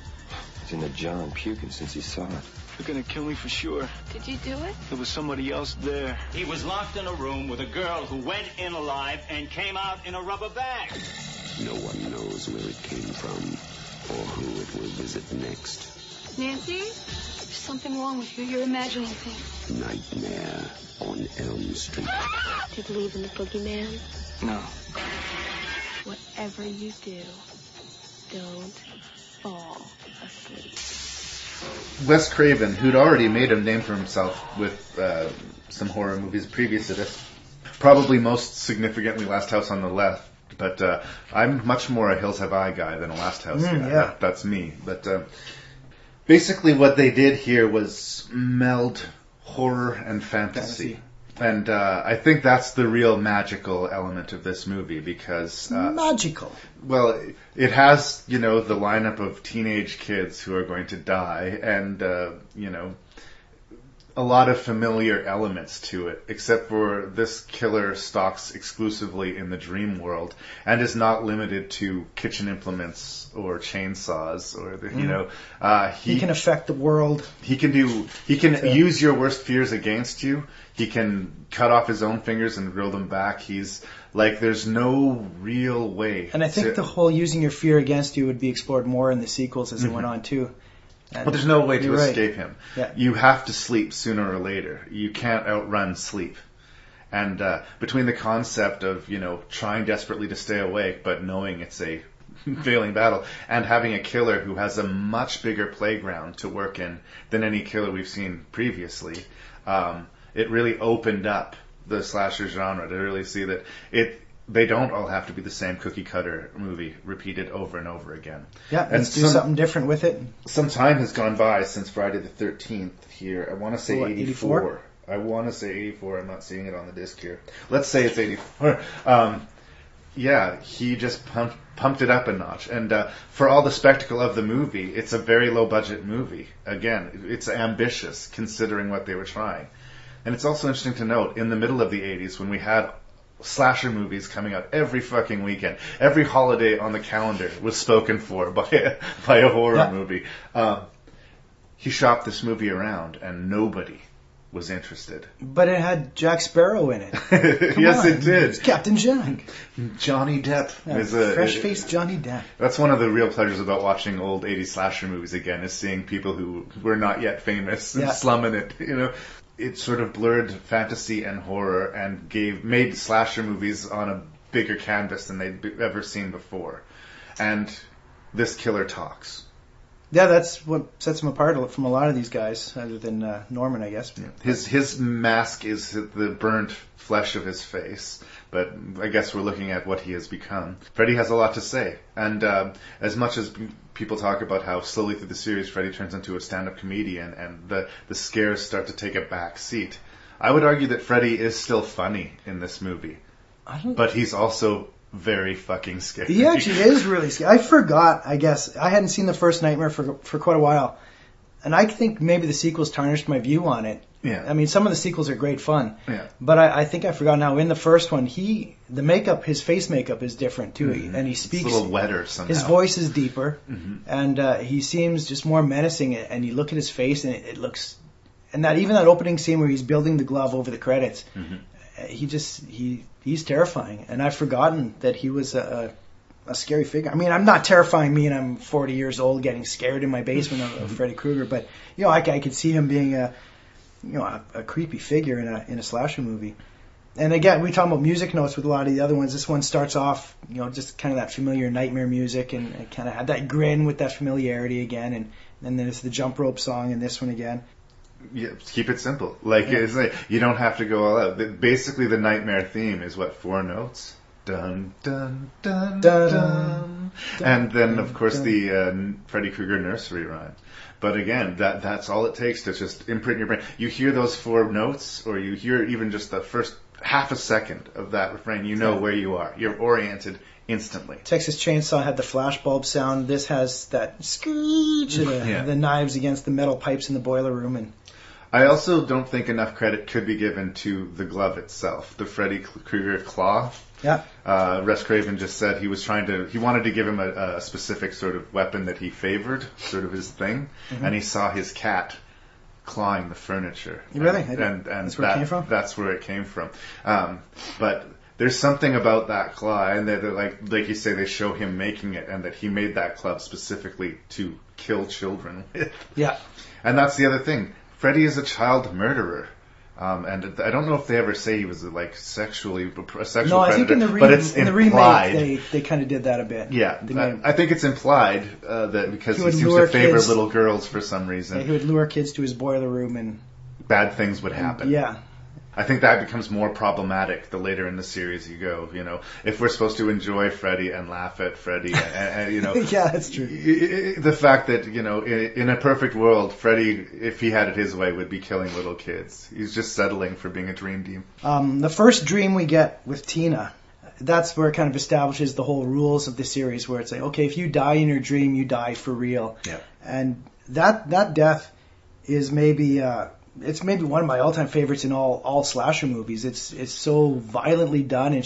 He's in the jar and puking since he saw it. They're gonna kill me for sure. Did you do it? There was somebody else there. He was locked in a room with a girl who went in alive and came out in a rubber bag. No one knows where it came from or who it will visit next. Nancy? There's something wrong with you. You're imagining things. Nightmare on Elm Street. Do you believe in the boogeyman? No. Whatever you do, don't fall asleep. Wes Craven, who'd already made a name for himself with some horror movies previous to this, probably most significantly Last House on the Left, but I'm much more a Hills Have Eye guy than a Last House guy. Yeah. That's me. But basically what they did here was meld horror and fantasy. And I think that's the real magical element of this movie because... magical? Well, it has, the lineup of teenage kids who are going to die and, a lot of familiar elements to it, except for this killer stalks exclusively in the dream world and is not limited to kitchen implements or chainsaws or he can affect the world. He can use your worst fears against you. He can cut off his own fingers and grow them back. He's there's no real way. And I think the whole using your fear against you would be explored more in the sequels as it went on too. But there's no way to escape him. Yeah. You have to sleep sooner or later. You can't outrun sleep. And between the concept of, trying desperately to stay awake, but knowing it's a failing battle, and having a killer who has a much bigger playground to work in than any killer we've seen previously, it really opened up the slasher genre to really see that they don't all have to be the same cookie cutter movie repeated over and over again. Yeah, let's do something different with it. Some time has gone by since Friday the 13th here. I want to say 84. I want to say 84. I'm not seeing it on the disc here. Let's say it's 84. Yeah, he just pumped it up a notch. And for all the spectacle of the movie, it's a very low-budget movie. Again, it's ambitious considering what they were trying. And it's also interesting to note, in the middle of the 80s, when we had slasher movies coming out every fucking weekend, every holiday on the calendar was spoken for by a horror movie. He shopped this movie around, and nobody was interested. But it had Jack Sparrow in it. Yes, it did. It's Captain Jack. Johnny Depp. Fresh-faced Johnny Depp. That's one of the real pleasures about watching old 80s slasher movies again, is seeing people who were not yet famous and slumming it, It sort of blurred fantasy and horror and made slasher movies on a bigger canvas than they'd ever seen before. And this killer talks. Yeah, that's what sets him apart from a lot of these guys, other than Norman, I guess. Yeah. His mask is the burnt flesh of his face, but I guess we're looking at what he has become. Freddy has a lot to say, and as much as people talk about how slowly through the series Freddy turns into a stand-up comedian and the scares start to take a back seat, I would argue that Freddy is still funny in this movie, but he's also very fucking scary. He actually is really scary. I forgot, I guess. I hadn't seen the first Nightmare for quite a while. And I think maybe the sequels tarnished my view on it. Yeah. I mean, some of the sequels are great fun. Yeah. But I think I forgot now. In the first one, his face makeup is different too. Mm-hmm. And he speaks. It's a little wetter somehow. His voice is deeper. Mm-hmm. And he seems just more menacing. And you look at his face and it looks. And even that opening scene where he's building the glove over the credits. Mm-hmm. He's terrifying, and I've forgotten that he was a scary figure. I mean, I'm not terrifying me, and I'm 40 years old getting scared in my basement of Freddy Krueger, but I could see him being a creepy figure in a slasher movie. And again, we talk about music notes with a lot of the other ones. This one starts off, just kind of that familiar Nightmare music, and kind of had that grin with that familiarity again, and then there's the jump rope song in this one again. Yeah, keep it simple. It's like you don't have to go all out. Basically, the Nightmare theme is 4 notes. Dun dun dun dun, dun. And then, of course, the Freddy Krueger nursery rhyme. But again, that's all it takes to just imprint your brain. You hear those 4 notes, or you hear even just the first half a second of that refrain, where you are. You're oriented instantly. Texas Chainsaw had the flashbulb sound. This has that screech, the knives against the metal pipes in the boiler room, and I also don't think enough credit could be given to the glove itself, the Freddy Krueger claw. Yeah. Russ Craven just said he wanted to give him a specific sort of weapon that he favored, sort of his thing, and he saw his cat clawing the furniture. Really? And that's where it came from? That's where it came from. But there's something about that claw, and they're like you say, they show him making it, and that he made that club specifically to kill children with. Yeah. And that's the other thing. Freddy is a child murderer, and I don't know if they ever say he was a sexual predator. No, I think in the remake they kind of did that a bit. Yeah, I think it's implied that because he seems to favor little girls for some reason. Yeah, he would lure kids to his boiler room and bad things would happen. Yeah. I think that becomes more problematic the later in the series you go. If we're supposed to enjoy Freddy and laugh at Freddy, and yeah, that's true. The fact that in a perfect world, Freddy, if he had it his way, would be killing little kids. He's just settling for being a dream team. The first dream we get with Tina, that's where it kind of establishes the whole rules of the series, where it's like, okay, if you die in your dream, you die for real. Yeah. And that death is maybe. It's maybe one of my all-time favorites in all slasher movies. It's so violently done, and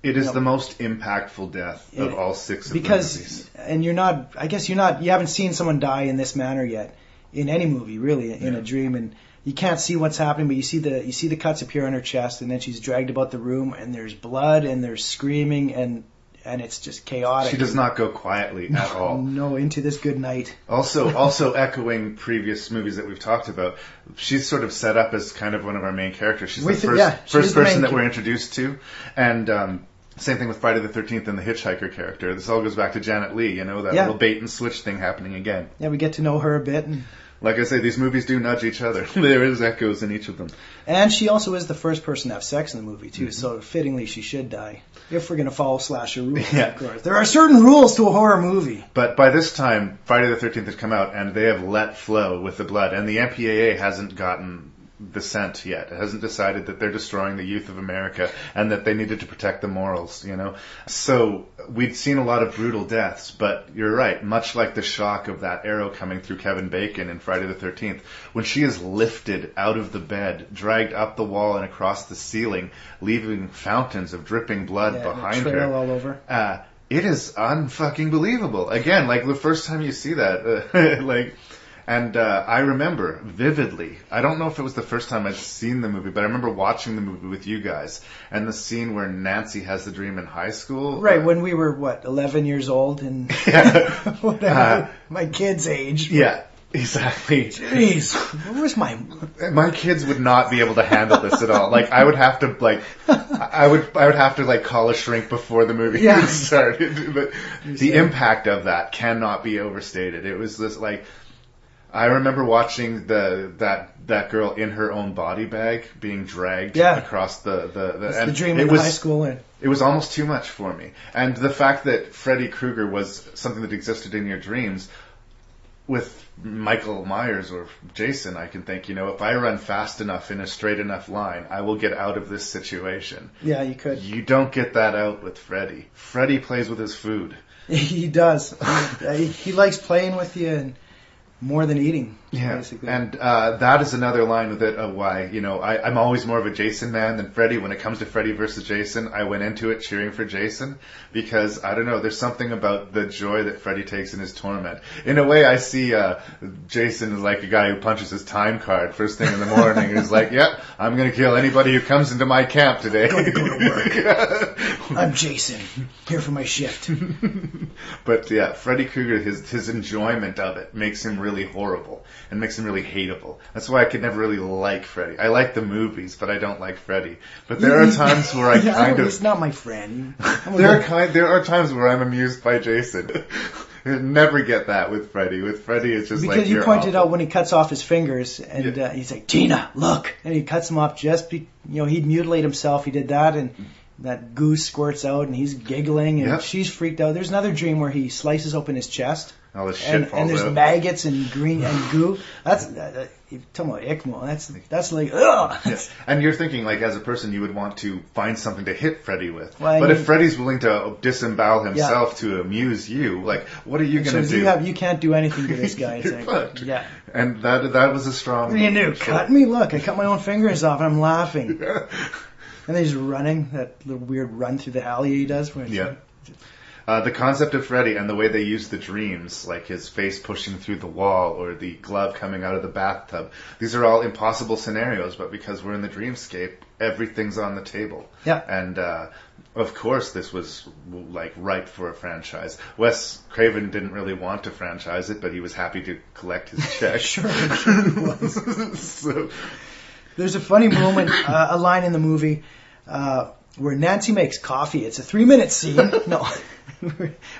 It is the most impactful death of all 6 of the movies. And you haven't seen someone die in this manner yet in any movie, really, in a dream, and you can't see what's happening, but you see the cuts appear on her chest, and then she's dragged about the room, and there's blood, and there's screaming, and and it's just chaotic. She does not go quietly at all. No, into this good night. Also echoing previous movies that we've talked about, she's sort of set up as kind of one of our main characters. She's the first person that we're introduced to, and same thing with Friday the 13th and the hitchhiker character. This all goes back to Janet Leigh, you know, that little bait and switch thing happening again. Yeah, we get to know her a bit. And like I say, these movies do nudge each other. There is echoes in each of them. And she also is the first person to have sex in the movie, too, so fittingly she should die. If we're going to follow slasher rules, of course. There are certain rules to a horror movie. But by this time, Friday the 13th has come out, and they have let flow with the blood, and the MPAA hasn't gotten the scent yet. It hasn't decided that they're destroying the youth of America and that they needed to protect the morals, you know. So we'd seen a lot of brutal deaths, but you're right, much like the shock of that arrow coming through Kevin Bacon in Friday the 13th, when she is lifted out of the bed, dragged up the wall and across the ceiling, leaving fountains of dripping blood behind her. Trail all over. It is unfucking believable. Again, like the first time you see that, And I remember vividly, I don't know if it was the first time I'd seen the movie, but I remember watching the movie with you guys, and the scene where Nancy has the dream in high school. Right, when we were, 11 years old and whatever, my kid's age. Yeah, exactly. Jeez, where was my... My kids would not be able to handle this at all. Like, I would have to, I would have to, call a shrink before the movie started. But the impact of that cannot be overstated. It was this, I remember watching that girl in her own body bag being dragged across the dream in high school. It was almost too much for me. And the fact that Freddy Krueger was something that existed in your dreams, with Michael Myers or Jason, I can think, if I run fast enough in a straight enough line, I will get out of this situation. Yeah, you could. You don't get that out with Freddy. Freddy plays with his food. He does. He likes playing with you and more than eating, basically. And that is another line with it of why, I'm always more of a Jason man than Freddy. When it comes to Freddy versus Jason, I went into it cheering for Jason because, I don't know, there's something about the joy that Freddy takes in his torment. In a way, I see Jason as like a guy who punches his time card first thing in the morning and is like, yep, I'm going to kill anybody who comes into my camp today. Going to go to work. I'm Jason, here for my shift. But yeah, Freddy Krueger, his enjoyment of it makes him really horrible and makes him really hateable. That's why I could never really like Freddy. I like the movies, but I don't like Freddy. But there are times where I kind of... He's not my friend. There are times where I'm amused by Jason. Never get that with Freddy. With Freddy, it's just because you pointed out when he cuts off his fingers, and he's like, Tina, look! And he cuts them off he'd mutilate himself. He did that, and that goose squirts out, and he's giggling, and she's freaked out. There's another dream where he slices open his chest. All the shit falls and there's out. Maggots and green and goo. That's you're talking about ICMO. That's like ugh. Yeah. And you're thinking as a person you would want to find something to hit Freddy with. But if Freddy's willing to disembowel himself to amuse you, what are you going to do? You can't do anything to this guy. And that was a strong. What do you do? Cut me? Look, I cut my own fingers off, and I'm laughing. And then he's running that little weird run through the alley he does. The concept of Freddy and the way they use the dreams, like his face pushing through the wall or the glove coming out of the bathtub, these are all impossible scenarios, but because we're in the dreamscape, everything's on the table. Yeah. And, of course, this was, ripe for a franchise. Wes Craven didn't really want to franchise it, but he was happy to collect his check. Sure he was. There's a funny moment, a line in the movie, where Nancy makes coffee. It's a 3-minute scene. No.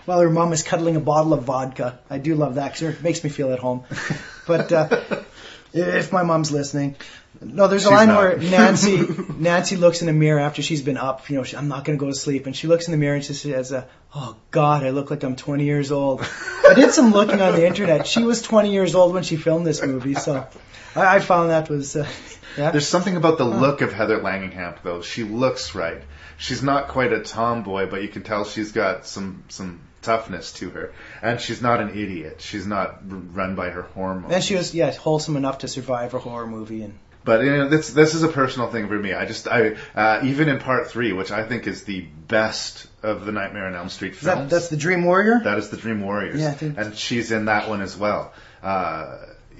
While her mom is cuddling a bottle of vodka. I do love that because it makes me feel at home. But if my mom's listening. No, there's a line where Nancy looks in the mirror after she's been up. I'm not going to go to sleep. And she looks in the mirror and she says, oh, God, I look like I'm 20 years old. I did some looking on the internet. She was 20 years old when she filmed this movie. So I found that was... There's something about the look of Heather Langenkamp, though. She looks right. She's not quite a tomboy, but you can tell she's got some toughness to her. And she's not an idiot. She's not run by her hormones. And she was, wholesome enough to survive a horror movie. But this is a personal thing for me. I even in part 3, which I think is the best of the Nightmare on Elm Street films. That's the Dream Warrior? That is the Dream Warriors. Yeah, and she's in that one as well.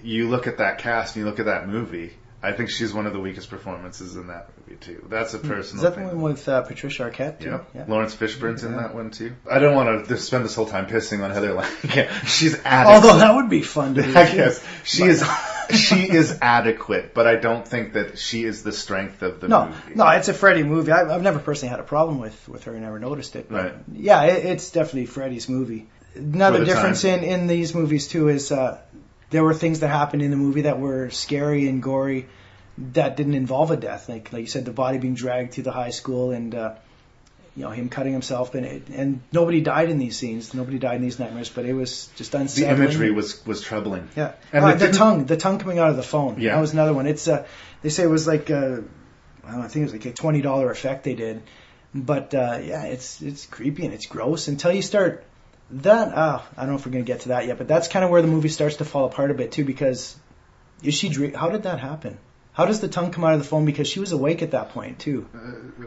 You look at that cast and you look at that movie, I think she's one of the weakest performances in that movie too. That's a personal. Is that the one with Patricia Arquette too? Yeah. Lawrence Fishburne's in that one too. I don't want to spend this whole time pissing on Heather Langenkamp. She's adequate. Although that would be fun to do. I guess she is adequate, but I don't think that she is the strength of the movie. No, it's a Freddie movie. I've never personally had a problem with her. I never noticed it. But right. Yeah, it's definitely Freddie's movie. Another difference in these movies too is there were things that happened in the movie that were scary and gory that didn't involve a death. Like you said, the body being dragged to the high school and him cutting himself. And nobody died in these scenes. Nobody died in these nightmares. But it was just unsettling. The imagery was troubling. Yeah. And the tongue coming out of the phone. Yeah. That was another one. It's they say it was like I think it was like a $20 effect they did. But it's creepy and it's gross until you start. I don't know if we're going to get to that yet, but that's kind of where the movie starts to fall apart a bit too, because how did that happen? How does the tongue come out of the phone? Because she was awake at that point too.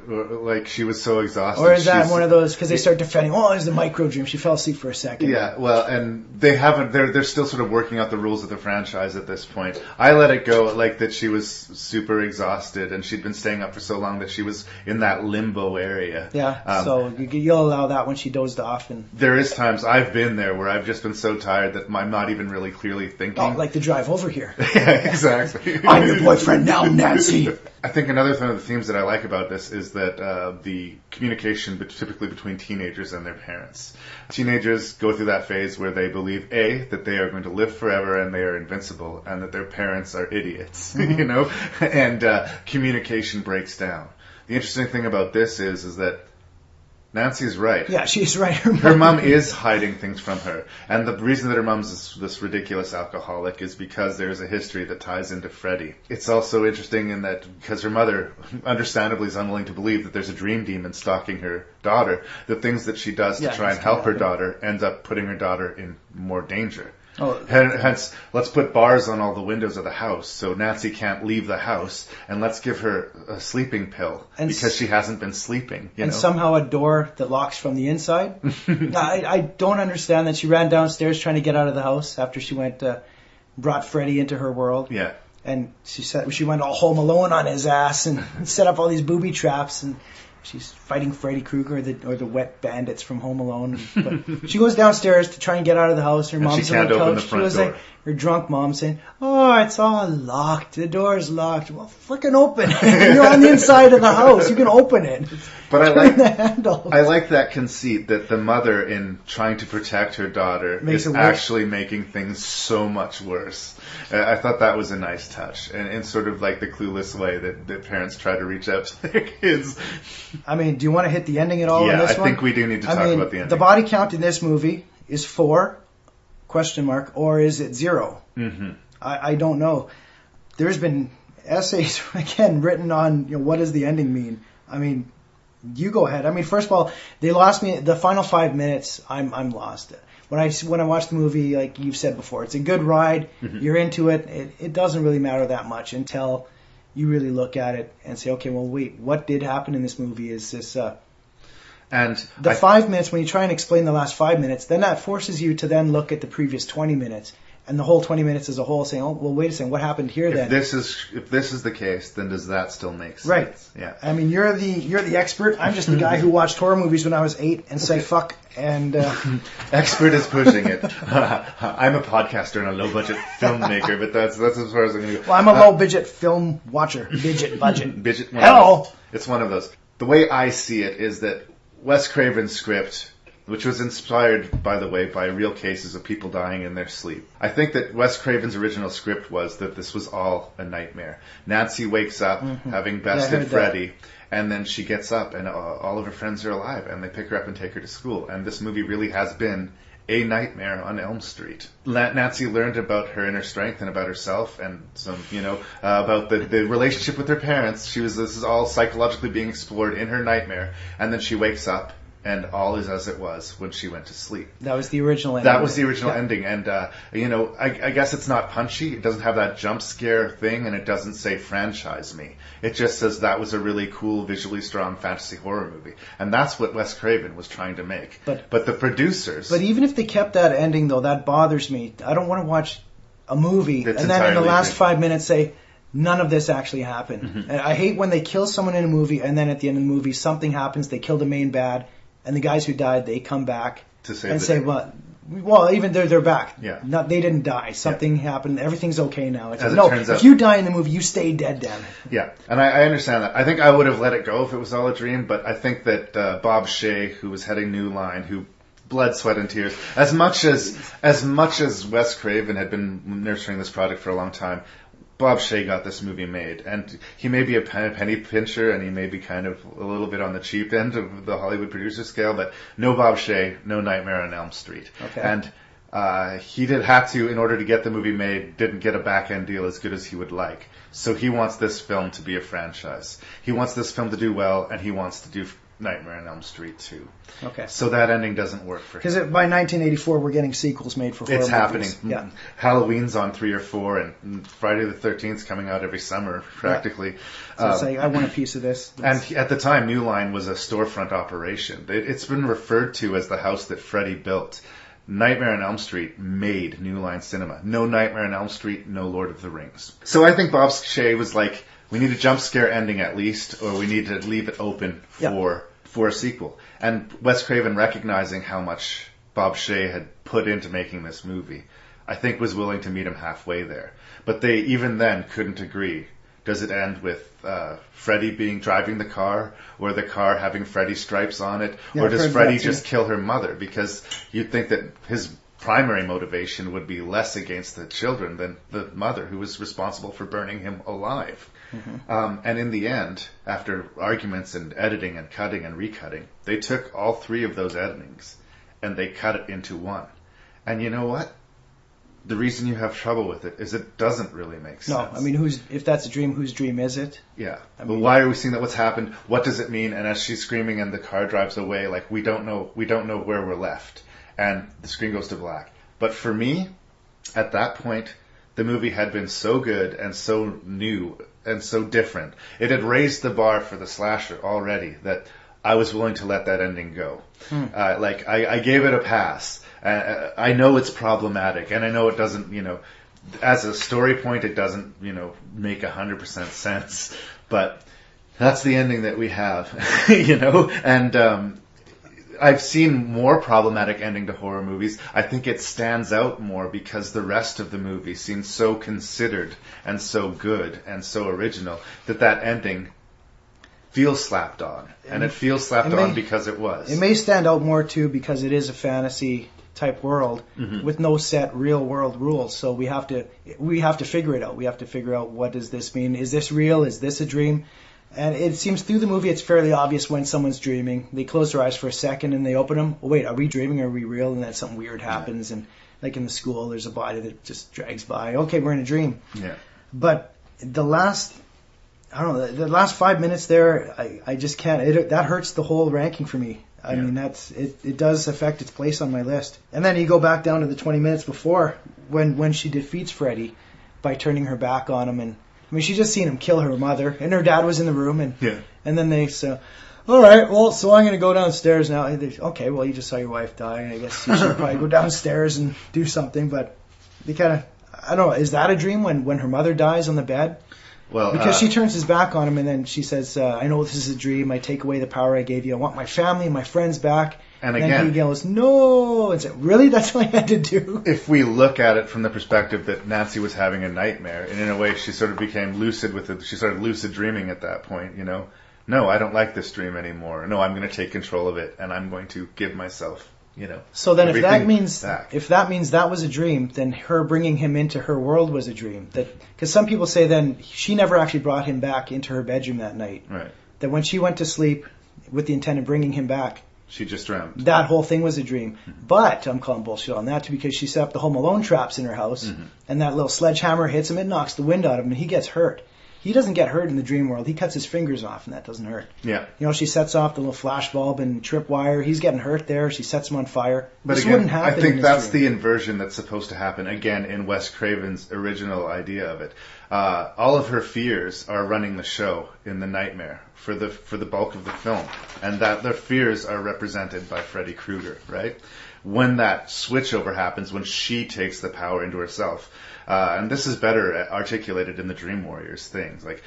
Like she was so exhausted. Or is that one of those, because they start defending, it was a micro dream. She fell asleep for a second. Yeah, well, and they're still sort of working out the rules of the franchise at this point. I let it go like that she was super exhausted and she'd been staying up for so long that she was in that limbo area. Yeah, so you'll allow that when she dozed off. And there is times I've been there where I've just been so tired that I'm not even really clearly thinking. Oh, like the drive over here. Yeah, exactly. I'm your boyfriend now, Nancy. I think another one of the themes that I like about this is that the communication typically between teenagers and their parents. Teenagers go through that phase where they believe, A, that they are going to live forever and they are invincible, and that their parents are idiots, mm-hmm. And communication breaks down. The interesting thing about this is that Nancy's right. Yeah, she's right. Her mom is hiding things from her. And the reason that her mom's this ridiculous alcoholic is because there's a history that ties into Freddie. It's also interesting in that because her mother, understandably, is unwilling to believe that there's a dream demon stalking her daughter, the things that she does to try and help her daughter ends up putting her daughter in more danger. Oh. Hence, let's put bars on all the windows of the house so Nancy can't leave the house, and let's give her a sleeping pill because she hasn't been sleeping. You know? Somehow a door that locks from the inside. I don't understand that she ran downstairs trying to get out of the house after she brought Freddie into her world. Yeah. And she went all Home Alone on his ass and set up all these booby traps, and she's fighting Freddy Krueger or the wet bandits from Home Alone. But she goes downstairs to try and get out of the house. Her mom's on the couch. She was like, her drunk mom saying, it's all locked. The door's locked. Well, fucking open it. You're on the inside of the house. You can open it. But the handle. I like that conceit that the mother, in trying to protect her daughter, is actually making things so much worse. I thought that was a nice touch, and in sort of like the clueless way that parents try to reach out to their kids. I mean, do you want to hit the ending at all in this one? I think we do need to talk about the ending. The body count in this movie is 4, ? Or is it 0? Mm-hmm. I don't know. There's been essays, again, written on what does the ending mean. I mean, you go ahead. I mean, first of all, they lost me. The final 5 minutes, I'm lost. When I watch the movie, like you've said before, it's a good ride. Mm-hmm. You're into it. It doesn't really matter that much until you really look at it and say, okay, well, wait, what did happen in this movie? Is this... And the 5 minutes, when you try and explain the last 5 minutes, then that forces you to then look at the previous 20 minutes and the whole 20 minutes as a whole, saying, wait a second, what happened here then? If this is the case, then does that still make sense? Right. Yeah. I mean, you're the expert. I'm just the guy who watched horror movies when I was 8 and said fuck. And expert is pushing it. I'm a podcaster and a low budget filmmaker, but that's as far as I'm going to go. Well, I'm a low budget film watcher. Budget. Hello. It's one of those. The way I see it is that Wes Craven's script, which was inspired, by the way, by real cases of people dying in their sleep. I think that Wes Craven's original script was that this was all a nightmare. Nancy wakes up having bested Freddy, and then she gets up and all of her friends are alive, and they pick her up and take her to school. And this movie really has been a nightmare on Elm Street. Nancy learned about her inner strength and about herself and some, about the relationship with her parents. This is all psychologically being explored in her nightmare. And then she wakes up and all is as it was when she went to sleep. That was the original ending. That was the original ending. And, I guess it's not punchy. It doesn't have that jump scare thing, and it doesn't say franchise me. It just says that was a really cool, visually strong fantasy horror movie. And that's what Wes Craven was trying to make. But the producers... But even if they kept that ending, though, that bothers me. I don't want to watch a movie and then in the last 5 minutes say, none of this actually happened. Mm-hmm. And I hate when they kill someone in a movie, and then at the end of the movie, something happens, they kill the main bad, and the guys who died, they come back To save and the say, day. well, even they're back. Yeah. They didn't die. Something happened. Everything's okay now. It's As it no, turns if out- you die in the movie, you stay dead, damn it. Yeah, and I understand that. I think I would have let it go if it was all a dream, but I think that Bob Shea, who was heading New Line, who blood, sweat, and tears, as much as Wes Craven had been nurturing this project for a long time, Bob Shea got this movie made, and he may be a penny pincher, and he may be kind of a little bit on the cheap end of the Hollywood producer scale, but no Bob Shea, no Nightmare on Elm Street. Okay. And he did have to, in order to get the movie made, didn't get a back-end deal as good as he would like. So he wants this film to be a franchise. He wants this film to do well, and he wants to do Nightmare on Elm Street too. Okay. So that ending doesn't work for him. Because by 1984, we're getting sequels made for horror It's happening. movies. Yeah. Halloween's on 3 or 4, and Friday the 13th's coming out every summer, practically. So it's like, I want a piece of this. And at the time, New Line was a storefront operation. It's been referred to as the house that Freddy built. Nightmare on Elm Street made New Line Cinema. No Nightmare on Elm Street, no Lord of the Rings. So I think Bob Shea was like, we need a jump scare ending at least, or we need to leave it open for a sequel. And Wes Craven, recognizing how much Bob Shea had put into making this movie, I think was willing to meet him halfway there. But they even then couldn't agree. Does it end with Freddy driving the car, or the car having Freddy stripes on it, or does Freddy just kill her mother? Because you'd think that his primary motivation would be less against the children than the mother, who was responsible for burning him alive. Mm-hmm. And in the end, after arguments and editing and cutting and recutting, they took all 3 of those editings and they cut it into one. And you know what? The reason you have trouble with it is it doesn't really make sense. No, I mean, if that's a dream, whose dream is it? Yeah. But why are we seeing that? What's happened? What does it mean? And as she's screaming and the car drives away, like, we don't know where we're left. And the screen goes to black. But for me, at that point, the movie had been so good and so new and so different. It had raised the bar for the slasher already that I was willing to let that ending go. I gave it a pass. I know it's problematic, and I know it doesn't, as a story point, it doesn't, make 100% sense. But that's the ending that we have, and I've seen more problematic ending to horror movies. I think it stands out more because the rest of the movie seems so considered and so good and so original that ending feels slapped on. And it feels slapped on because it was. It may stand out more, too, because it is a fantasy type world with no set real world rules. So we have to figure it out. We have to figure out, what does this mean? Is this real? Is this a dream? And it seems through the movie it's fairly obvious when someone's dreaming. They close their eyes for a second and they open them. Oh, wait, are we dreaming or are we real? And then something weird happens. And like in the school, there's a body that just drags by. Okay, we're in a dream. Yeah. But the last 5 minutes there, I just can't. That hurts the whole ranking for me. I mean, it does affect its place on my list. And then you go back down to the 20 minutes before when she defeats Freddy by turning her back on him. And I mean, she just seen him kill her mother, and her dad was in the room, and then they say, all right, well, so I'm going to go downstairs now. Okay, well, you just saw your wife die. I guess you should probably go downstairs and do something. But they kind of, I don't know, is that a dream when her mother dies on the bed? Well, because she turns his back on him, and then she says, I know this is a dream. I take away the power I gave you. I want my family and my friends back. And then he goes, no. And said, really? That's what I had to do? If we look at it from the perspective that Nancy was having a nightmare, and in a way she sort of became lucid with it. She started lucid dreaming at that point, No, I don't like this dream anymore. No, I'm going to take control of it, and I'm going to give myself, So then if that means that was a dream, then her bringing him into her world was a dream. Because some people say then she never actually brought him back into her bedroom that night. Right. That when she went to sleep with the intent of bringing him back, she just dreamt. That whole thing was a dream. Mm-hmm. But I'm calling bullshit on that too, because she set up the Home Alone traps in her house, and that little sledgehammer hits him, it knocks the wind out of him, and he gets hurt. He doesn't get hurt in the dream world. He cuts his fingers off, and that doesn't hurt. Yeah. She sets off the little flash bulb and tripwire. He's getting hurt there. She sets him on fire. But this again, wouldn't happen. I think that's dream. the inversion that's supposed to happen again in Wes Craven's original idea of it. All of her fears are running the show in the nightmare for the bulk of the film, and that their fears are represented by Freddy Krueger, right? when that switchover happens, when she takes the power into herself. And this is better articulated in the Dream Warriors things. Like,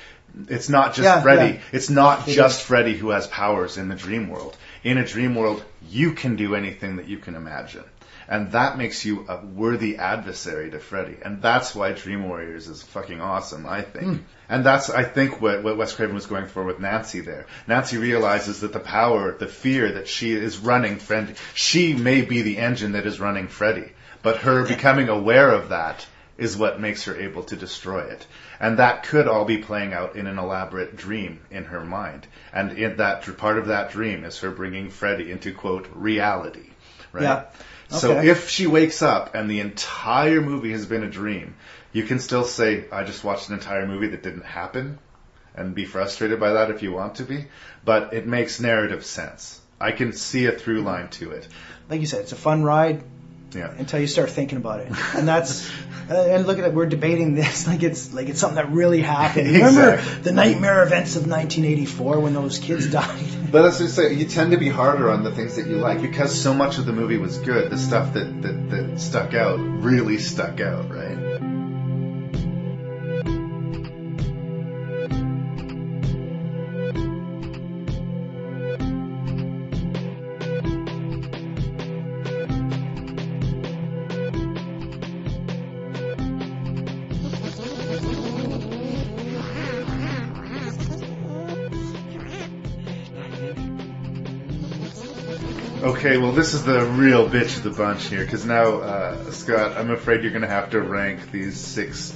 it's not just Freddy. Yeah. It's not just Freddy who has powers in the dream world. In a dream world, you can do anything that you can imagine. And that makes you a worthy adversary to Freddy. And that's why Dream Warriors is fucking awesome, I think. And that's, I think, what Wes Craven was going for with Nancy there. Nancy realizes that the power, the fear that she is running Freddy, she may be the engine that is running Freddy. But her becoming aware of that is what makes her able to destroy it. And that could all be playing out in an elaborate dream in her mind. And in that part of that dream is her bringing Freddy into, quote, reality. Right? Yeah. Okay. So if she wakes up and the entire movie has been a dream, you can still say, I just watched an entire movie that didn't happen, and be frustrated by that if you want to be. But it makes narrative sense. I can see a through line to it. Like you said, it's a fun ride. Yeah. Until you start thinking about it, and that's and look at it. We're debating this like it's something that really happened. Remember the nightmare events of 1984 when those kids died. But let's just say you tend to be harder on the things that you like because so much of the movie was good. The stuff that stuck out really stuck out, right? Okay, well, this is the real bitch of the bunch here, because now, Scott, I'm afraid you're going to have to rank these 6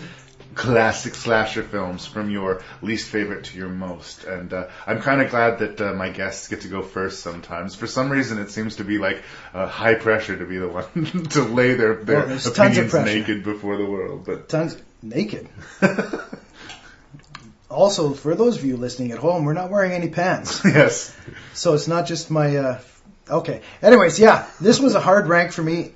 classic slasher films from your least favorite to your most. And I'm kind of glad that my guests get to go first sometimes. For some reason, it seems to be like high pressure to be the one to lay their opinions naked before the world. But tons naked. Also, for those of you listening at home, we're not wearing any pants. Yes. So it's not just my... Okay. Anyways, yeah, this was a hard rank for me.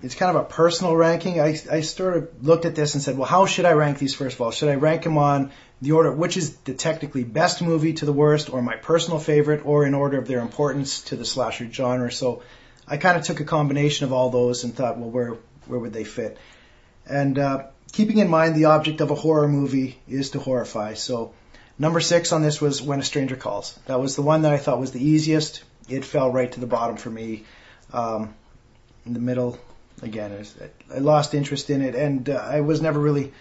It's kind of a personal ranking. I sort of looked at this and said, well, how should I rank these first of all? Should I rank them on the order, which is the technically best movie to the worst, or my personal favorite, or in order of their importance to the slasher genre? So I kind of took a combination of all those and thought, well, where would they fit? And keeping in mind the object of a horror movie is to horrify. So number 6 on this was When a Stranger Calls. That was the one that I thought was the easiest. It fell right to the bottom for me. In the middle, again, I lost interest in it, and I was never really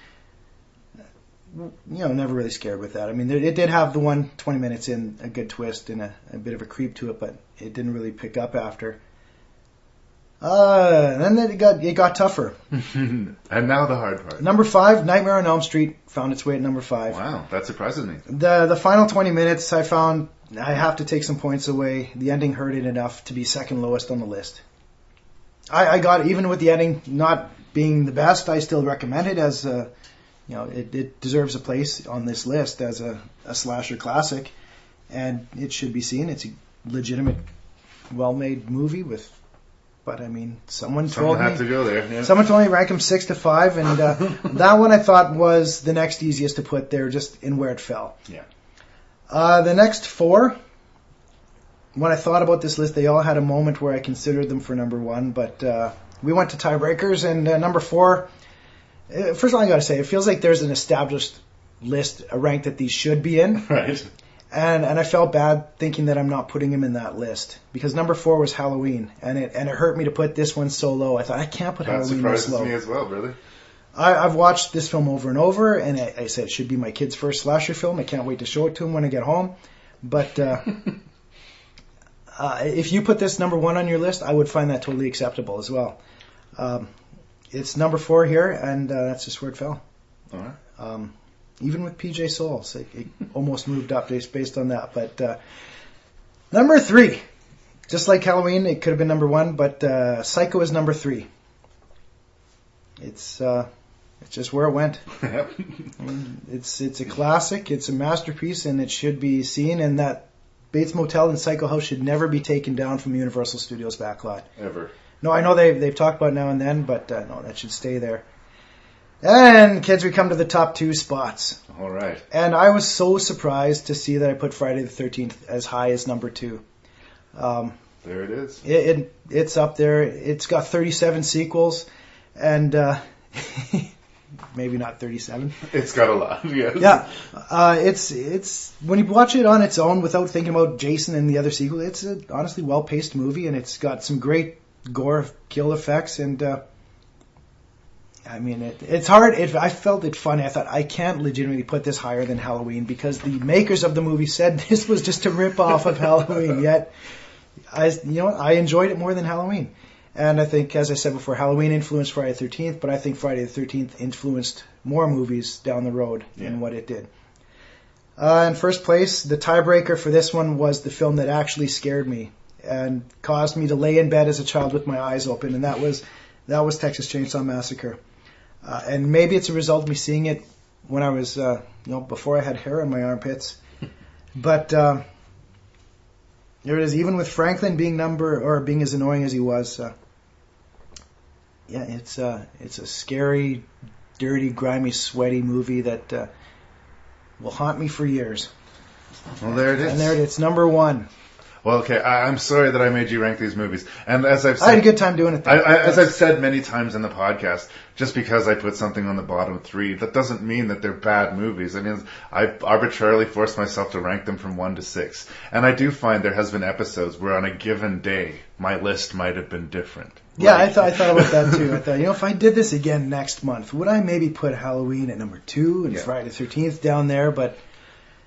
scared with that. I mean, it did have the 20 minutes in, a good twist and a bit of a creep to it, but it didn't really pick up after. And then it got tougher. And now the hard part. Number 5, Nightmare on Elm Street, found its way at number 5. Wow, that surprises me. The final 20 minutes, I found I have to take some points away. The ending hurt it enough to be second lowest on the list. I got, even with the ending not being the best, I still recommend it as it deserves a place on this list as a slasher classic, and it should be seen. It's a legitimate, well-made movie but I mean, someone told me to go there. Yeah. Someone told me rank them 6 to 5, and that one I thought was the next easiest to put there, just in where it fell. Yeah. The next 4, when I thought about this list, they all had a moment where I considered them for number 1, but we went to tiebreakers, and number 4, first of all, I got to say, it feels like there's an established list, a rank that these should be in. Right. And I felt bad thinking that I'm not putting him in that list, because number 4 was Halloween, and it hurt me to put this one so low. I thought, I can't put Halloween this low. That surprises me as well, really. I've watched this film over and over, and I said it should be my kid's first slasher film. I can't wait to show it to him when I get home. But if you put this number 1 on your list, I would find that totally acceptable as well. It's number 4 here, and that's just where it fell. All right. Even with PJ Souls, it almost moved up based on that. But number 3, just like Halloween, it could have been number 1, but Psycho is number 3. It's just where it went. I mean, it's a classic, it's a masterpiece, and it should be seen. And that Bates Motel and Psycho House should never be taken down from Universal Studios backlot. Ever. No, I know they've talked about it now and then, but no, that should stay there. And kids, we come to the top 2 spots. All right. And I was so surprised to see that I put Friday the 13th as high as number 2. There it is. It's up there. It's got 37 sequels, and maybe not 37. It's got a lot. Yes. Yeah. It's when you watch it on its own without thinking about Jason and the other sequels, it's a honestly well-paced movie, and it's got some great gore kill effects, and I mean it's hard. I felt it funny. I thought I can't legitimately put this higher than Halloween because the makers of the movie said this was just a rip-off of Halloween. Yet I enjoyed it more than Halloween. And I think, as I said before, Halloween influenced Friday the 13th, but I think Friday the 13th influenced more movies down the road than what it did. In first place, the tiebreaker for this one was the film that actually scared me and caused me to lay in bed as a child with my eyes open, and that was Texas Chainsaw Massacre. And maybe it's a result of me seeing it when I was, before I had hair on my armpits. But there it is. Even with Franklin being being as annoying as he was, it's a scary, dirty, grimy, sweaty movie that will haunt me for years. Well, there it is. And there it is, number one. Well, okay, I'm sorry that I made you rank these movies. And as I've said, I had a good time doing it. As I've said many times in the podcast, just because I put something on the bottom 3, that doesn't mean that they're bad movies. I mean, I arbitrarily forced myself to rank them from 1 to 6. And I do find there has been episodes where on a given day, my list might have been different. Yeah, I thought about that too. I thought, if I did this again next month, would I maybe put Halloween at number 2 and Friday the 13th down there? But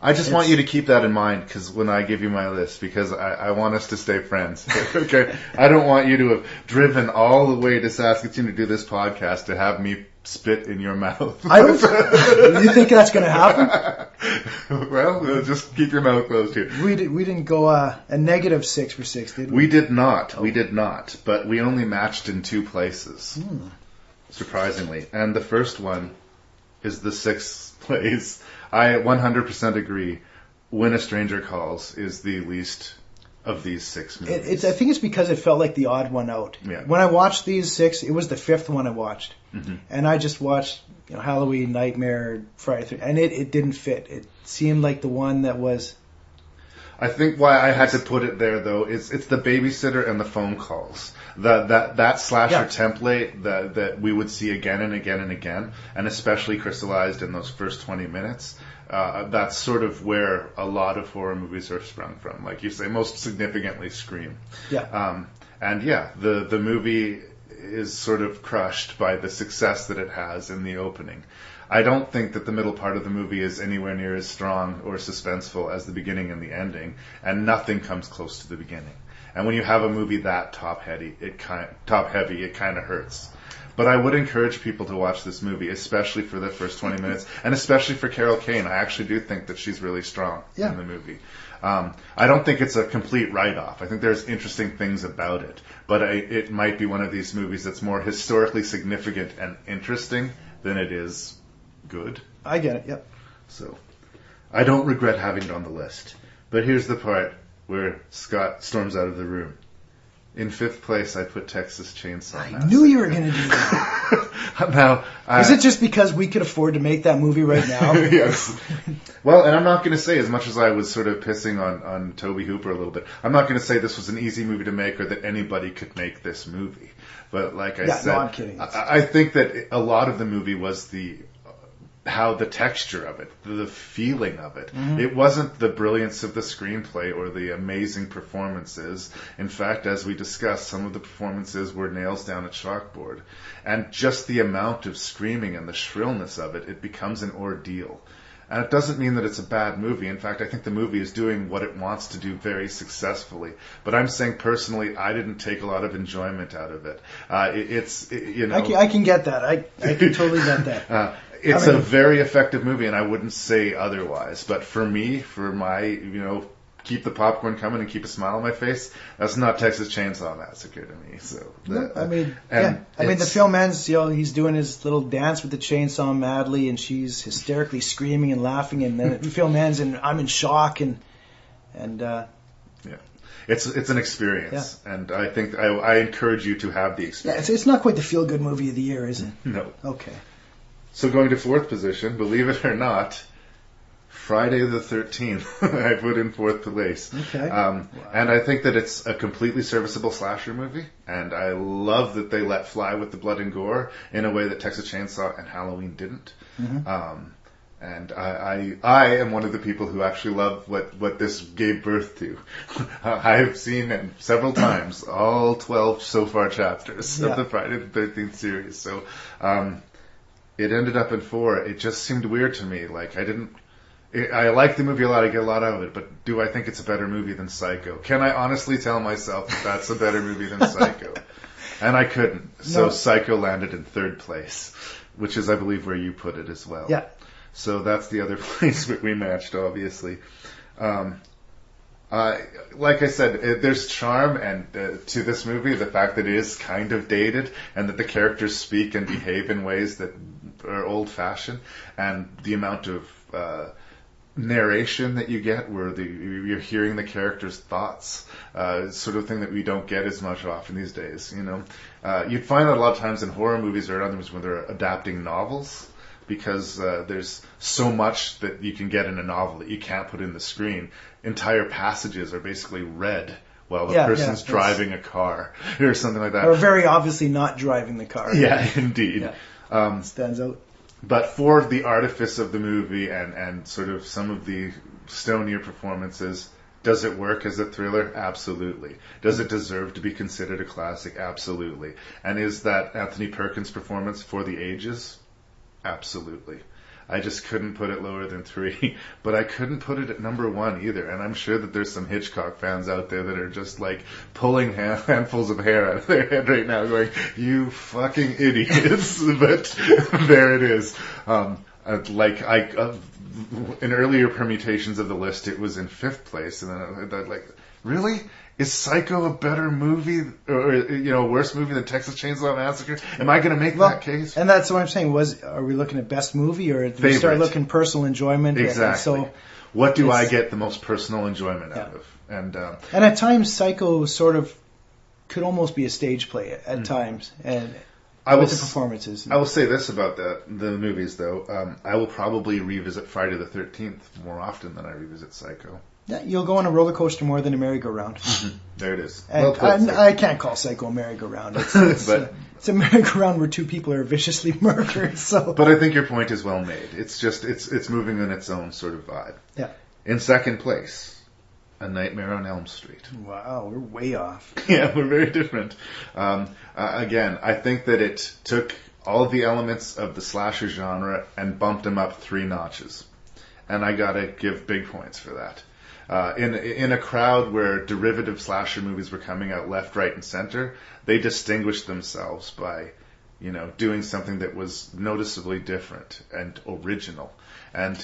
I just want you to keep that in mind because when I give you my list, because I want us to stay friends. Okay, I don't want you to have driven all the way to Saskatoon to do this podcast to have me spit in your mouth. I don't. You think that's going to happen? Well, just keep your mouth closed here. We didn't go a negative 6 for 6, did we? We did not. We did not. But we only matched in 2 places, surprisingly. And the first one is the 6th place. I 100% agree. When a Stranger Calls is the least of these 6 movies. I think it's because it felt like the odd one out. Yeah. When I watched these 6, it was the 5th one I watched. Mm-hmm. And I just watched Halloween, Nightmare, Friday, and it didn't fit. It seemed like the one that was... I think why I had to put it there, though, is it's the babysitter and the phone calls. That slasher template that we would see again and again and again, and especially crystallized in those first 20 minutes. That's sort of where a lot of horror movies are sprung from. Like you say, most significantly Scream. Yeah. The movie is sort of crushed by the success that it has in the opening. I don't think that the middle part of the movie is anywhere near as strong or suspenseful as the beginning and the ending, and nothing comes close to the beginning. And when you have a movie that top-heavy, it kind of hurts. But I would encourage people to watch this movie, especially for the first 20 minutes, and especially for Carol Kane. I actually do think that she's really strong in the movie. I don't think it's a complete write-off. I think there's interesting things about it, but it might be one of these movies that's more historically significant and interesting than it is good. I get it, yep. So, I don't regret having it on the list. But here's the part where Scott storms out of the room. In 5th place, I put Texas Chainsaw Massacre. I knew you were going to do that. Now, is it just because we could afford to make that movie right now? Yes. Well, and I'm not going to say, as much as I was sort of pissing on Tobe Hooper a little bit, I'm not going to say this was an easy movie to make or that anybody could make this movie. But like I said, no, I'm kidding. I think that a lot of the movie was how the texture of it, the feeling of it. Mm-hmm. It wasn't the brilliance of the screenplay or the amazing performances. In fact, as we discussed, some of the performances were nails down a chalkboard. And just the amount of screaming and the shrillness of it becomes an ordeal. And it doesn't mean that it's a bad movie. In fact, I think the movie is doing what it wants to do very successfully. But I'm saying personally, I didn't take a lot of enjoyment out of it. I can get that. I can totally get that. It's a very effective movie, and I wouldn't say otherwise. But for me, for my, keep the popcorn coming and keep a smile on my face, that's not Texas Chainsaw Massacre to me. So, the film ends, he's doing his little dance with the chainsaw madly, and she's hysterically screaming and laughing, and then the film ends, and I'm in shock, and It's an experience, and I think I encourage you to have the experience. Yeah, it's not quite the feel-good movie of the year, is it? No. Okay. So going to 4th position, believe it or not, Friday the 13th, I put in fourth place. Okay. And I think that it's a completely serviceable slasher movie, and I love that they let fly with the blood and gore in a way that Texas Chainsaw and Halloween didn't. Mm-hmm. And I am one of the people who actually love what this gave birth to. I have seen it several times, all 12 so far chapters of the Friday the 13th series. So it ended up in 4. It just seemed weird to me. Like, I like the movie a lot, I get a lot out of it, but do I think it's a better movie than Psycho? Can I honestly tell myself that that's a better movie than Psycho? And I couldn't. So Psycho landed in 3rd place, which is, I believe, where you put it as well. Yeah. So that's the other place that we matched, obviously. Like I said, there's charm and to this movie, the fact that it is kind of dated and that the characters speak and behave in ways that are old-fashioned, and the amount of narration that you get where you're hearing the characters' thoughts, sort of thing that we don't get as much often these days. You know, you'd find that a lot of times in horror movies or other movies when they're adapting novels, because there's so much that you can get in a novel that you can't put in the screen. Entire passages are basically read while the person's driving a car or something like that. Or very obviously not driving the car. Yeah, indeed. Yeah. Stands out. But for the artifice of the movie and sort of some of the stonier performances, does it work as a thriller? Absolutely. Does it deserve to be considered a classic? Absolutely. And is that Anthony Perkins' performance for the ages? Absolutely. I just couldn't put it lower than 3, but I couldn't put it at number 1 either. And I'm sure that there's some Hitchcock fans out there that are just like pulling handfuls of hair out of their head right now going, you fucking idiots. But there it is. In earlier permutations of the list, it was in 5th place. And then I like, really? Is Psycho a better movie, or a worse movie than Texas Chainsaw Massacre? Am I going to make that case? And that's what I'm saying. Are we looking at best movie, or do we start looking personal enjoyment? Exactly. So what do I get the most personal enjoyment out of? And at times, Psycho sort of could almost be a stage play at times, and with the performances. I will say this about the movies, though. I will probably revisit Friday the 13th more often than I revisit Psycho. Yeah, you'll go on a roller coaster more than a merry-go-round. Mm-hmm. There it is. And I can't call Psycho a merry-go-round. It's a merry-go-round where 2 people are viciously murdered. So, but I think your point is well made. It's just it's moving on its own sort of vibe. Yeah. In 2nd place, A Nightmare on Elm Street. Wow, we're way off. Yeah, we're very different. Again, I think that it took all of the elements of the slasher genre and bumped them up 3 notches, and I gotta give big points for that. In a crowd where derivative slasher movies were coming out left, right, and center, they distinguished themselves by, doing something that was noticeably different and original. And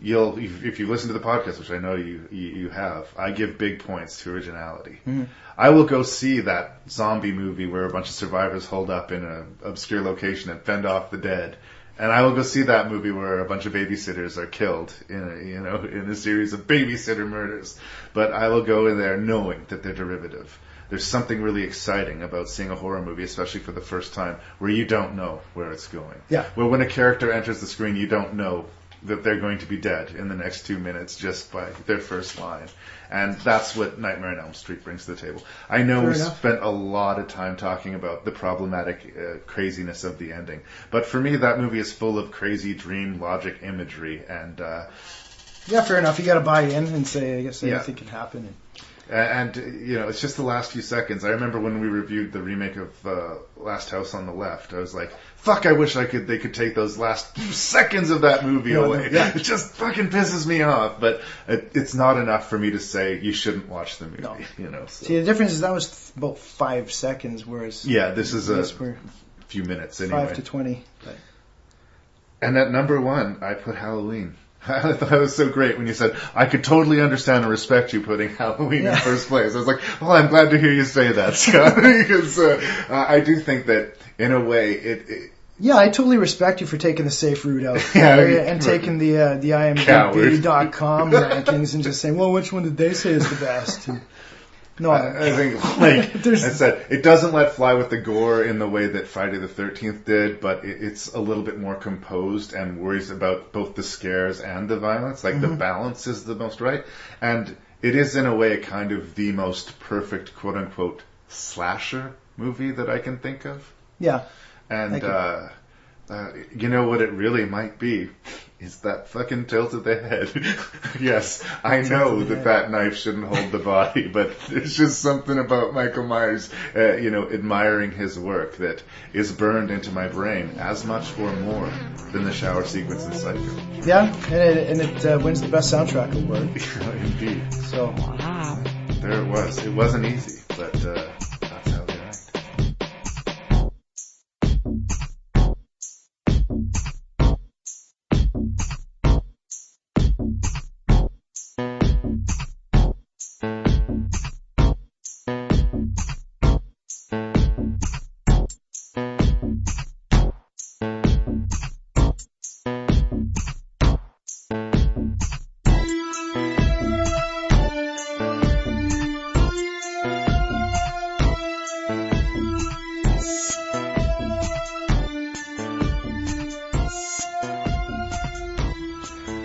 if you listen to the podcast, which I know you have, I give big points to originality. Mm-hmm. I will go see that zombie movie where a bunch of survivors hold up in an obscure location and fend off the dead. And I will go see that movie where a bunch of babysitters are killed in a series of babysitter murders. But I will go in there knowing that they're derivative. There's something really exciting about seeing a horror movie, especially for the first time, where you don't know where it's going. Yeah. Where when a character enters the screen, you don't know that they're going to be dead in the next 2 minutes just by their first line. And that's what Nightmare on Elm Street brings to the table. I know we spent a lot of time talking about the problematic craziness of the ending. But for me, that movie is full of crazy dream logic imagery. And yeah, fair enough. You got to buy in and say, I guess anything can happen. And it's just the last few seconds. I remember when we reviewed the remake of Last House on the Left, I was like, fuck, I wish they could take those last few seconds of that movie away. Yeah. It just fucking pisses me off. But it's not enough for me to say you shouldn't watch the movie. No. So. See, the difference is that was about 5 seconds, whereas... Yeah, this is a few minutes anyway. 5 to 20. But. And at number 1, I put Halloween. I thought it was so great when you said, I could totally understand and respect you putting Halloween in first place. I was like, well, I'm glad to hear you say that, Scott, because I do think that, in a way, Yeah, I totally respect you for taking the safe route out and taking the IMDb.com rankings and just saying, well, which one did they say is the best? No, I think, like I said, it doesn't let fly with the gore in the way that Friday the 13th did, but it's a little bit more composed and worries about both the scares and the violence. Like, the balance is the most right. And it is, in a way, kind of the most perfect, quote-unquote, slasher movie that I can think of. Yeah. And, you know what it really might be? Is that fucking tilt of the head. Yes, I know that knife shouldn't hold the body, but there's just something about Michael Myers, admiring his work that is burned into my brain as much or more than the shower sequence in Psycho. Yeah, and it wins the best soundtrack award. Indeed. So there it was. It wasn't easy, but that's how they act.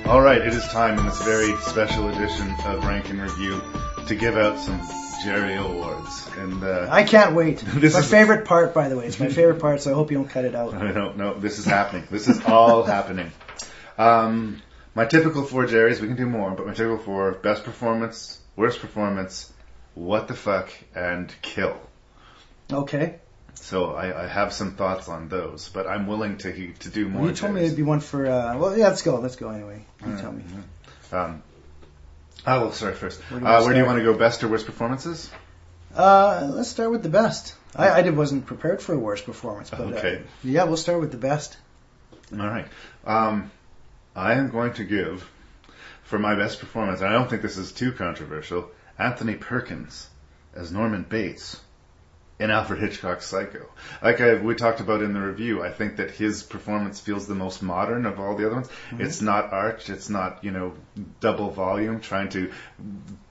All right, it is time in this very special edition of Rank and Review to give out some Jerry Awards. And I can't wait. It's my favorite part, by the way. It's my favorite part, so I hope you don't cut it out. No, this is happening. This is all happening. My typical 4 Jerrys, we can do more, but my typical 4, best performance, worst performance, what the fuck, and kill. Okay. So I have some thoughts on those, but I'm willing to do more. You told me it'd be one for. Let's go anyway. You tell me. Sorry. First, where do you want to go? Best or worst performances? Let's start with the best. I wasn't prepared for a worst performance, but okay. We'll start with the best. All right. I am going to give for my best performance. And I don't think this is too controversial. Anthony Perkins as Norman Bates in Alfred Hitchcock's Psycho. Like we talked about in the review, I think that his performance feels the most modern of all the other ones. Mm-hmm. It's not arch, it's not, double volume, trying to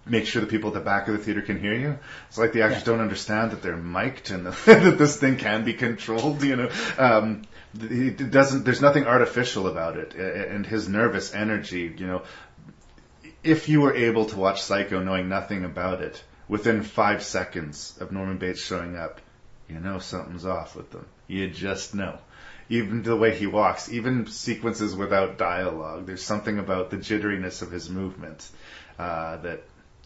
make sure the people at the back of the theater can hear you. It's like the actors don't understand that they're mic'd and that this thing can be controlled, It doesn't, there's nothing artificial about it. And his nervous energy, if you were able to watch Psycho knowing nothing about it, within 5 seconds of Norman Bates showing up, something's off with them. You just know. Even the way he walks, even sequences without dialogue, there's something about the jitteriness of his movement I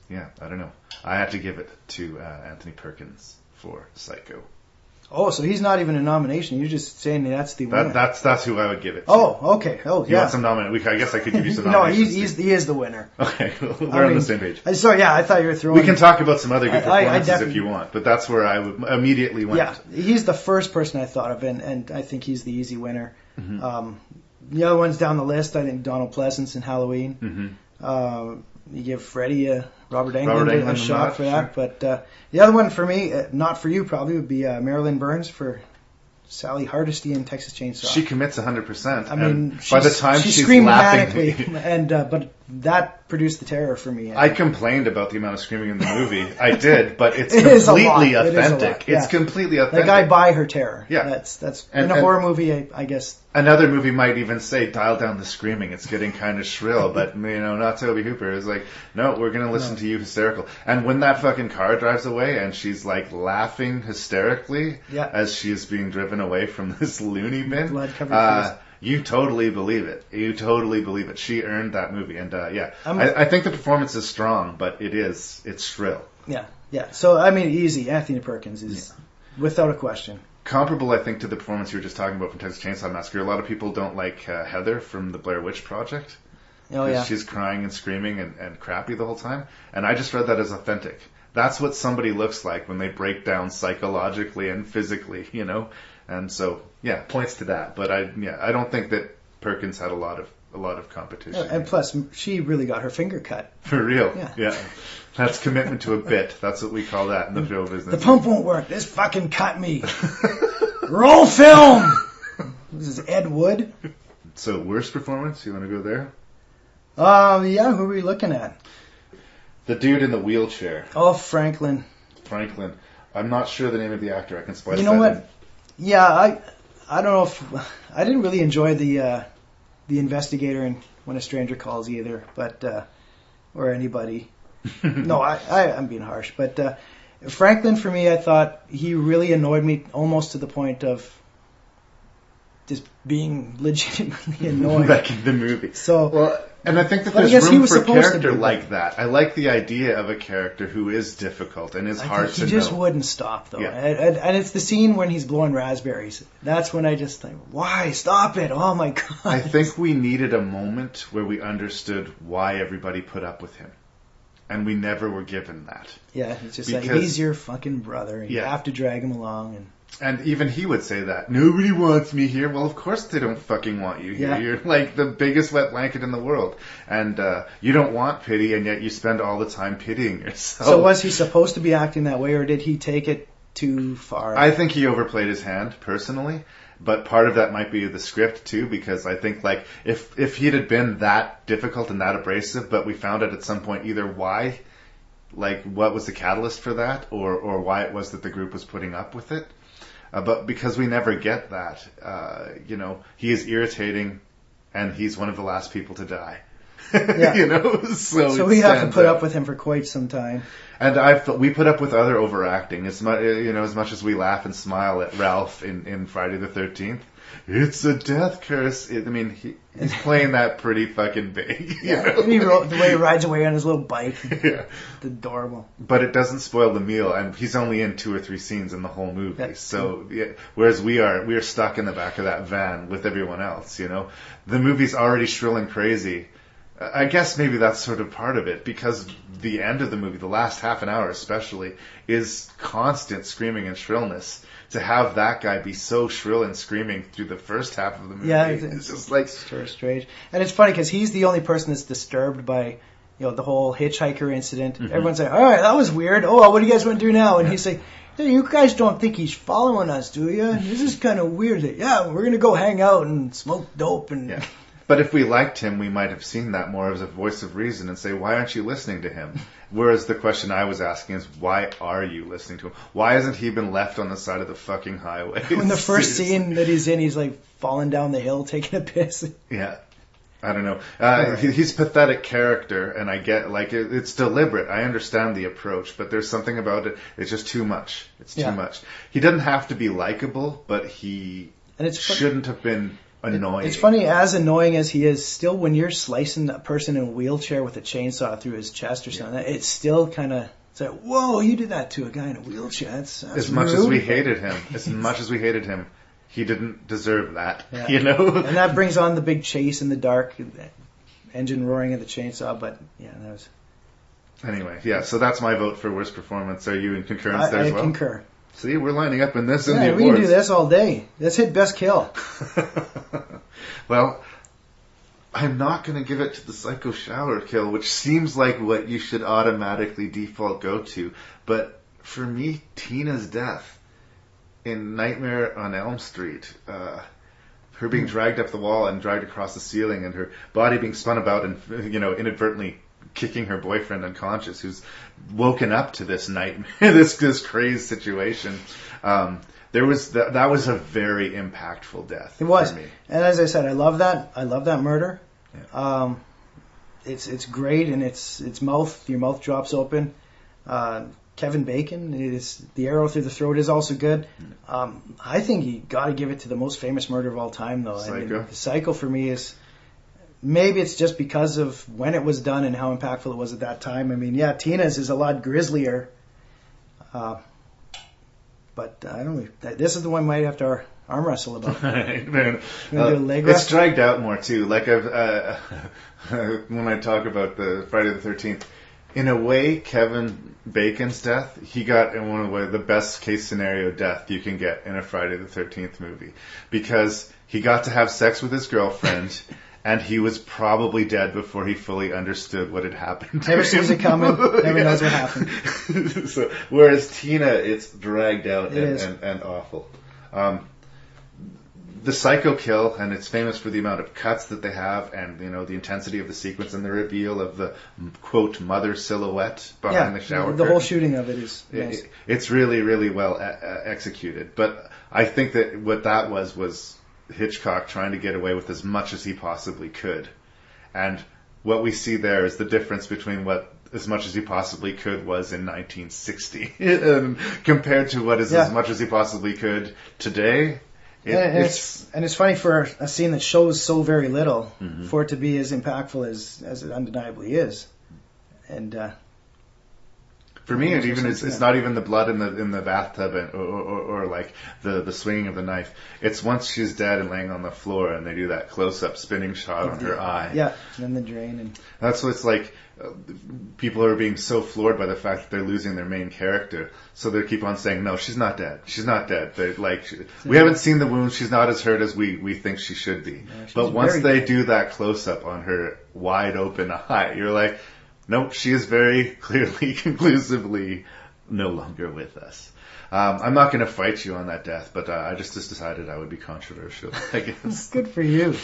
don't know. I had to give it to Anthony Perkins for Psycho. Oh, so he's not even a nomination. You're just saying that's the winner. That's who I would give it to. Oh, okay. Oh, yeah. You want some nominations? I guess I could give you some no, nominations. he is the winner. Okay, we're on the same page. Sorry, I thought you were throwing... We can talk about some other good performances if you want, but that's where I would immediately went. Yeah, he's the first person I thought of, and I think he's the easy winner. Mm-hmm. The other ones down the list, I think Donald Pleasance in Halloween. Mm-hmm. You give Freddie Robert Englund a shot for that. Sure. But the other one for me, not for you probably, would be Marilyn Burns for Sally Hardesty in Texas Chainsaw. She commits 100%. I mean, by the time she's screaming laughing, manically, but that produced the terror for me. I complained about the amount of screaming in the movie. I did, but it's completely authentic. It's completely authentic. Like, I buy her terror. Yeah, that's in a horror movie. I guess another movie might even say, "Dial down the screaming. It's getting kind of shrill." But not Tobe Hooper. It's like, no, we're going to listen to you hysterical. And when that fucking car drives away and she's like laughing hysterically as she's being driven away from this loony bin, you totally believe it. You totally believe it. She earned that movie, and I think the performance is strong, but it's shrill. Yeah. So I mean, easy. Anthony Perkins is without a question. Comparable, I think, to the performance you were just talking about from Texas Chainsaw Massacre. A lot of people don't like Heather from the Blair Witch Project. Oh, yeah. She's crying and screaming and crappy the whole time. And I just read that as authentic. That's what somebody looks like when they break down psychologically and physically, And so, points to that. But I don't think that Perkins had a lot of competition. And plus, she really got her finger cut. For real? Yeah. That's commitment to a bit. That's what we call that in the show business. The pump won't work. This fucking cut me. Roll film! This is Ed Wood. So, worst performance? You want to go there? Who are we looking at? The dude in the wheelchair. Oh, Franklin. I'm not sure the name of the actor. I can splice that. You know what? Yeah, I don't know if I didn't really enjoy the investigator in When a Stranger Calls either, but or anybody. No, I'm being harsh, but Franklin for me, I thought he really annoyed me almost to the point of just being legitimately annoying. Wrecking the movie. So, well, and I think that but I there's guess he room was for a supposed to character be, like that. I like the idea of a character who is difficult and is hard to know. He just wouldn't stop, though. Yeah. And it's the scene when he's blowing raspberries. That's when I just think, why? Stop it. Oh, my God. I think we needed a moment where we understood why everybody put up with him. And we never were given that. Yeah, it's just like, he's your fucking brother. You have to drag him along. And even he would say that. Nobody wants me here. Well, of course they don't fucking want you here. Yeah. You're like the biggest wet blanket in the world. And you don't want pity, and yet you spend all the time pitying yourself. So was he supposed to be acting that way, or did he take it too far? I think he overplayed his hand, personally. But part of that might be the script, too, because I think, like, if he'd had been that difficult and that abrasive, but we found out at some point either why, like, what was the catalyst for that, or why it was that the group was putting up with it. But because we never get that, he is irritating, and he's one of the last people to die. Yeah. So we have to put up with him for quite some time. And we put up with other overacting as much as we laugh and smile at Ralph in Friday the 13th. It's a death curse. He's playing that pretty fucking big. And the way he rides away on his little bike. Yeah. It's adorable. But it doesn't spoil the meal, and he's only in 2 or 3 scenes in the whole movie. Whereas we are stuck in the back of that van with everyone else, The movie's already shrill and crazy. I guess maybe that's sort of part of it, because the end of the movie, the last half an hour especially, is constant screaming and shrillness. To have that guy be so shrill and screaming through the first half of the movie, it's just like strange. And it's funny because he's the only person that's disturbed by, the whole hitchhiker incident. Mm-hmm. Everyone's like, "All right, that was weird. Oh, what do you guys want to do now?" And he's like, "Hey, you guys don't think he's following us, do you? This is kind of weird. Yeah, we're gonna go hang out and smoke dope and." Yeah. But if we liked him, we might have seen that more as a voice of reason and say, why aren't you listening to him? Whereas the question I was asking is, why are you listening to him? Why hasn't he been left on the side of the fucking highway? In the first scene that he's in, he's like falling down the hill taking a piss. Yeah. I don't know. He's a pathetic character, and I get, it's deliberate. I understand the approach, but there's something about it. It's just too much. It's too much. He doesn't have to be likable, but he shouldn't have been annoying. It's funny, as annoying as he is, still when you're slicing a person in a wheelchair with a chainsaw through his chest or something, it's still kind of, it's like, whoa, you did that to a guy in a wheelchair. That's as much rude. As we hated him, he didn't deserve that, And that brings on the big chase in the dark, the engine roaring at the chainsaw, but that was... Anyway, so that's my vote for worst performance. Are you in concurrence there as well? I concur. See, we're lining up in this in the awards. We can do this all day. Let's hit best kill. Well, I'm not going to give it to the psycho shower kill, which seems like what you should automatically default go to. But for me, Tina's death in Nightmare on Elm Street, her being dragged up the wall and dragged across the ceiling, and her body being spun about and inadvertently kicking her boyfriend unconscious, who's woken up to this nightmare, this crazed situation. That was a very impactful death. It was, for me. And as I said, I love that murder. Yeah. It's great, and your mouth drops open. Kevin Bacon the arrow through the throat is also good. I think you got to give it to the most famous murder of all time, though. Psycho. Psycho for me is. Maybe it's just because of when it was done and how impactful it was at that time. Tina's is a lot grislier. But I don't know. This is the one we might have to arm wrestle about. It's dragged out more, too. Like when I talk about the Friday the 13th, in a way, Kevin Bacon's death, he got in one of the best case scenario death you can get in a Friday the 13th movie. Because he got to have sex with his girlfriend... And he was probably dead before he fully understood what had happened. Never sees it coming. Never knows what happened. Whereas Tina, it's dragged out and awful. the psycho kill, and it's famous for the amount of cuts that they have, and the intensity of the sequence and the reveal of the quote mother silhouette behind the shower. The whole shooting of it is nice. It's really, really well executed. But I think that what that was Hitchcock trying to get away with as much as he possibly could, and what we see there is the difference between what as much as he possibly could was in 1960 compared to what is as much as he possibly could today. It's funny for a scene that shows so very little for it to be as impactful as it undeniably is. And for me, it's not even the blood in the bathtub or like the swinging of the knife. It's once she's dead and laying on the floor, and they do that close-up spinning shot on her eye. Yeah, and then the drain. And that's what it's like. People are being so floored by the fact that they're losing their main character, so they keep on saying, "No, she's not dead. She's not dead." They're like, we haven't seen the wound. She's not as hurt as we think she should be. Yeah, but once they do that close-up on her wide open eye, you're like, nope, she is very clearly, conclusively no longer with us. I'm not going to fight you on that death, but I just decided I would be controversial, I guess. Good for you.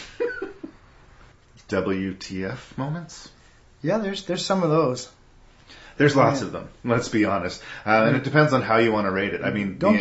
WTF moments? Yeah, there's some of those. There's lots of them, let's be honest. And it depends on how you want to rate it. I mean, don't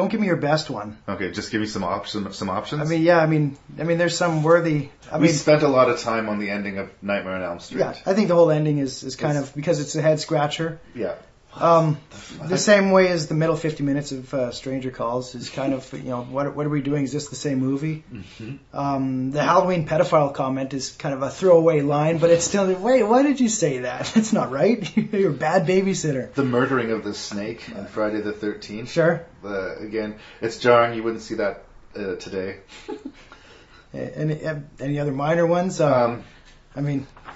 give me your best one. Okay, just give me some options. I mean, there's some worthy. We spent a lot of time on the ending of Nightmare on Elm Street. Yeah, I think the whole ending is kind of, because it's a head scratcher. Yeah. The same way as the middle 50 minutes of Stranger Calls is kind of, what are we doing? Is this the same movie? Mm-hmm. The Halloween pedophile comment is kind of a throwaway line, but it's still, wait, why did you say that? That's not right. You're a bad babysitter. The murdering of the snake on Friday the 13th. Sure. Again, it's jarring. You wouldn't see that today. Any other minor ones?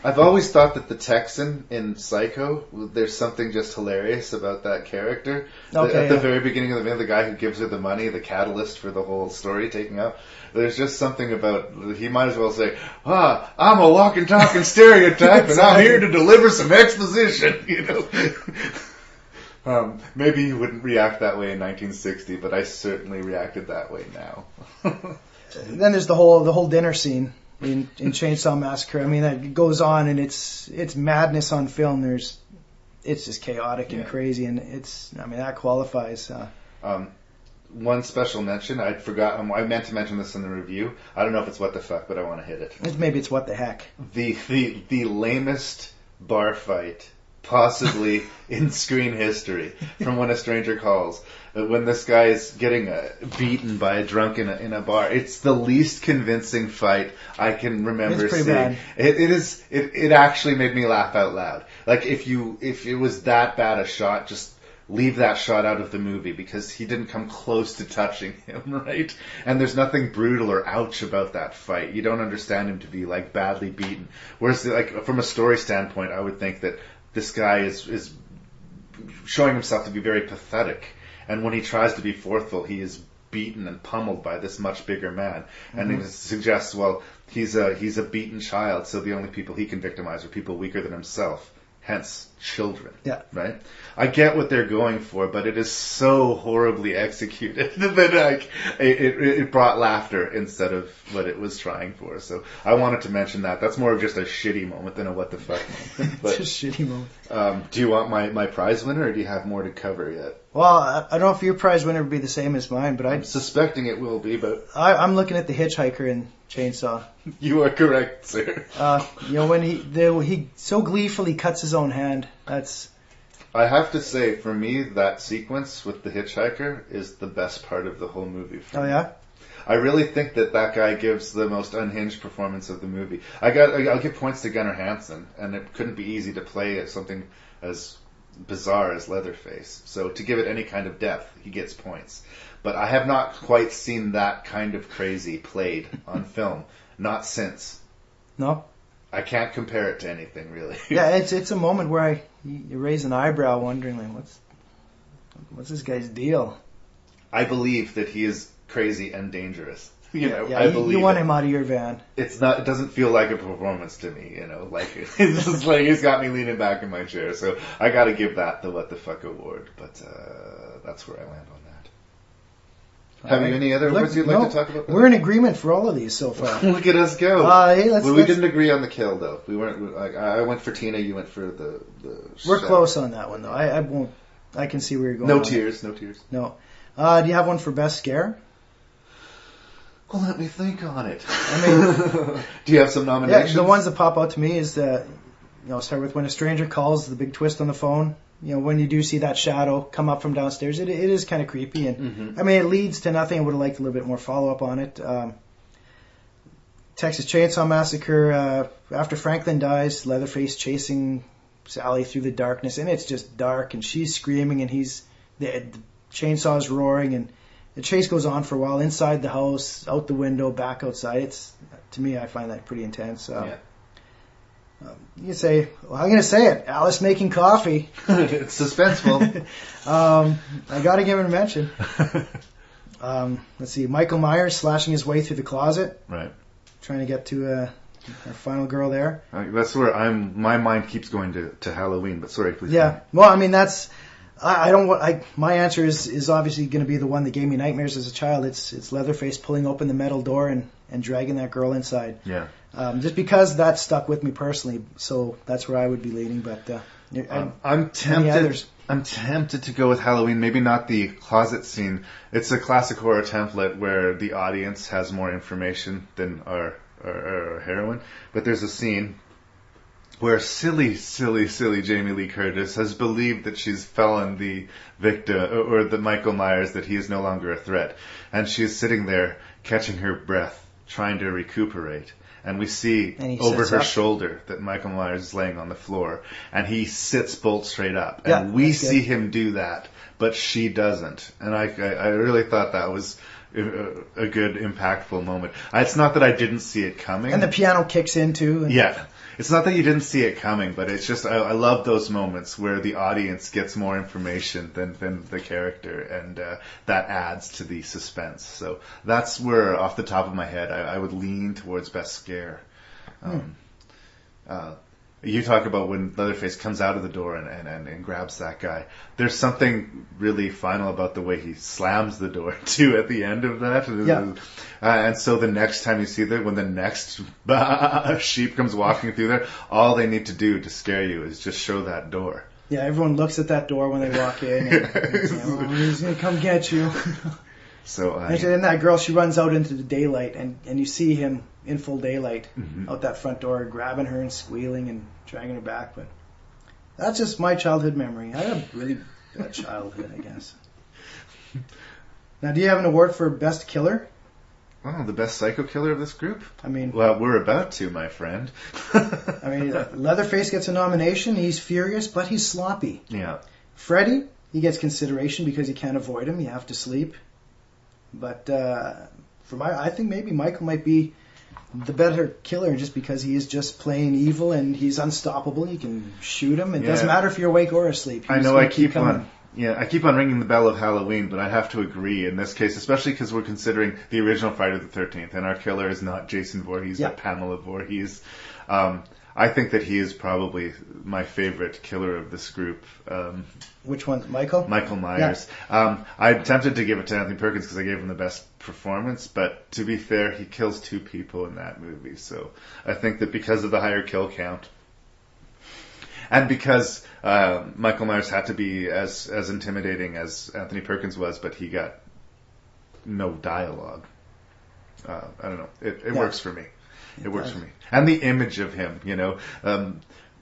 I've always thought that the Texan in Psycho, there's something just hilarious about that character. At the very beginning of the film, the guy who gives her the money, the catalyst for the whole story taking out, there's just something about, he might as well say, I'm a walking, talking stereotype, and I'm here to deliver some exposition, Maybe you wouldn't react that way in 1960, but I certainly reacted that way now. Then there's the whole dinner scene in Chainsaw Massacre. I mean, that goes on, and it's madness on film. It's just chaotic and crazy, and that qualifies. One special mention, I forgot. I meant to mention this in the review. I don't know if it's what the fuck, but I want to hit it. Maybe it's what the heck. The lamest bar fight possibly in screen history from When a Stranger Calls. When this guy is getting beaten by a drunk in a bar. It's the least convincing fight I can remember seeing. Bad. It actually made me laugh out loud. Like, if it was that bad a shot, just leave that shot out of the movie, because he didn't come close to touching him, right? And there's nothing brutal or ouch about that fight. You don't understand him to be like badly beaten. Whereas, like, from a story standpoint, I would think that this guy is showing himself to be very pathetic. And when he tries to be forceful, he is beaten and pummeled by this much bigger man. And it suggests, well, he's a beaten child, so the only people he can victimize are people weaker than himself. Hence, children. Yeah. Right? I get what they're going for, but it is so horribly executed that it brought laughter instead of what it was trying for. So I wanted to mention that. That's more of just a shitty moment than a what the fuck moment. But, it's a shitty moment. Do you want my prize winner, or do you have more to cover yet? Well, I don't know if your prize winner would be the same as mine, but I'm suspecting it will be, but I'm looking at the hitchhiker in Chainsaw. You are correct, sir. When he so gleefully cuts his own hand, that's... I have to say, for me, that sequence with the hitchhiker is the best part of the whole movie. Oh, yeah? I really think that guy gives the most unhinged performance of the movie. I'll give points to Gunnar Hansen, and it couldn't be easy to play something as bizarre as Leatherface. So to give it any kind of depth, he gets points. But I have not quite seen that kind of crazy played on film. Not since. No? I can't compare it to anything, really. Yeah, it's a moment where you raise an eyebrow wondering, like, what's this guy's deal? I believe that he is crazy and dangerous. I believe you want him out of your van. It doesn't feel like a performance to me, like it's just like he's got me leaning back in my chair. So I got to give that the what the fuck award. But that's where I land on that. Have you any other words you'd like to talk about? We're in agreement for all of these so far. Look at us go. Hey, we didn't agree on the kill, though. We weren't. I went for Tina. You went for the. We're close on that one, though. I won't. I can see where you're going. No tears. No tears. No. Do you have one for best scare? Well, let me think on it. I mean, do you have some nominations? Yeah, the ones that pop out to me is start with when a stranger calls, the big twist on the phone. When you do see that shadow come up from downstairs, it is kind of creepy. And I mean, it leads to nothing. I would have liked a little bit more follow-up on it. Texas Chainsaw Massacre, after Franklin dies, Leatherface chasing Sally through the darkness, and it's just dark, and she's screaming, and the chainsaw's roaring, and the chase goes on for a while, inside the house, out the window, back outside. To me, I find that pretty intense. You can say, I'm going to say it, Alice making coffee. It's suspenseful. I got to give it a mention. Let's see, Michael Myers slashing his way through the closet. Right. Trying to get to our final girl there. That's where my mind keeps going to Halloween, but sorry, please. Yeah. Well, I mean, that's... my answer is obviously going to be the one that gave me nightmares as a child. It's Leatherface pulling open the metal door and dragging that girl inside. Yeah. Just because that stuck with me personally, so that's where I would be leaning. But I'm tempted. I'm tempted to go with Halloween. Maybe not the closet scene. It's a classic horror template where the audience has more information than our heroine. But there's a scene where silly Jamie Lee Curtis has believed that she's felon the victim, or the Michael Myers, that he is no longer a threat. And she's sitting there catching her breath, trying to recuperate. And we see over her shoulder that Michael Myers is laying on the floor. And he sits bolt straight up. And we see him do that, but she doesn't. And I really thought that was a good, impactful moment. It's not that I didn't see it coming. And the piano kicks in, too. Yeah. It's not that you didn't see it coming, but it's just I love those moments where the audience gets more information than the character, and that adds to the suspense. So that's where, off the top of my head, I would lean towards best scare. You talk about when Leatherface comes out of the door and grabs that guy. There's something really final about the way he slams the door, too, at the end of that. Yeah. And so the next time you see that, when the next sheep comes walking through there, all they need to do to scare you is just show that door. Yeah, everyone looks at that door when they walk in. And say, he's going to come get you. So, and then that girl, she runs out into the daylight, and you see him in full daylight out that front door, grabbing her and squealing and dragging her back. But that's just my childhood memory. I had a really bad childhood, I guess. Now, do you have an award for best killer? Oh, the best psycho killer of this group? I mean... Well, we're about to, my friend. I mean, Leatherface gets a nomination. He's furious, but he's sloppy. Yeah. Freddy, he gets consideration because you can't avoid him. You have to sleep. But I think maybe Michael might be the better killer just because he is just plain evil and he's unstoppable. You can shoot him. It doesn't matter if you're awake or asleep. I know I keep on ringing the bell of Halloween, but I have to agree in this case, especially because we're considering the original Friday the 13th, and our killer is not Jason Voorhees, but Pamela Voorhees. I think that he is probably my favorite killer of this group. Which one, Michael? Michael Myers. Yeah. I'm tempted to give it to Anthony Perkins because I gave him the best performance, but to be fair, he kills 2 people in that movie. So I think that because of the higher kill count, and because Michael Myers had to be as intimidating as Anthony Perkins was, but he got no dialogue. I don't know. It works for me. It works for me. And the image of him,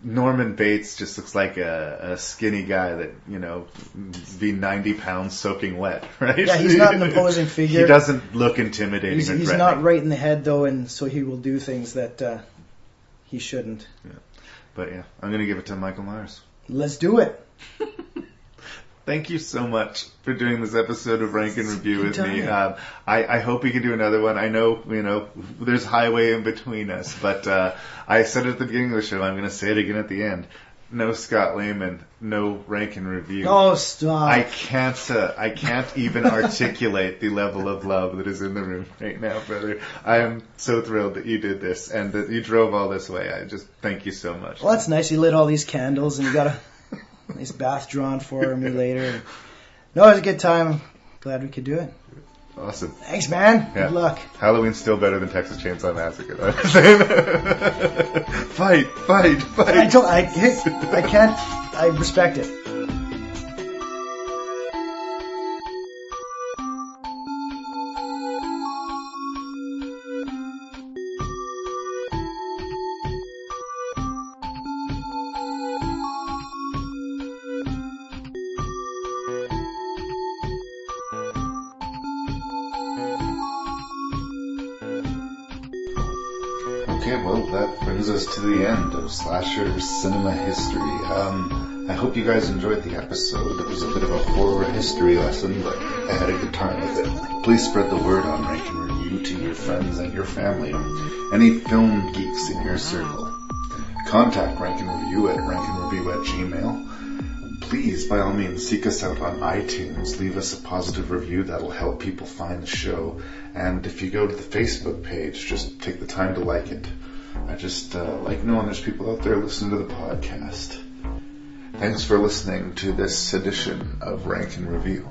Norman Bates just looks like a skinny guy that, be 90 pounds soaking wet, right? Yeah, he's not an imposing figure. He doesn't look intimidating or threatening. He's not right in the head, though, and so he will do things that he shouldn't. Yeah. But, yeah, I'm going to give it to Michael Myers. Let's do it. Thank you so much for doing this episode of Rank and Review with me. I hope we can do another one. I know, there's highway in between us, but I said it at the beginning of the show. I'm going to say it again at the end. No Scott Lehman, no Rank and Review. Oh, stop! I can't even articulate the level of love that is in the room right now, brother. I am so thrilled that you did this and that you drove all this way. I just thank you so much. Well, that's nice. You lit all these candles and you got a nice bath drawn for me later. No, it was a good time. Glad we could do it. Awesome. Thanks, man. Yeah. Good luck. Halloween's still better than Texas Chainsaw Massacre. Fight. I can't. I respect it. Okay, well, that brings us to the end of Slasher cinema history. I hope you guys enjoyed the episode. It was a bit of a horror history lesson, but I had a good time with it. Please spread the word on Rank and Review to your friends and your family, and any film geeks in your circle. Contact Rank and Review at rankandreview@gmail. Please, by all means, seek us out on iTunes. Leave us a positive review. That'll help people find the show. And if you go to the Facebook page, just take the time to like it. I just like knowing there's people out there listening to the podcast. Thanks for listening to this edition of Rank and Review.